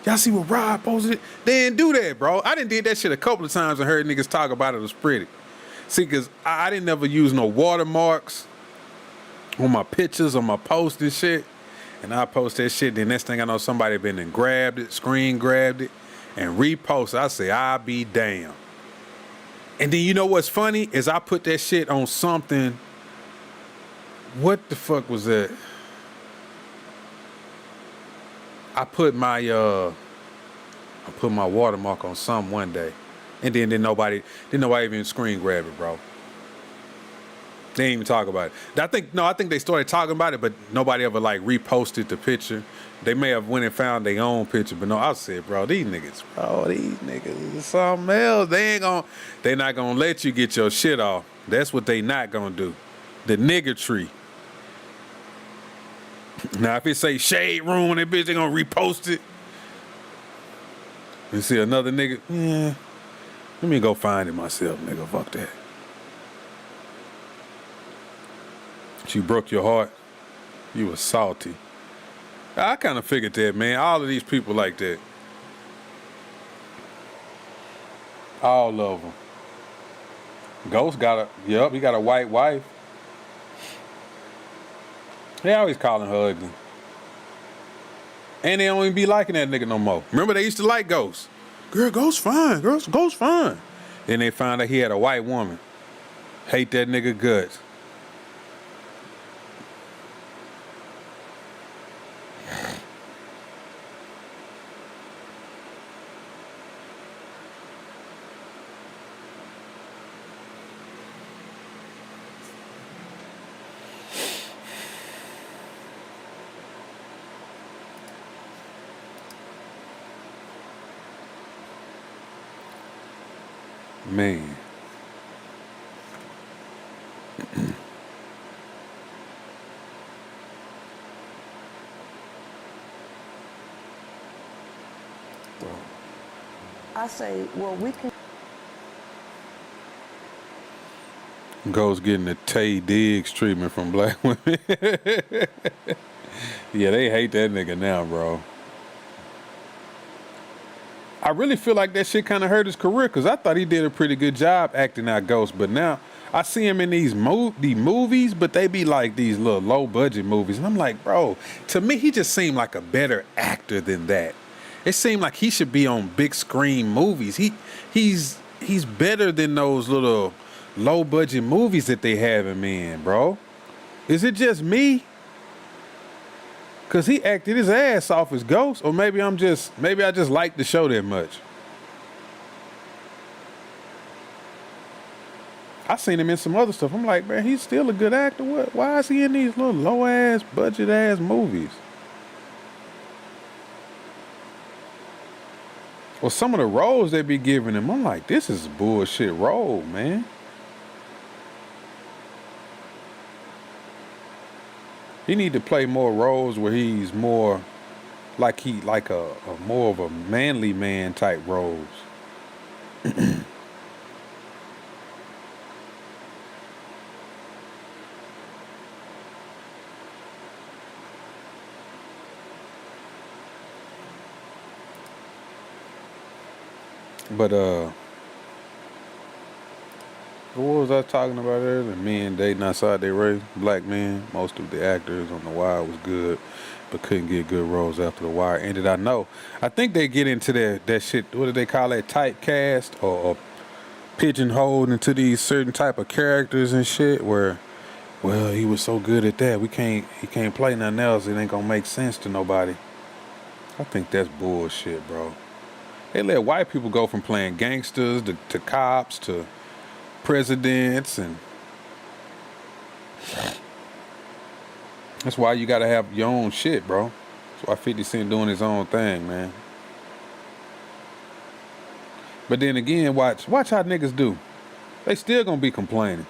S1: Y'all see what Rob posted? They didn't do that, bro. I done did that shit a couple of times and heard niggas talk about it or spread it. See, because I didn't never use no watermarks on my pictures, on my posts and shit. And I post that shit, then next thing I know, somebody been and grabbed it, screen grabbed it, and reposted. I say, I'll be damned. And then you know what's funny is I put that shit on something. What the fuck was that? I put my watermark on something one day, and then nobody even screen grab it, bro. They didn't even talk about it. I think they started talking about it, but nobody ever like reposted the picture. They may have went and found their own picture, but no, I said, bro, these niggas is something else. They not gonna let you get your shit off. That's what they not gonna do. The nigger tree. Now, if it say Shade Room, that bitch, they gonna repost it. You see another nigga, yeah, let me go find it myself, nigga, fuck that. She broke your heart. You was salty. I kind of figured that, man. All of these people like that. All of them. Ghost he got a white wife. They always calling her ugly. And they don't even be liking that nigga no more. Remember they used to like Ghost. Girl, Ghost fine. Ghost fine. Then they found out he had a white woman. Hate that nigga guts. Man.
S5: I say, well, we can.
S1: Ghost getting the Tay Diggs treatment from black women. Yeah, they hate that nigga now, bro. I really feel like that shit kind of hurt his career because I thought he did a pretty good job acting out Ghost, but now I see him in these movies, but they be like these little low budget movies, and I'm like, bro, to me he just seemed like a better actor than that. It seemed like he should be on big screen movies. He's better than those little low budget movies that they have him in, bro. Is it just me? Cause he acted his ass off as Ghost, or maybe I just like the show that much. I seen him in some other stuff. I'm like, man, he's still a good actor. What? Why is he in these little low ass, budget ass movies? Well, some of the roles they be giving him, I'm like, this is a bullshit role, man. He need to play more roles where he's more like a more of a manly man type roles. But what was I talking about earlier? Men dating outside their race, black men. Most of the actors on The Wire was good, but couldn't get good roles after The Wire ended. I think they get into that shit. What do they call that? Typecast or pigeonholed into these certain type of characters and shit. Where, well, he was so good at that, he can't play nothing else. It ain't gonna make sense to nobody. I think that's bullshit, bro. They let white people go from playing gangsters to cops to presidents, and That's why you gotta have your own shit, bro. That's why 50 Cent doing his own thing, man. But then again, watch how niggas do. They still gonna be complaining.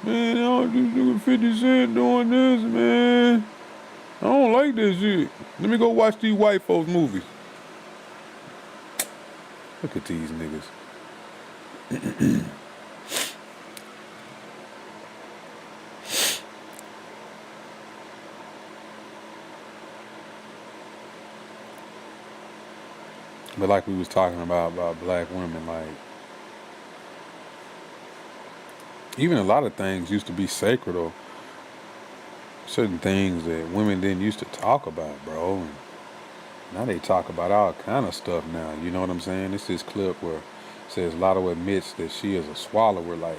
S1: Man, I don't just do 50 Cent doing this, man. I don't like this shit. Let me go watch these white folks movies. Look at these niggas. But like we was talking about black women, like even a lot of things used to be sacred, or certain things that women didn't used to talk about, bro. And now they talk about all kind of stuff now. You know what I'm saying? It's this clip where it says Lotto admits that she is a swallower. Like,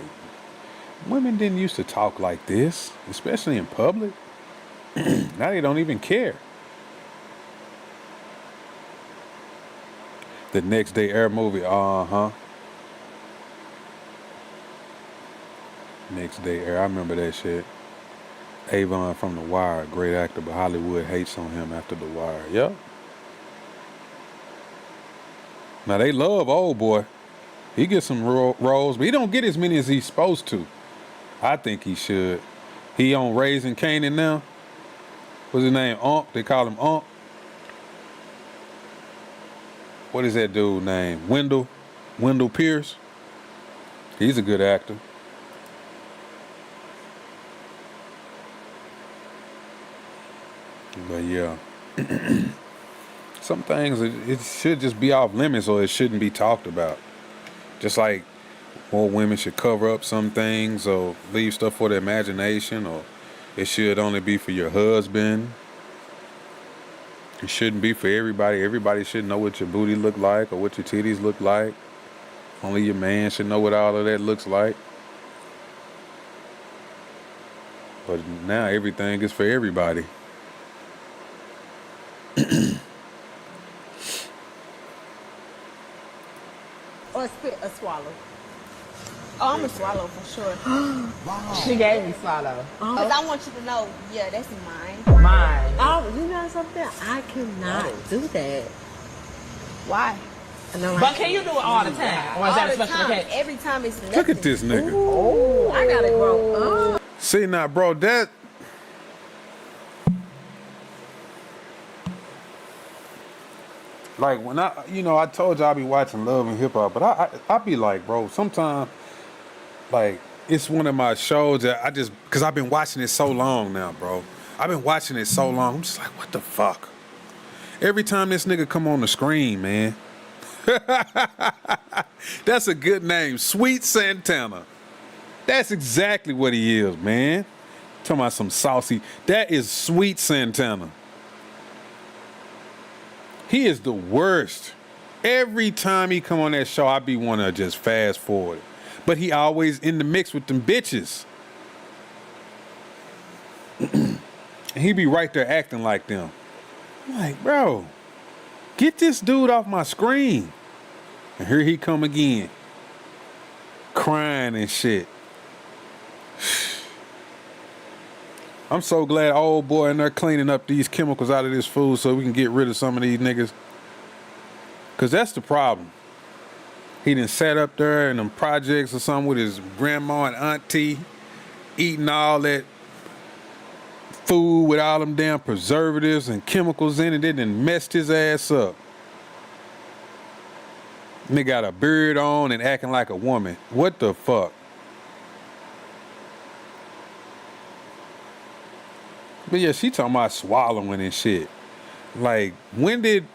S1: women didn't used to talk like this, especially in public. Now they don't even care. The Next Day Air movie, Next Day Air, I remember that shit. Avon from The Wire, great actor, but Hollywood hates on him after The Wire. Yep. Now they love old boy. He gets some roles, but he don't get as many as he's supposed to. I think he should. He on Raising Kanan now. What's his name? Unc. They call him Unc. What is that dude name? Wendell Pierce. He's a good actor. But yeah, some things it should just be off limits, or it shouldn't be talked about. Just like more women should cover up some things or leave stuff for the imagination, or it should only be for your husband. It shouldn't be for everybody. Everybody should know what your booty look like or what your titties look like. Only your man should know what all of that looks like. But now everything is for everybody.
S5: Or spit or swallow. Oh, I'm gonna swallow for sure.
S6: She gave me swallow.
S5: Because I want you to know, yeah, that's mine.
S6: Mine.
S5: Oh, you know something? I cannot do that. Why?
S6: But can you do it all the time? Or is that a special occasion?
S5: Every time it's nothing.
S1: Look at this nigga.
S5: Ooh, I gotta grow up.
S1: See now, bro, that. Like when I told you I be watching Love and Hip Hop, but I be like, bro, sometimes, like, it's one of my shows that because I've been watching it so long now, bro. I've been watching it so long. I'm just like, what the fuck? Every time this nigga come on the screen, man. That's a good name, Sweet Santana. That's exactly what he is, man. Talking about some saucy. That is Sweet Santana. He is the worst. Every time he come on that show, I be want to just fast forward. But he always in the mix with them bitches. And he be right there acting like them. I'm like, bro, get this dude off my screen. And here he come again. Crying and shit. I'm so glad old boy in there cleaning up these chemicals out of this food so we can get rid of some of these niggas. Cause that's the problem. He done sat up there in them projects or something with his grandma and auntie, eating all that food with all them damn preservatives and chemicals in it. It done messed his ass up. Nigga got a beard on and acting like a woman. What the fuck? But yeah, she talking about swallowing and shit. Like, when did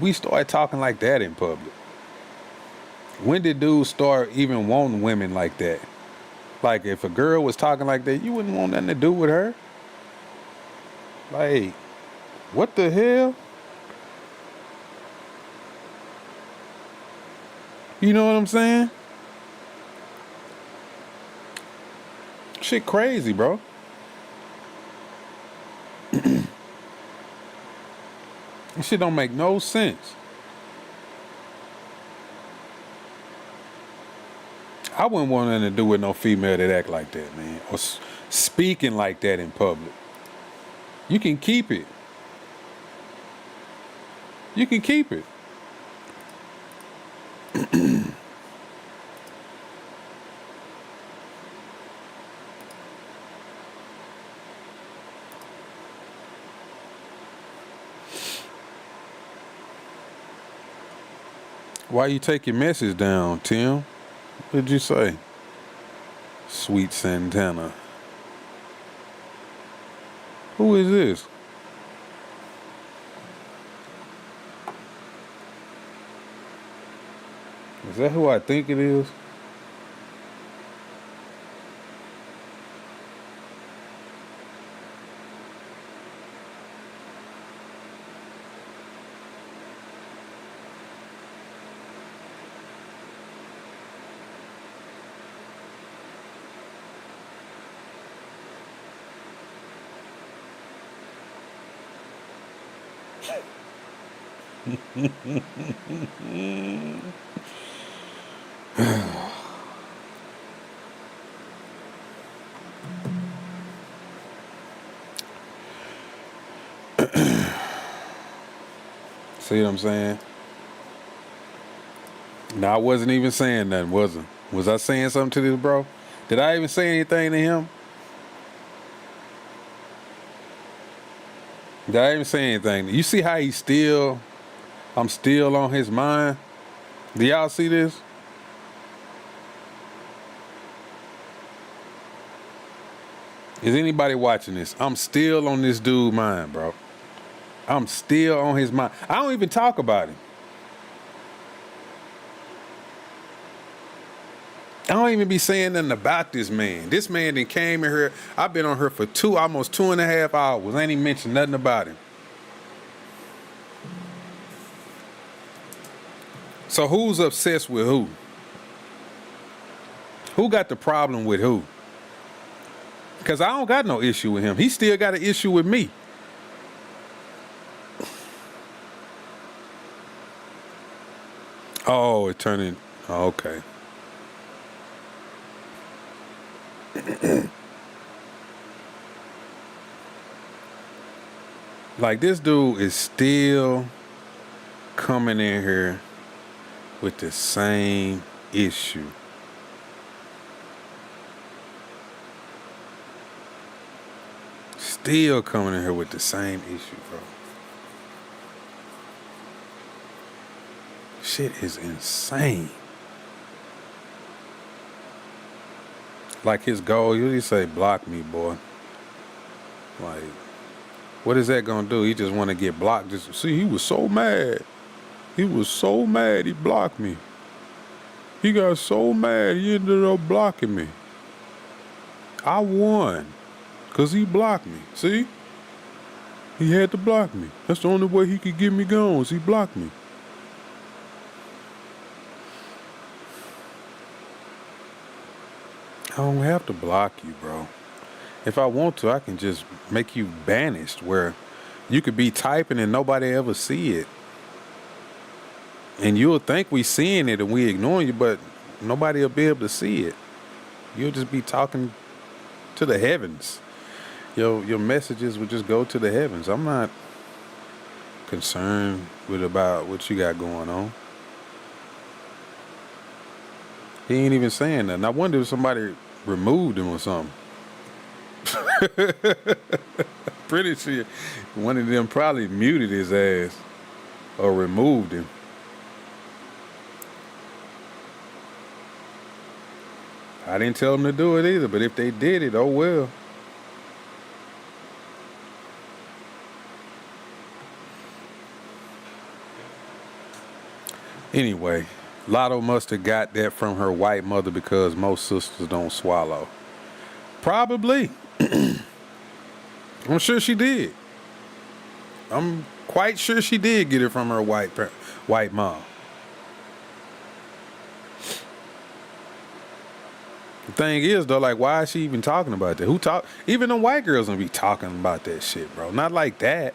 S1: we start talking like that in public? When did dudes start even wanting women like that? Like, if a girl was talking like that, you wouldn't want nothing to do with her. Like, what the hell? You know what I'm saying? Shit crazy, bro. This shit don't make no sense. I wouldn't want nothing to do with no female that act like that, man. Or speaking like that in public. You can keep it. You can keep it. Why you take your message down, Tim? What did you say? Sweet Santana. Who is this? Is that who I think it is? See what I'm saying? No, I wasn't even saying nothing, was I? Was I saying something to this bro? Did I even say anything to him? Did I even say anything? You see how I'm still on his mind? Do y'all see this? Is anybody watching this? I'm still on this dude's mind, bro. I'm still on his mind. I don't even talk about him. I don't even be saying nothing about this man. This man then came in here. I've been on her for almost 2.5 hours. I ain't even mentioned nothing about him. So who's obsessed with who? Who got the problem with who? Because I don't got no issue with him. He still got an issue with me. Oh, it turned in. Oh, okay. Like, this dude is still coming in here with the same issue. Still coming in here with the same issue, bro. Shit is insane. Like, his goal, what did he say? Block me, boy. Like, what is that gonna do? He just want to get blocked. Just see, he was so mad. He was so mad he blocked me. He got so mad he ended up blocking me. I won. Because he blocked me. See? He had to block me. That's the only way he could get me going, is he blocked me. I don't have to block you, bro. If I want to, I can just make you banished, where you could be typing and nobody ever see it. And you'll think we seeing it and we ignoring you, but nobody will be able to see it. You'll just be talking to the heavens. Your messages will just go to the heavens. I'm not concerned about what you got going on. He ain't even saying nothing. I wonder if somebody removed him or something. Pretty sure one of them probably muted his ass or removed him. I didn't tell them to do it either, but if they did it, oh well. Anyway, Lotto must have got that from her white mother because most sisters don't swallow. Probably. I'm sure she did. I'm quite sure she did get it from her white mom. The thing is, though, like, why is she even talking about that? Even the white girls don't be talking about that shit, bro. Not like that.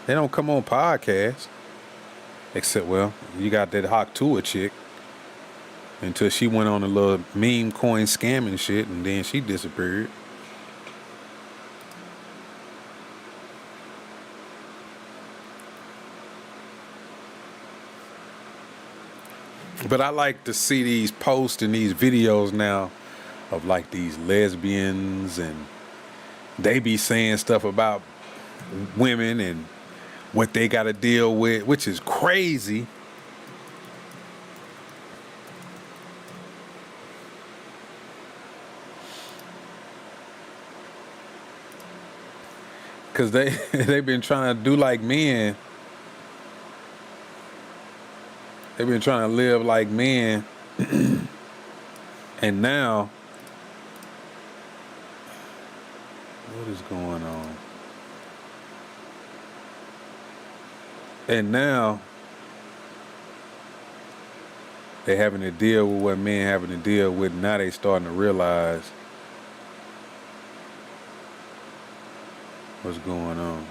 S1: They don't come on podcasts. Except, well, you got that Hawk Tua chick. Until she went on a little meme coin scamming shit, and then she disappeared. But I like to see these posts and these videos now of like these lesbians, and they be saying stuff about women and what they got to deal with, which is crazy. Cause they've been trying to do like men. They've been trying to live like men, and now, what is going on? And now, they having to deal with what men having to deal with. Now they starting to realize what's going on.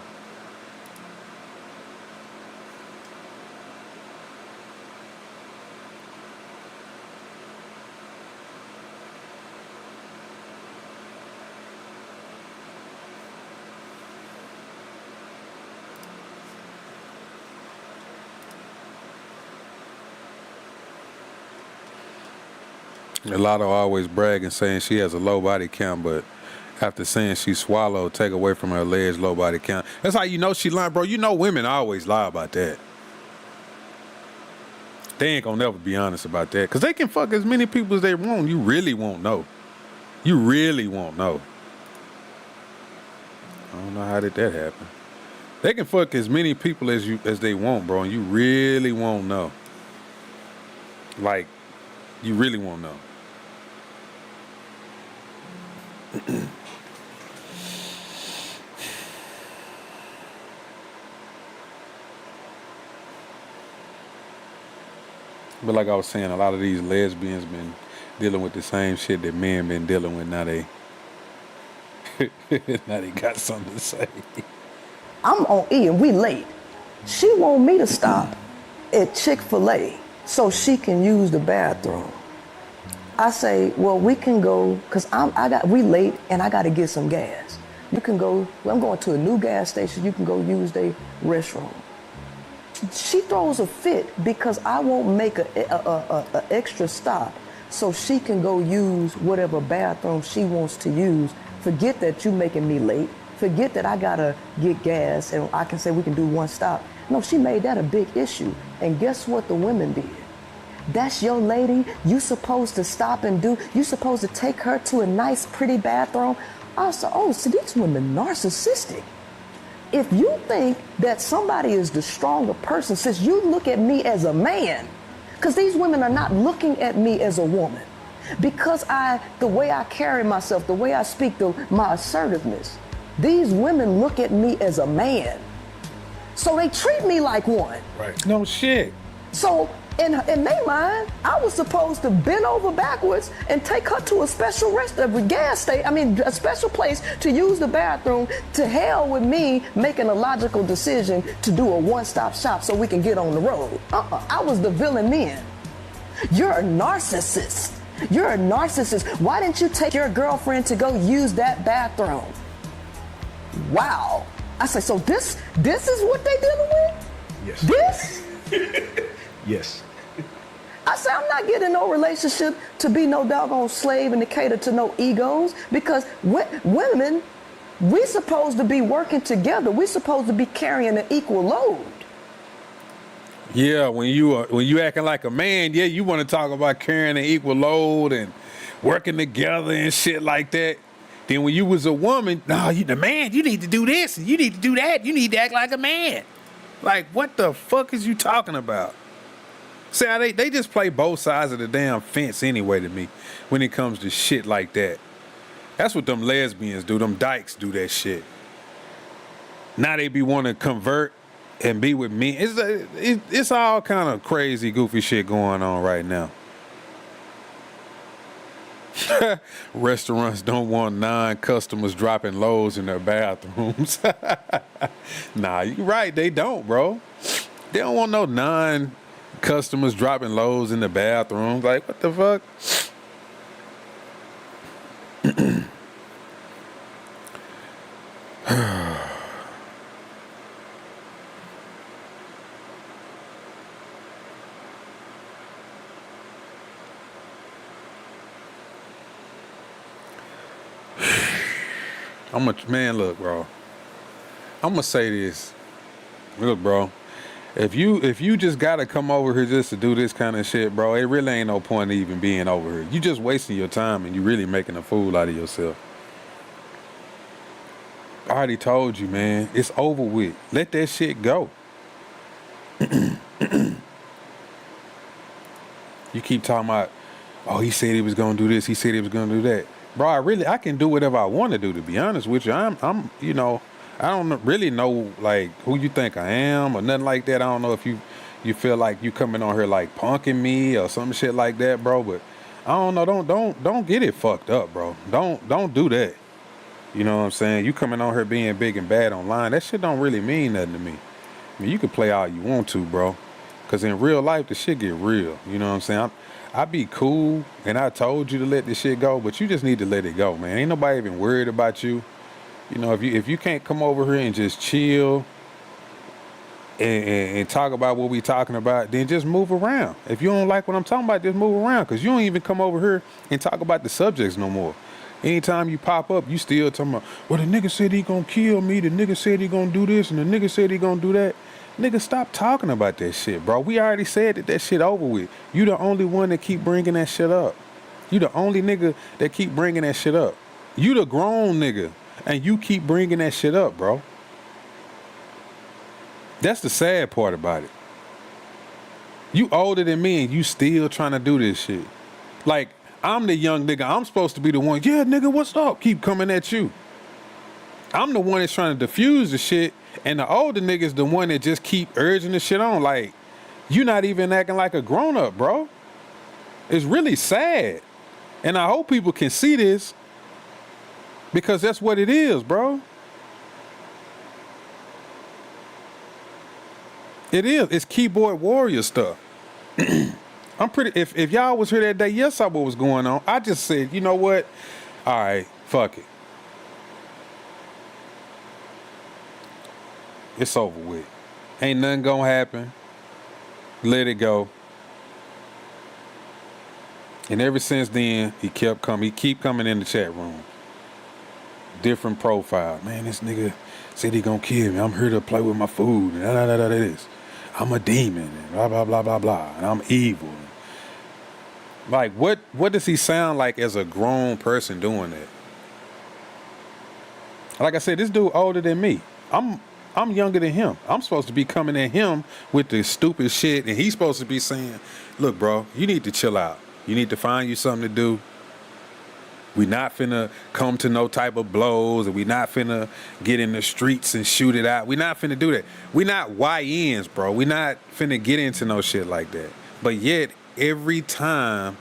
S1: A lot of always bragging, saying she has a low body count, but after saying she swallowed, take away from her alleged low body count. That's how you know she lying, bro. You know women always lie about that. They ain't gonna never be honest about that, because they can fuck as many people as they want. You really won't know. You really won't know. I don't know how did that happen. They can fuck as many people as they want, bro, and you really won't know. Like, you really won't know. But like I was saying, a lot of these lesbians been dealing with the same shit that men been dealing with. Now they now they got something to say.
S7: I'm on E and we late. She want me to stop at Chick-fil-A so she can use the bathroom. I say, well, we can go, cause we late and I gotta get some gas. You can go, well, I'm going to a new gas station, you can go use their restroom. She throws a fit because I won't make a extra stop so she can go use whatever bathroom she wants to use. Forget that you making me late. Forget that I gotta get gas and I can say we can do one stop. No, she made that a big issue. And guess what the women did? That's your lady. You supposed to stop and do. You supposed to take her to a nice, pretty bathroom. I said, oh, so these women narcissistic. If you think that somebody is the stronger person, since you look at me as a man, because these women are not looking at me as a woman, because the way I carry myself, the way I speak, my assertiveness, these women look at me as a man. So they treat me like one.
S1: Right. No shit.
S7: So in their mind, I was supposed to bend over backwards and take her to a special a special place to use the bathroom. To hell with me making a logical decision to do a one-stop shop so we can get on the road. I was the villain then. You're a narcissist. You're a narcissist. Why didn't you take your girlfriend to go use that bathroom? Wow. I say, so this is what they dealing with?
S8: Yes.
S7: This?
S8: Yes.
S7: I say, I'm not getting no relationship to be no doggone slave and to cater to no egos, because women, we supposed to be working together. We supposed to be carrying an equal load.
S1: Yeah, when you acting like a man, yeah, you want to talk about carrying an equal load and working together and shit like that. Then when you was a woman, no, you the man, you need to do this and you need to do that. You need to act like a man. Like, what the fuck is you talking about? See how they just play both sides of the damn fence anyway to me when it comes to shit like that. That's what them lesbians do. Them dykes do that shit. Now they be wanting to convert and be with me. It's all kind of crazy, goofy shit going on right now. Restaurants don't want 9 customers dropping loads in their bathrooms. Nah, you right, they don't, bro. They don't want no 9 customers dropping loads in the bathrooms. Like, what the fuck? Man, look, bro. I'm gonna say this. Look, bro. If you just gotta come over here just to do this kind of shit, bro, it really ain't no point even being over here. You just wasting your time and you really making a fool out of yourself. I already told you, man. It's over with. Let that shit go. You keep talking about, oh, he said he was gonna do this, he said he was gonna do that. Bro, I can do whatever I want to do, to be honest with you. I'm I don't really know like who you think I am or nothing like that. I don't know if you feel like you coming on here like punking me or some shit like that, bro. But I don't know. Don't get it fucked up, bro. Don't do that. You know what I'm saying? You coming on here being big and bad online, that shit don't really mean nothing to me. I mean, you can play all you want to, bro. Cause in real life, the shit get real. You know what I'm saying? I be cool, and I told you to let this shit go, but you just need to let it go, man. Ain't nobody even worried about you. You know, if you can't come over here and just chill and talk about what we talking about, then just move around. If you don't like what I'm talking about, just move around, because you don't even come over here and talk about the subjects no more. Anytime you pop up, you still talking about, well, the nigga said he gonna kill me, the nigga said he gonna do this, and the nigga said he gonna do that. Nigga, stop talking about that shit, bro. We already said that shit over with. You the only one that keep bringing that shit up. You the only nigga that keep bringing that shit up. You the grown nigga, and you keep bringing that shit up, bro. That's the sad part about it. You older than me, and you still trying to do this shit. Like, I'm the young nigga. I'm supposed to be the one, yeah, nigga, what's up? Keep coming at you. I'm the one that's trying to diffuse the shit, and the older nigga's the one that just keep urging the shit on. Like, you not even acting like a grown-up, bro. It's really sad. And I hope people can see this, because that's what it is, bro. It is. It's keyboard warrior stuff. I'm pretty, if y'all was here that day, yes, I saw what was going on. I just said, you know what? All right, fuck it. It's over with. Ain't nothing gonna happen. Let it go. And ever since then, he kept coming. He keep coming in the chat room. Different profile. Man, this nigga said he gonna kill me. I'm here to play with my food. And this. I'm a demon. And blah, blah, blah, blah, blah. And I'm evil. Like, what does he sound like as a grown person doing that? Like I said, this dude older than me. I'm younger than him. I'm supposed to be coming at him with the stupid shit, and he's supposed to be saying, look, bro, you need to chill out. You need to find you something to do. We not finna come to no type of blows, and we not finna get in the streets and shoot it out. We not finna do that. We not YNs, bro. We not finna get into no shit like that. But yet, every time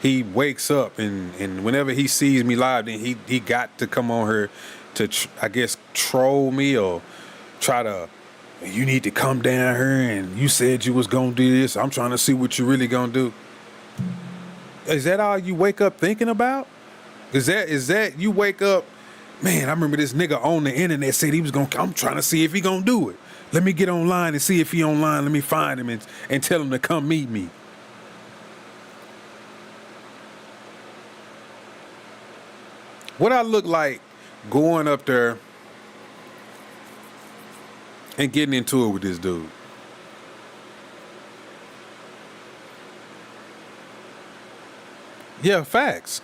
S1: he wakes up and whenever he sees me live, then he got to come on here to, I guess, troll me or try to, you need to come down here and you said you was gonna do this. I'm trying to see what you really gonna do. Is that all you wake up thinking about? Is that you wake up, man, I remember this nigga on the internet said he was gonna, I'm trying to see if he gonna do it. Let me get online and see if he online. Let me find him and tell him to come meet me. What I look like going up there and getting into it with this dude? Yeah, facts.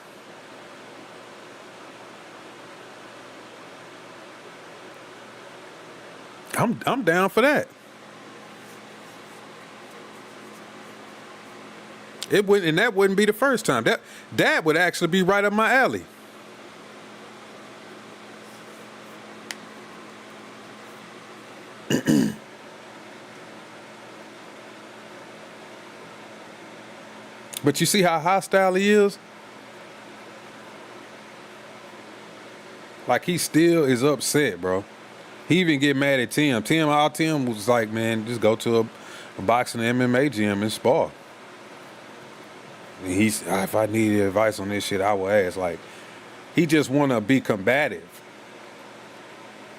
S1: I'm down for that. It wouldn't, and that wouldn't be the first time. That would actually be right up my alley. But you see how hostile he is? Like, he still is upset, bro. He even get mad at Tim. Tim was like, man, just go to a boxing MMA gym and spar. And he's, if I needed advice on this shit, I will ask. Like, he just want to be combative.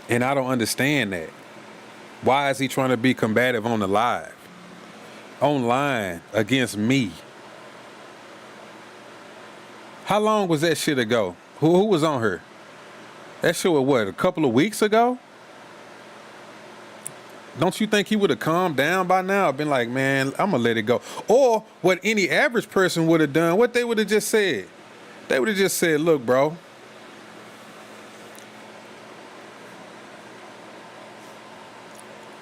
S1: And I don't understand that. Why is he trying to be combative on the live? Online against me. How long was that shit ago? Who was on her? That shit was what, a couple of weeks ago? Don't you think he would have calmed down by now? Been like, man, I'm gonna let it go. Or what any average person would have done, what they would have just said. They would have just said, look, bro.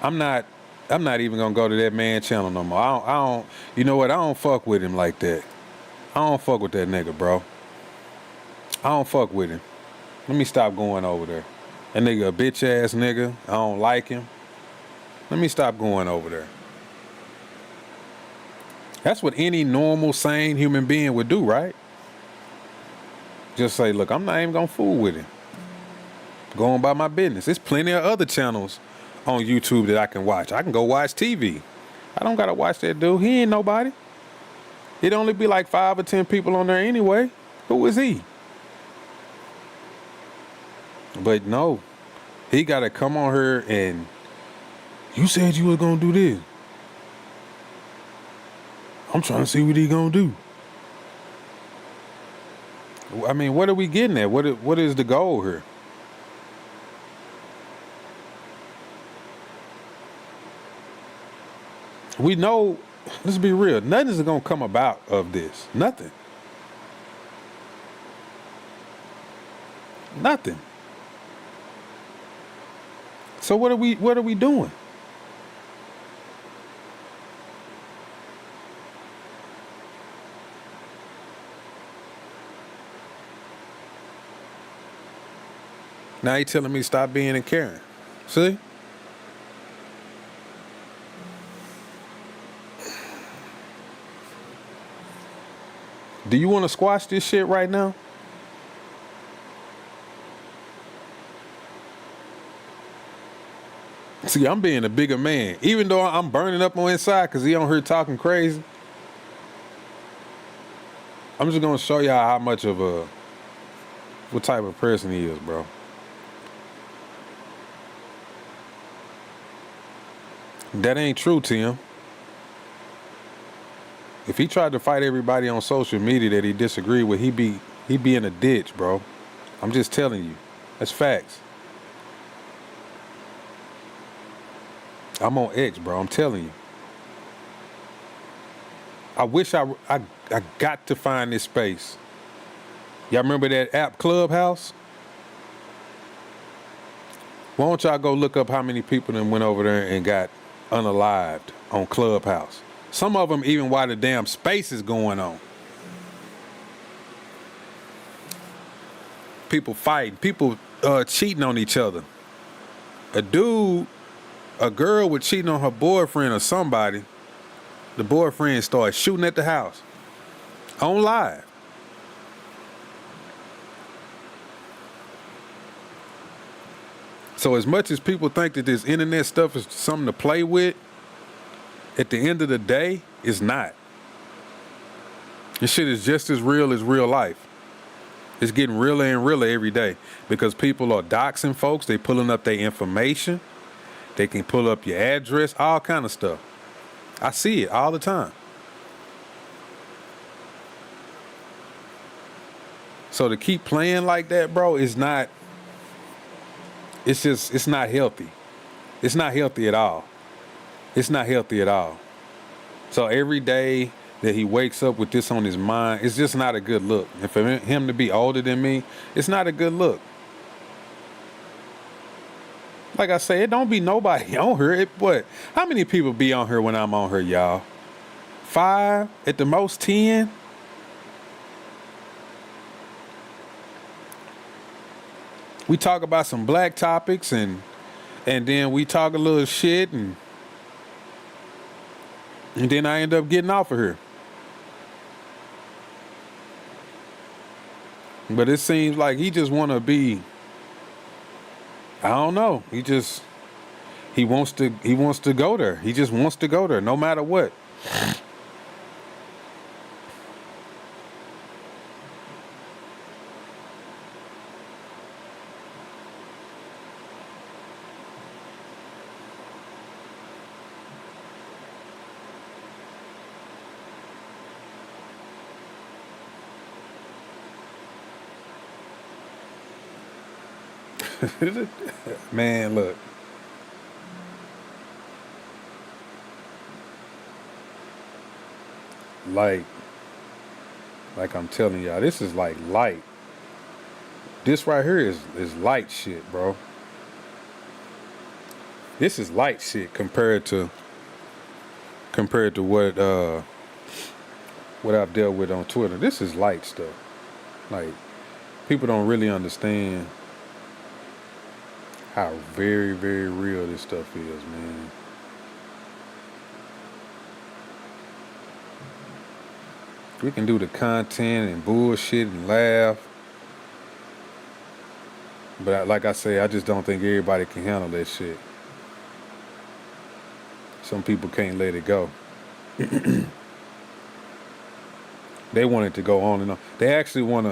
S1: I'm not even gonna go to that man channel no more. I don't you know what? I don't fuck with him like that. I don't fuck with that nigga, bro. I don't fuck with him. Let me stop going over there. That nigga a bitch ass nigga. I don't like him. Let me stop going over there. That's what any normal, sane human being would do, right? Just say, look, I'm not even gonna fool with him. Go on by my business. There's plenty of other channels on YouTube that I can watch. I can go watch TV. I don't gotta watch that dude. He ain't nobody. It'd only be like 5 or 10 people on there anyway. Who is he? But no, he gotta come on here and you said you was gonna do this. I'm trying to see what he gonna do. I mean, what are we getting at? What is the goal here? We know, let's be real, nothing's gonna come about of this. Nothing. Nothing. So what are we doing? Now you telling me stop being and caring. See? Do you want to squash this shit right now? See, I'm being a bigger man. Even though I'm burning up on inside because he on here talking crazy. I'm just going to show y'all how much of what type of person he is, bro. That ain't true, Tim. If he tried to fight everybody on social media that he disagreed with, he'd be in a ditch, bro. I'm just telling you. That's facts. I'm on X, bro. I'm telling you. I wish I got to find this space. Y'all remember that app Clubhouse? Why don't y'all go look up how many people that went over there and got unalived on Clubhouse? Some of them even while the damn space is going on. People fighting, people cheating on each other. A girl was cheating on her boyfriend or somebody. The boyfriend started shooting at the house. On live. So as much as people think that this internet stuff is something to play with, at the end of the day, it's not. This shit is just as real as real life. It's getting realer and realer every day because people are doxing folks. They pulling up their information. They can pull up your address, all kind of stuff. I see it all the time. So to keep playing like that, bro, is not, it's not healthy. It's not healthy at all. It's not healthy at all. So every day that he wakes up with this on his mind, it's just not a good look. And for him to be older than me, it's not a good look. Like I say, it don't be nobody on here. How many people be on here when I'm on here, y'all? 5, at the most 10. We talk about some black topics and then we talk a little shit and then I end up getting off of here. But it seems like he just want to be, I don't know. He wants to go there. He just wants to go there no matter what. Man, look. Like I'm telling y'all, this is like light. This right here is light shit, bro. This is light shit compared to what I've dealt with on Twitter. This is light stuff. Like, people don't really understand how very, very real this stuff is, man. We can do the content and bullshit and laugh. But like I say, I just don't think everybody can handle that shit. Some people can't let it go. They want it to go on and on. They actually want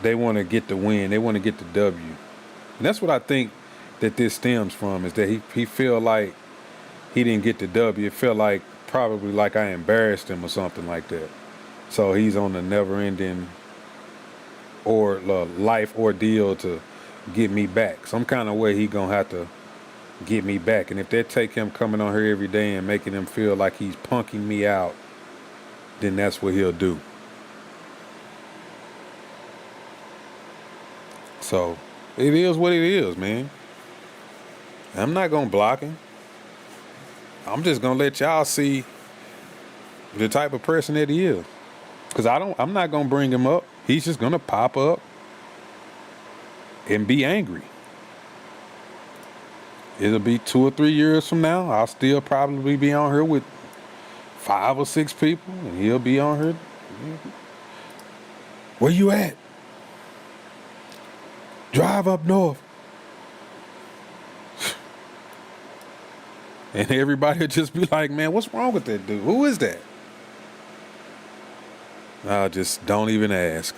S1: to get the win. They want to get the W. And that's what I think that this stems from, is that he feel like he didn't get the W. It felt like probably like I embarrassed him or something like that. So he's on the never-ending or life ordeal to get me back. Some kind of way he gonna have to get me back. And if they take him coming on here every day and making him feel like he's punking me out, then that's what he'll do. So it is what it is, man. I'm not gonna block him. I'm just gonna let y'all see the type of person that he is. Cause I'm not gonna bring him up. He's just gonna pop up and be angry. It'll be 2 or 3 years from now. I'll still probably be on here with 5 or 6 people, and he'll be on here. Where you at? Drive up north. And everybody will just be like, man, what's wrong with that dude? Who is that? Just don't even ask.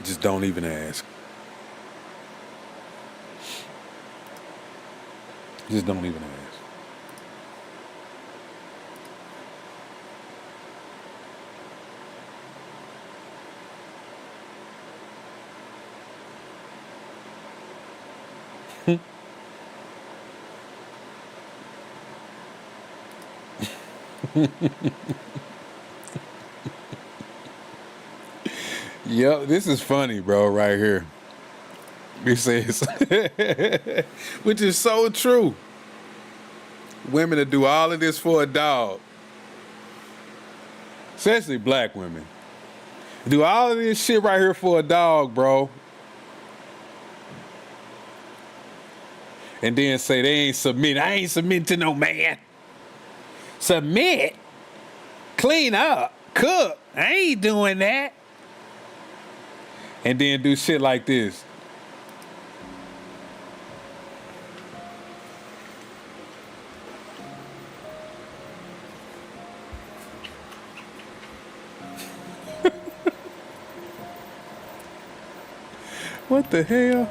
S1: Just don't even ask. Just don't even ask. Yo, this is funny, bro, right here. He says, which is so true. Women that do all of this for a dog, especially black women, do all of this shit right here for a dog, bro. And then say they ain't submitting. I ain't submitting to no man. Submit. Clean up. Cook. I ain't doing that. And then do shit like this. What the hell?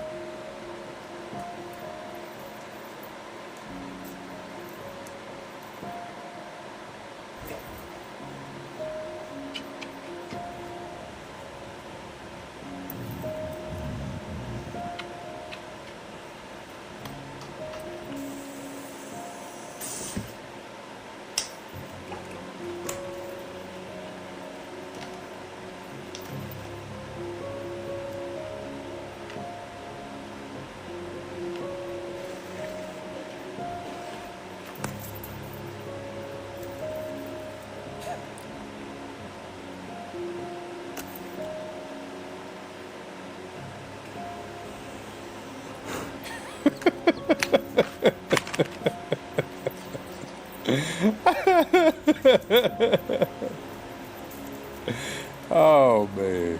S1: Oh, man.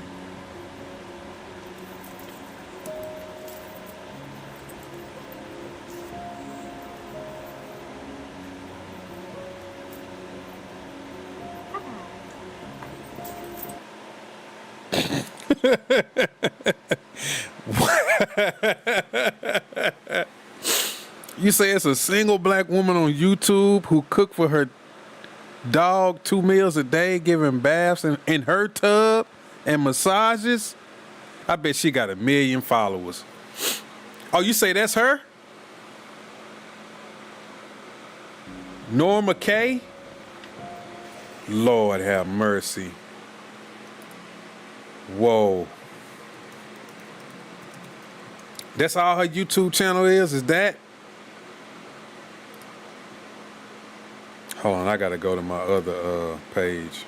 S1: You say it's a single black woman on YouTube who cooked for her dog 2 meals a day, giving baths in her tub and massages, I bet she got 1 million followers. Oh, you say that's her? Norma K? Lord have mercy. Whoa. That's all her YouTube channel is that? Hold on, I gotta go to my other page.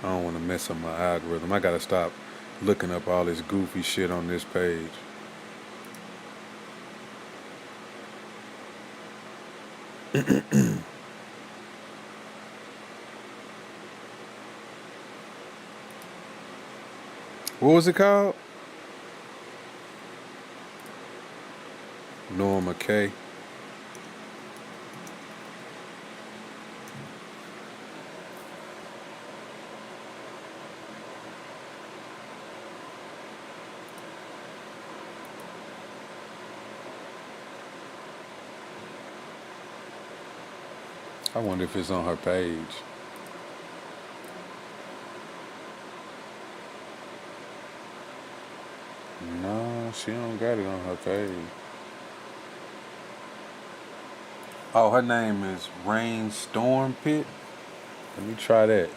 S1: I don't wanna mess up my algorithm. I gotta stop looking up all this goofy shit on this page. What was it called? Norma K. I wonder if it's on her page. No, she don't got it on her page. Oh, her name is Rain Storm Pit. Let me try that.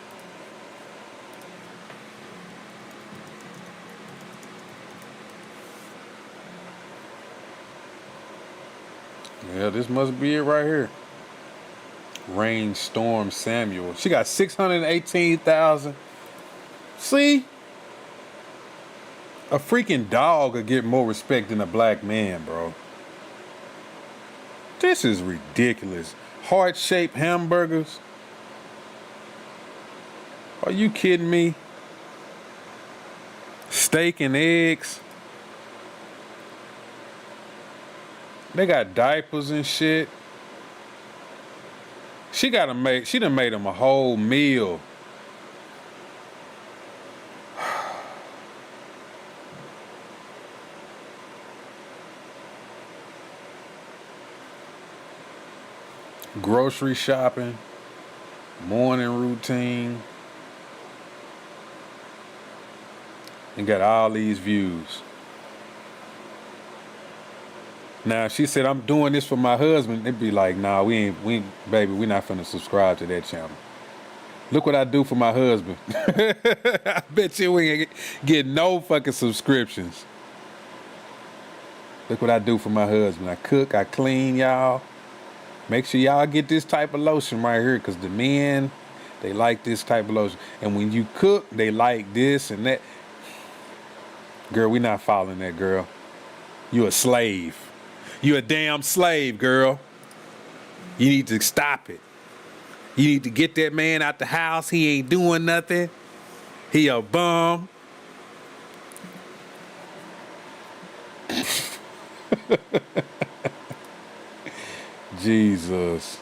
S1: Yeah, this must be it right here. Rainstorm Samuel. She got 618,000. See? A freaking dog could get more respect than a black man, bro. This is ridiculous. Heart-shaped hamburgers. Are you kidding me? Steak and eggs. They got diapers and shit. She done made them a whole meal. Grocery shopping, morning routine, and got all these views. Now she said, I'm doing this for my husband. It'd be like, nah, baby, we not finna subscribe to that channel. Look what I do for my husband. I bet you we ain't get no fucking subscriptions. Look what I do for my husband. I cook, I clean, y'all. Make sure y'all get this type of lotion right here, because the men, they like this type of lotion. And when you cook, they like this and that. Girl, we not following that, girl. You a slave. You a damn slave, girl. You need to stop it. You need to get that man out the house. He ain't doing nothing. He a bum. Jesus.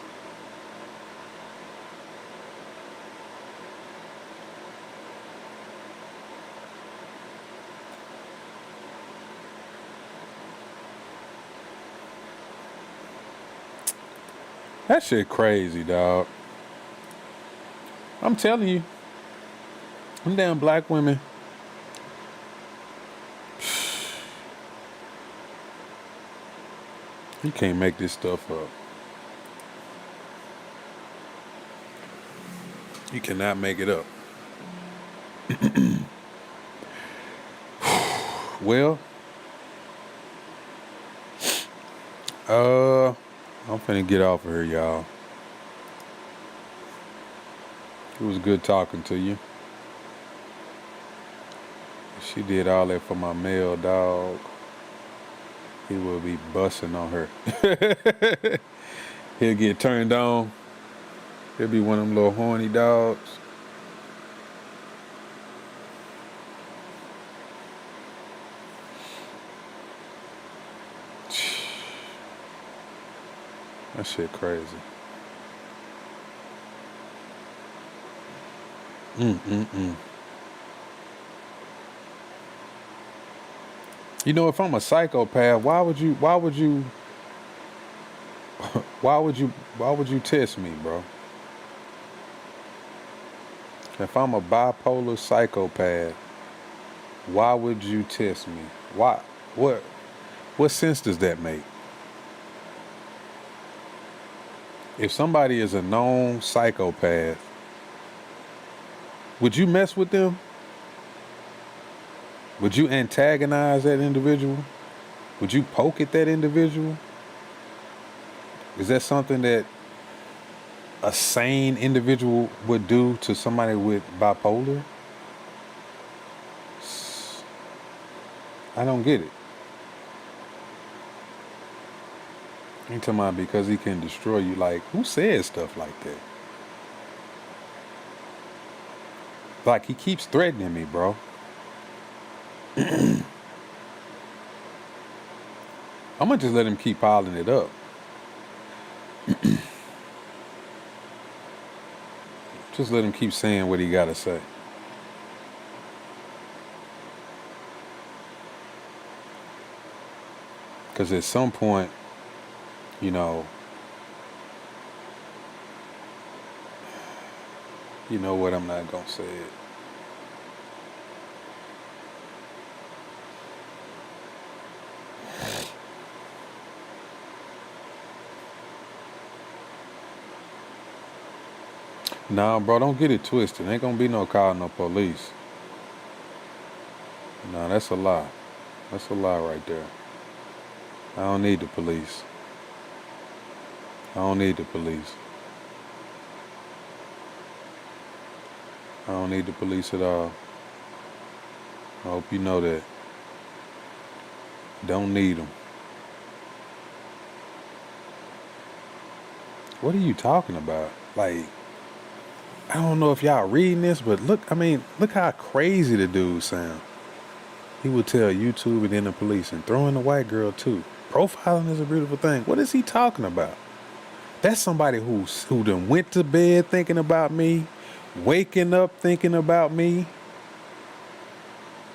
S1: That shit crazy, dog. I'm telling you. Them damn black women. You can't make this stuff up. You cannot make it up. Well, I'm finna get off of here, y'all. It was good talking to you. She did all that for my male dog. He will be busting on her. He'll get turned on. He'll be one of them little horny dogs. That shit crazy. You know, if I'm a psychopath, why would you test me, bro? If I'm a bipolar psychopath, Why would you test me? Why? What sense does that make? If somebody is a known psychopath, would you mess with them? Would you antagonize that individual? Would you poke at that individual? Is that something that a sane individual would do to somebody with bipolar? I don't get it. You talking about because he can destroy you? Like, who says stuff like that? Like, he keeps threatening me, bro. I'm gonna just let him keep piling it up. Just let him keep saying what he gotta say. Because at some point, you know what, I'm not gonna say it. Nah, bro, don't get it twisted. Ain't gonna be no call no police. Nah, that's a lie. That's a lie right there. I don't need the police. I don't need the police. I don't need the police at all. I hope you know that. Don't need them. What are you talking about? Like, I don't know if y'all reading this, but look how crazy the dude sound. He would tell YouTube and then the police and throw in the white girl too. Profiling is a beautiful thing. What is he talking about? That's somebody who done went to bed thinking about me, waking up thinking about me.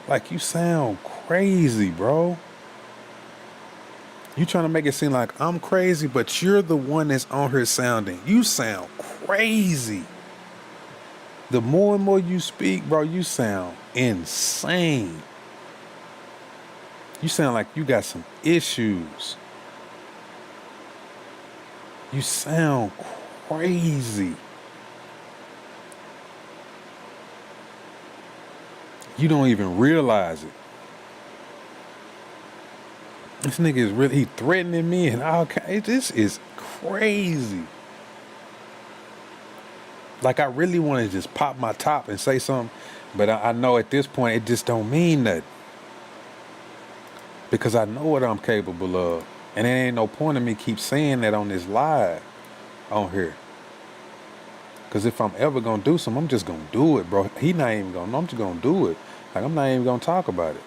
S1: Like, you sound crazy, bro. You trying to make it seem like I'm crazy, but you're the one that's on here sounding. You sound crazy. The more and more you speak, bro, you sound insane. You sound like you got some issues. You sound crazy. You don't even realize it. This nigga is really, he threatening me and all kinds. This is crazy. Like, I really want to just pop my top and say something, but I know at this point it just don't mean nothing. Because I know what I'm capable of. And there ain't no point in me keep saying that on this live on here. Because if I'm ever going to do something, I'm just going to do it, bro. He not even going to, I'm just going to do it. Like, I'm not even going to talk about it.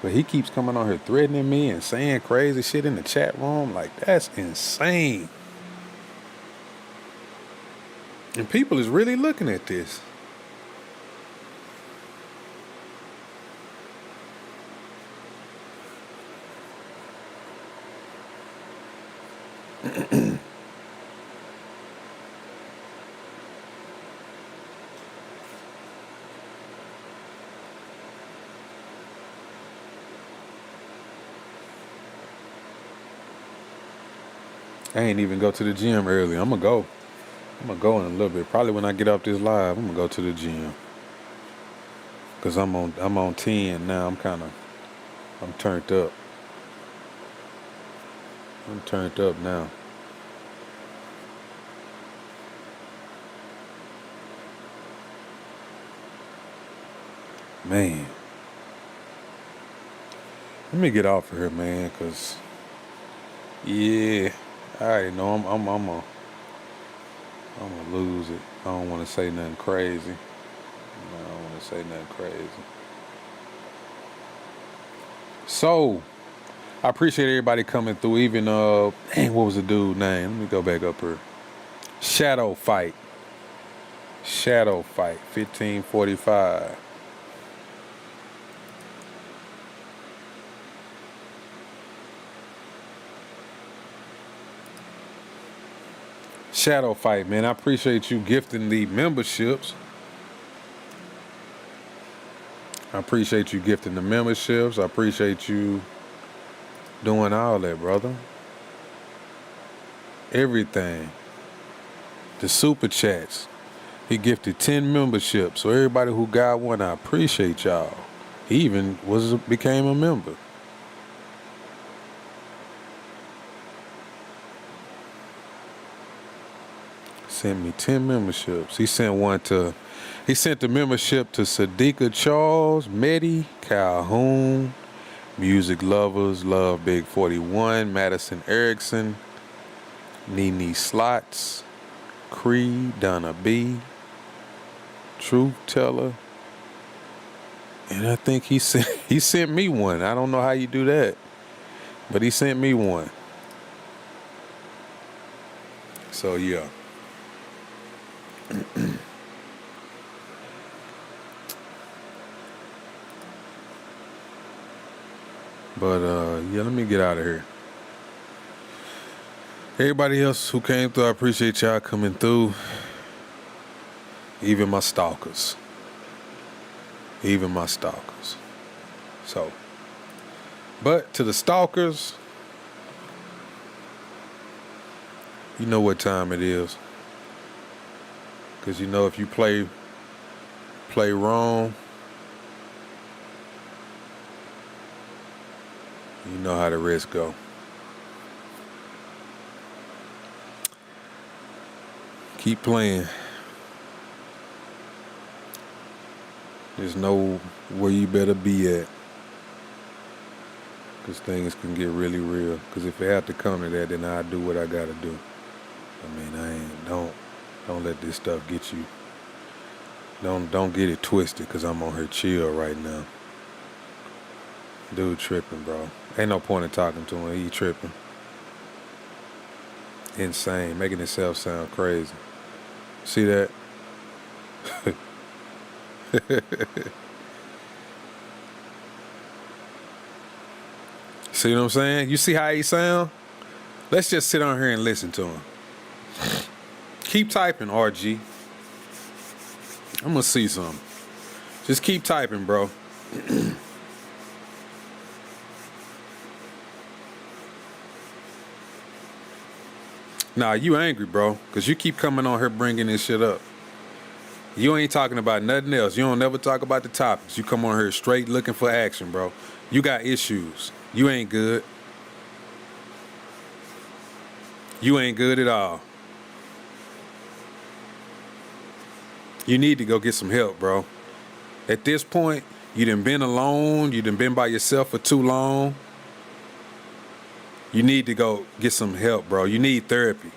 S1: But he keeps coming on here threatening me and saying crazy shit in the chat room. Like, that's insane. And people is really looking at this. I ain't even go to the gym early. I'm gonna go in a little bit. Probably when I get off this live, I'm gonna go to the gym. Cause I'm on 10 now. I'm turned up. I'm turned up now. Man. Let me get off of here, man, cause yeah, I already know I'm gonna lose it. I don't want to say nothing crazy. I don't want to say nothing crazy. So, I appreciate everybody coming through. Even dang, what was the dude's name? Let me go back up here. Shadow Fight 1545. Shadow Fight, man. I appreciate you gifting the memberships. I appreciate you gifting the memberships. I appreciate you doing all that, brother. Everything. The super chats. He gifted 10 memberships. So everybody who got one, I appreciate y'all. He even became a member. Sent me 10 memberships. He sent the membership to Sadiqa Charles, Medi, Calhoun, Music Lovers, Love Big 41, Madison Erickson, Nene Slots, Creed, Donna B, Truth Teller, and I think he sent me one. I don't know how you do that, but he sent me one. So yeah. But yeah, let me get out of here. Everybody else who came through, I appreciate y'all coming through. Even my stalkers. So, but to the stalkers, you know what time it is. Because you know if you play wrong, you know how the rest go. Keep playing. There's no where you better be at. Because things can get really real. Because if it have to come to that, then I'll do what I gotta do. I mean, don't let this stuff get you. Don't get it twisted, because I'm on her chill right now. Dude tripping, bro. Ain't no point in talking to him. He tripping. Insane. Making himself sound crazy. See that? See what I'm saying? You see how he sound? Let's just sit on here and listen to him. Keep typing, RG. I'm gonna see something. Just keep typing, bro. Nah, you angry, bro, because you keep coming on here bringing this shit up. You ain't talking about nothing else. You don't never talk about the topics. You come on here straight looking for action, bro. You got issues. You ain't good. You ain't good at all. You need to go get some help, bro. At this point, you done been alone. You done been by yourself for too long. You need to go get some help, bro. You need therapy.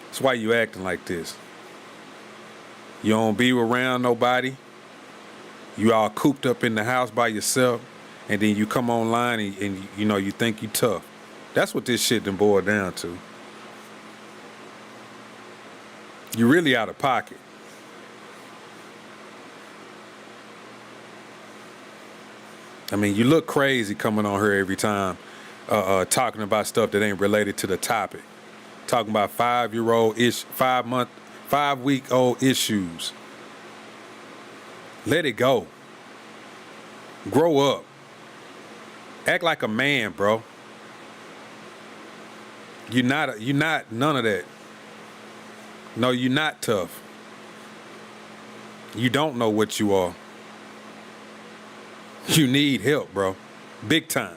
S1: That's why you acting like this. You don't be around nobody. You all cooped up in the house by yourself, and then you come online and you know you think you tough. That's what this shit done boiled down to. You really out of pocket. I mean, you look crazy coming on here every time, talking about stuff that ain't related to the topic. Talking about 5-week-old issues. Let it go. Grow up. Act like a man, bro. You're not none of that. No, you're not tough. You don't know what you are. You need help, bro. Big time.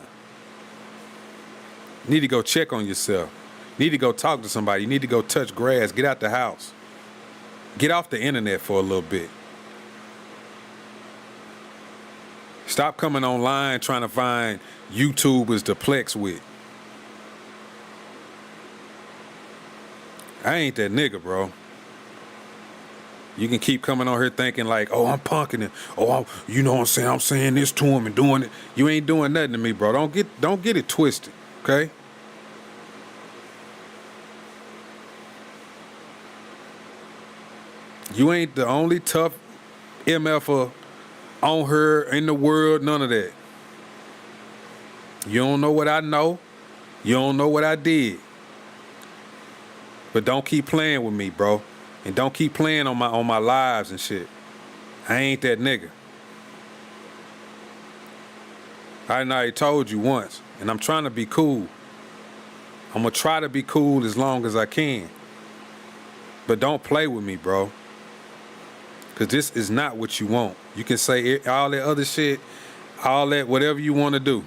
S1: You need to go check on yourself. You need to go talk to somebody. You need to go touch grass. Get out the house. Get off the internet for a little bit. Stop coming online trying to find YouTubers to plex with. I ain't that nigga, bro. You can keep coming on here thinking like, oh, I'm punking him. Oh, you know what I'm saying? I'm saying this to him and doing it. You ain't doing nothing to me, bro. Don't get it twisted, okay? You ain't the only tough MFer on her in the world, none of that. You don't know what I know. You don't know what I did. But don't keep playing with me, bro. And don't keep playing on my lives and shit. I ain't that nigga. I already told you once, and I'm trying to be cool. I'm gonna try to be cool as long as I can. But don't play with me, bro. Cause this is not what you want. You can say all that other shit, all that, whatever you want to do.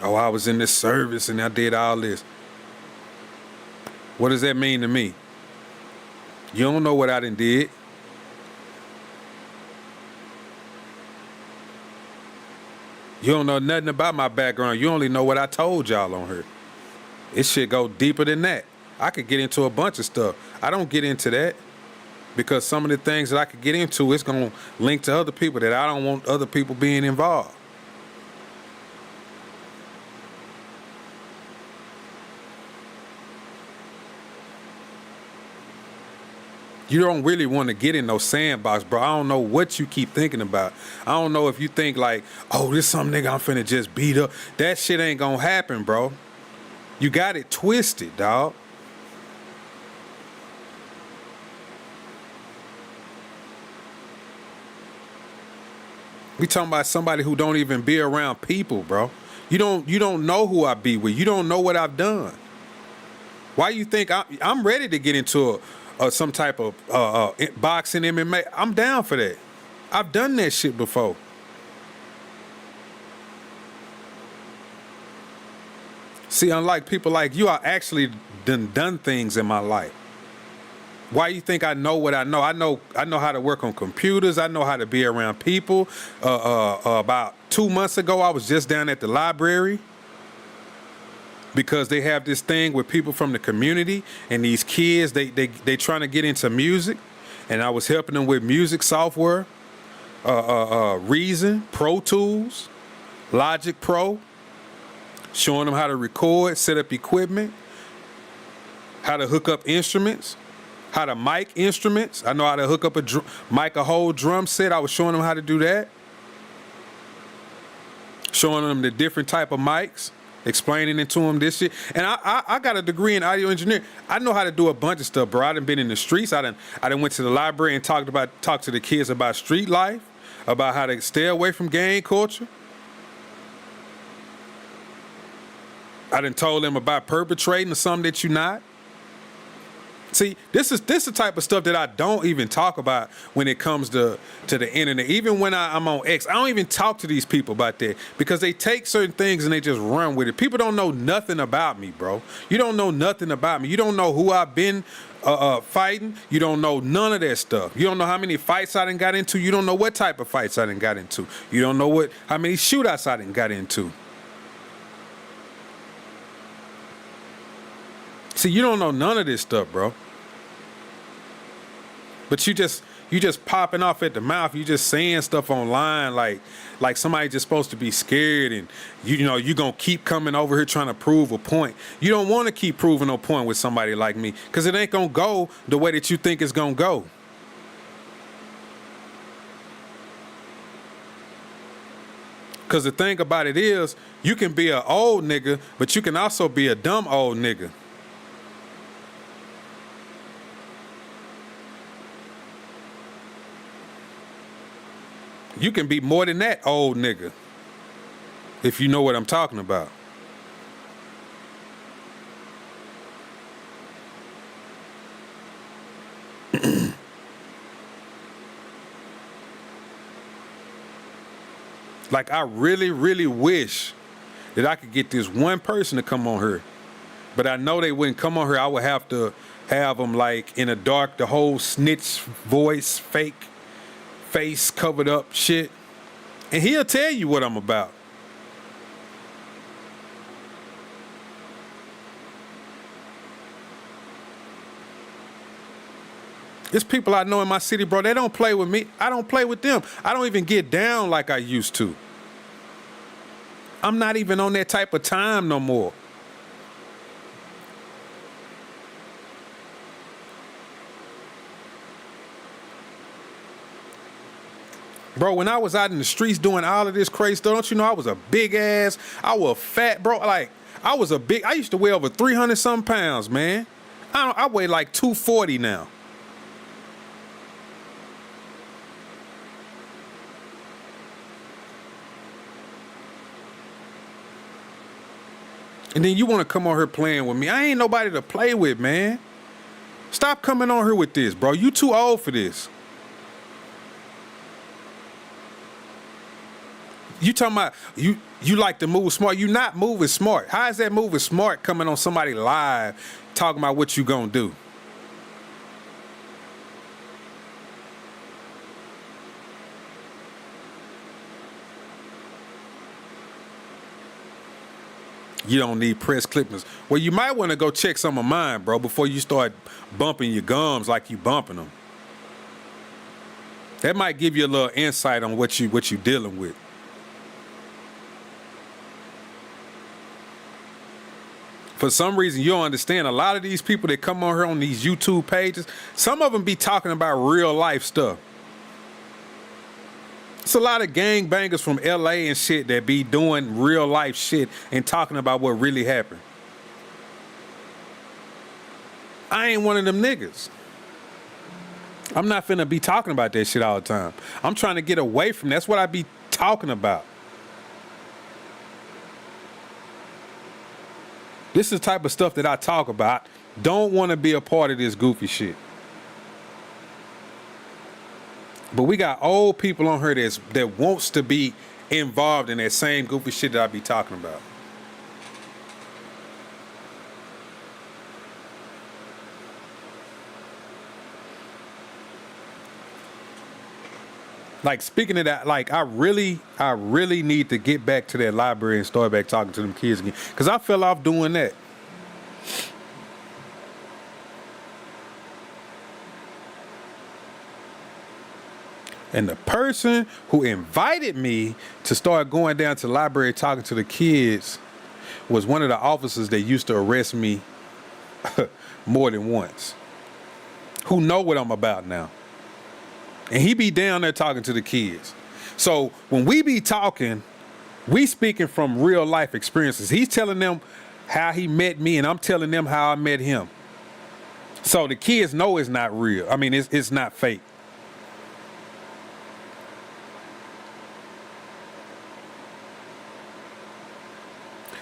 S1: Oh, I was in this service and I did all this. What does that mean to me? You don't know what I done did. You don't know nothing about my background. You only know what I told y'all on her. It should go deeper than that. I could get into a bunch of stuff. I don't get into that because some of the things that I could get into, it's going to link to other people that I don't want other people being involved. You don't really want to get in no sandbox, bro. I don't know what you keep thinking about. I don't know if you think like, oh, this some nigga I'm finna just beat up. That shit ain't gonna happen, bro. You got it twisted, dog. We talking about somebody who don't even be around people, bro. You don't know who I be with. You don't know what I've done. Why you think I'm ready to get into some type of boxing, MMA? I'm down for that. I've done that shit before. See, unlike people like you, I actually done things in my life. Why you think I know what I know? I know how to work on computers. I know how to be around people. About 2 months ago, I was just down at the library because they have this thing with people from the community and these kids, they trying to get into music, and I was helping them with music software, Reason, Pro Tools, Logic Pro, showing them how to record, set up equipment, how to hook up instruments, how to mic instruments. I know how to hook up a whole drum set. I was showing them how to do that, showing them the different type of mics, explaining it to them this shit. And I got a degree in audio engineering. I know how to do a bunch of stuff, bro. I done been in the streets. I done went to the library and talked to the kids about street life, about how to stay away from gang culture. I done told them about perpetrating or something that you're not. See, this is the type of stuff that I don't even talk about when it comes to the internet. Even when I'm on X, I don't even talk to these people about that because they take certain things and they just run with it. People don't know nothing about me, bro. You don't know nothing about me. You don't know who I've been fighting. You don't know none of that stuff. You don't know how many fights I done got into. You don't know what type of fights I done got into. You don't know how many shootouts I done got into. See, you don't know none of this stuff, bro. But you just popping off at the mouth. You just saying stuff online like somebody just supposed to be scared, and you gonna keep coming over here trying to prove a point. You don't want to keep proving a point with somebody like me because it ain't gonna go the way that you think it's gonna go. Because the thing about it is, you can be an old nigga, but you can also be a dumb old nigga. You can be more than that old nigga, if you know what I'm talking about. Like, I really, really wish that I could get this one person to come on here. But I know they wouldn't come on here. I would have to have them like in the dark, the whole snitch voice, fake face covered up shit, and he'll tell you what I'm about. It's people I know in my city, bro. They don't play with me. I don't play with them. I don't even get down like I used to. I'm not even on that type of time no more. Bro, when I was out in the streets doing all of this crazy stuff, don't you know I was a big ass, I was fat, bro. Like, I used to weigh over 300 some pounds, man. I weigh like 240 now. And then you want to come on here playing with me. I ain't nobody to play with, man. Stop coming on here with this, bro. You too old for this. You talking about you like to move smart. You not moving smart. How is that moving smart coming on somebody live talking about what you gonna do? You don't need press clippings. Well, you might want to go check some of mine, bro, before you start bumping your gums like you bumping them. That might give you a little insight on what you dealing with. For some reason, you don't understand. A lot of these people that come on here on these YouTube pages, some of them be talking about real life stuff. It's a lot of gangbangers from LA and shit that be doing real life shit and talking about what really happened. I ain't one of them niggas. I'm not finna be talking about that shit all the time. I'm trying to get away from that. That's what I be talking about. This is the type of stuff that I talk about. Don't want to be a part of this goofy shit. But we got old people on here that wants to be involved in that same goofy shit that I be talking about. Like, speaking of that, like, I really need to get back to that library and start back talking to them kids again. Because I fell off doing that. And the person who invited me to start going down to the library talking to the kids was one of the officers that used to arrest me more than once. Who know what I'm about now. And he be down there talking to the kids. So when we be talking, we speaking from real life experiences. He's telling them how he met me and I'm telling them how I met him. So the kids know it's not real. I mean, it's not fake.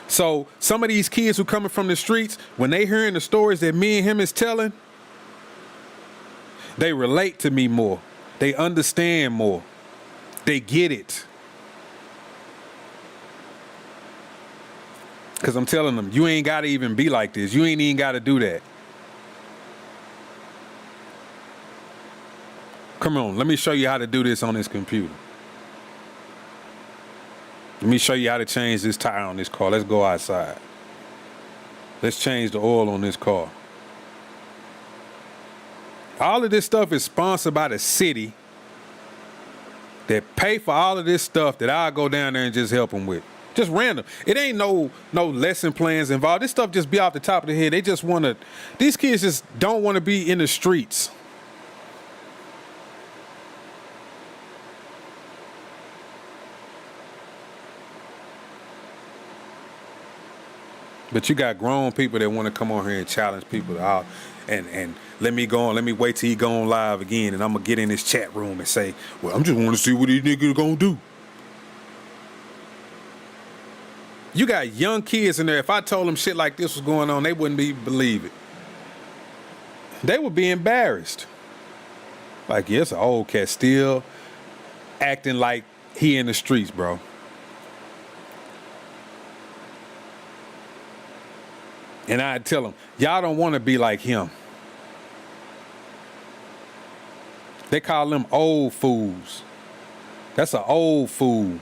S1: So some of these kids who coming from the streets, when they hearing the stories that me and him is telling, they relate to me more. They understand more. They get it. Because I'm telling them, you ain't got to even be like this. You ain't even got to do that. Come on, let me show you how to do this on this computer. Let me show you how to change this tire on this car. Let's go outside. Let's change the oil on this car. All of this stuff is sponsored by the city that pay for all of this stuff that I'll go down there and just help them with. Just random. It ain't no lesson plans involved. This stuff just be off the top of the head. They just want to, these kids just don't want to be in the streets. But you got grown people that want to come on here and challenge people out and let me go on, let me wait till he go on live again and I'm going to get in this chat room and say, well, I'm just want to see what these niggas going to do. You got young kids in there. If I told them shit like this was going on, they wouldn't believe it. They would be embarrassed. Like, yeah, it's an old cat still acting like he in the streets, bro. And I'd tell them, y'all don't want to be like him. They call them old fools. That's an old fool.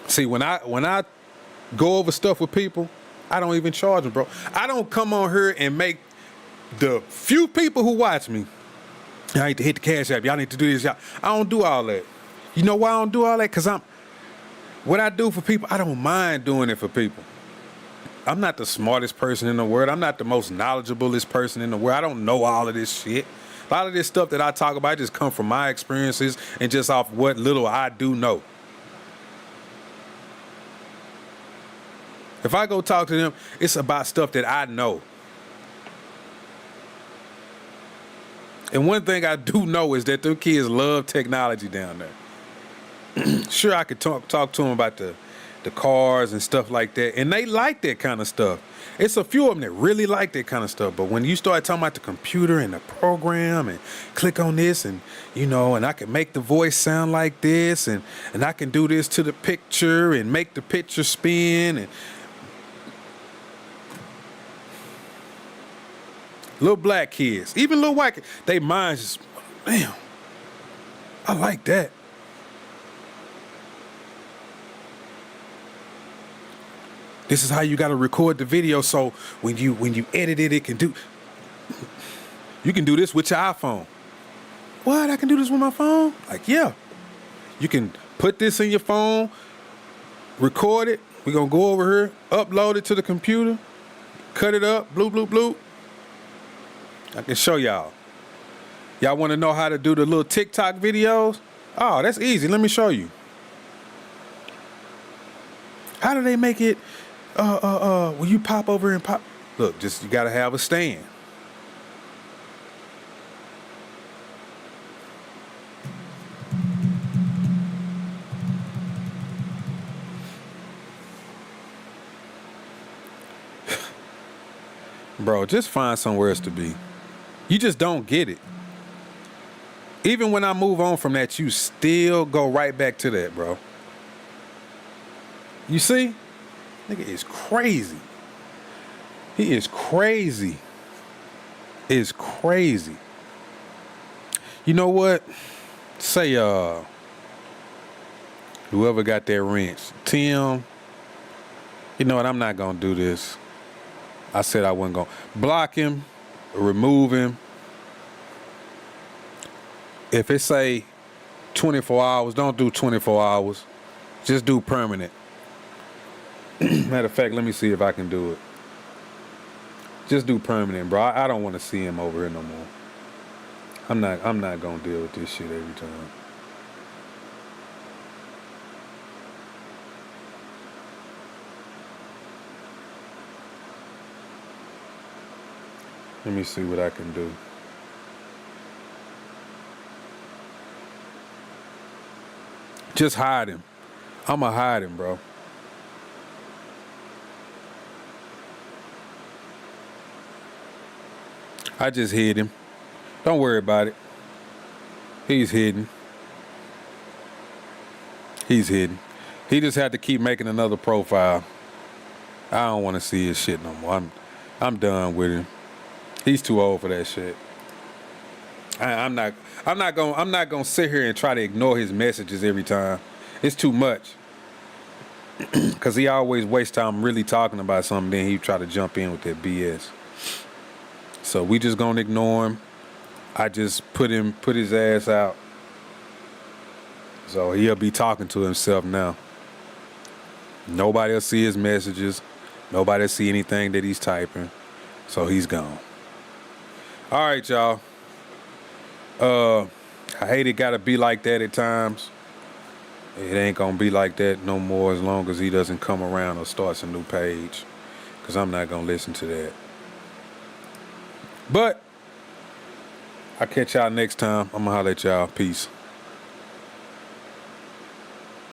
S1: See, when I go over stuff with people, I don't even charge them, bro. I don't come on here and make the few people who watch me, y'all need to hit the cash app. Y'all need to do this. Y'all. I don't do all that. You know why I don't do all that? Because what I do for people, I don't mind doing it for people. I'm not the smartest person in the world. I'm not the most knowledgeablest person in the world. I don't know all of this shit. A lot of this stuff that I talk about just come from my experiences and just off what little I do know. If I go talk to them, it's about stuff that I know. And one thing I do know is that them kids love technology down there. Sure, I could talk to them about the cars and stuff like that, and they like that kind of stuff. It's a few of them that really like that kind of stuff, but when you start talking about the computer and the program and click on this and, you know, and I can make the voice sound like this and I can do this to the picture and make the picture spin and little black kids, even little white kids, they minds just, damn, I like that. This is how you got to record the video, so when you edit it, it can do. You can do this with your iPhone. What? I can do this with my phone? Like, yeah. You can put this in your phone, record it. We're gonna go over here, upload it to the computer, cut it up, bloop, bloop, bloop. I can show y'all. Y'all want to know how to do the little TikTok videos? Oh, that's easy. Let me show you. How do they make it? Will you pop over and pop? Look, just you gotta have a stand. Bro, just find somewhere else to be. You just don't get it. Even when I move on from that, you still go right back to that, bro. You see? Nigga is crazy. He is crazy. Is crazy. You know what? Say, whoever got that wrench, Tim, you know what? I'm not gonna do this. I said I wasn't gonna block him, remove him. If it say 24 hours, don't do 24 hours. Just do permanent. Matter of fact, let me see if I can do it. Just do permanent, bro. I don't want to see him over here no more. I'm not gonna deal with this shit every time. Let me see what I can do. Just hide him. I'ma hide him, bro. I just hid him. Don't worry about it. He's hidden. He's hidden. He just had to keep making another profile. I don't want to see his shit no more. I'm done with him. He's too old for that shit. I'm not gonna sit here and try to ignore his messages every time. It's too much. Cause he always wastes time really talking about something, then he try to jump in with that BS. So we just gonna ignore him. I just put his ass out. So he'll be talking to himself now. Nobody will see his messages. Nobody will see anything that he's typing. So he's gone. All right, y'all. I hate it gotta be like that at times. It ain't gonna be like that no more as long as he doesn't come around or starts a new page. Cause I'm not gonna listen to that. But I'll catch y'all next time. I'm gonna holler at y'all. Peace.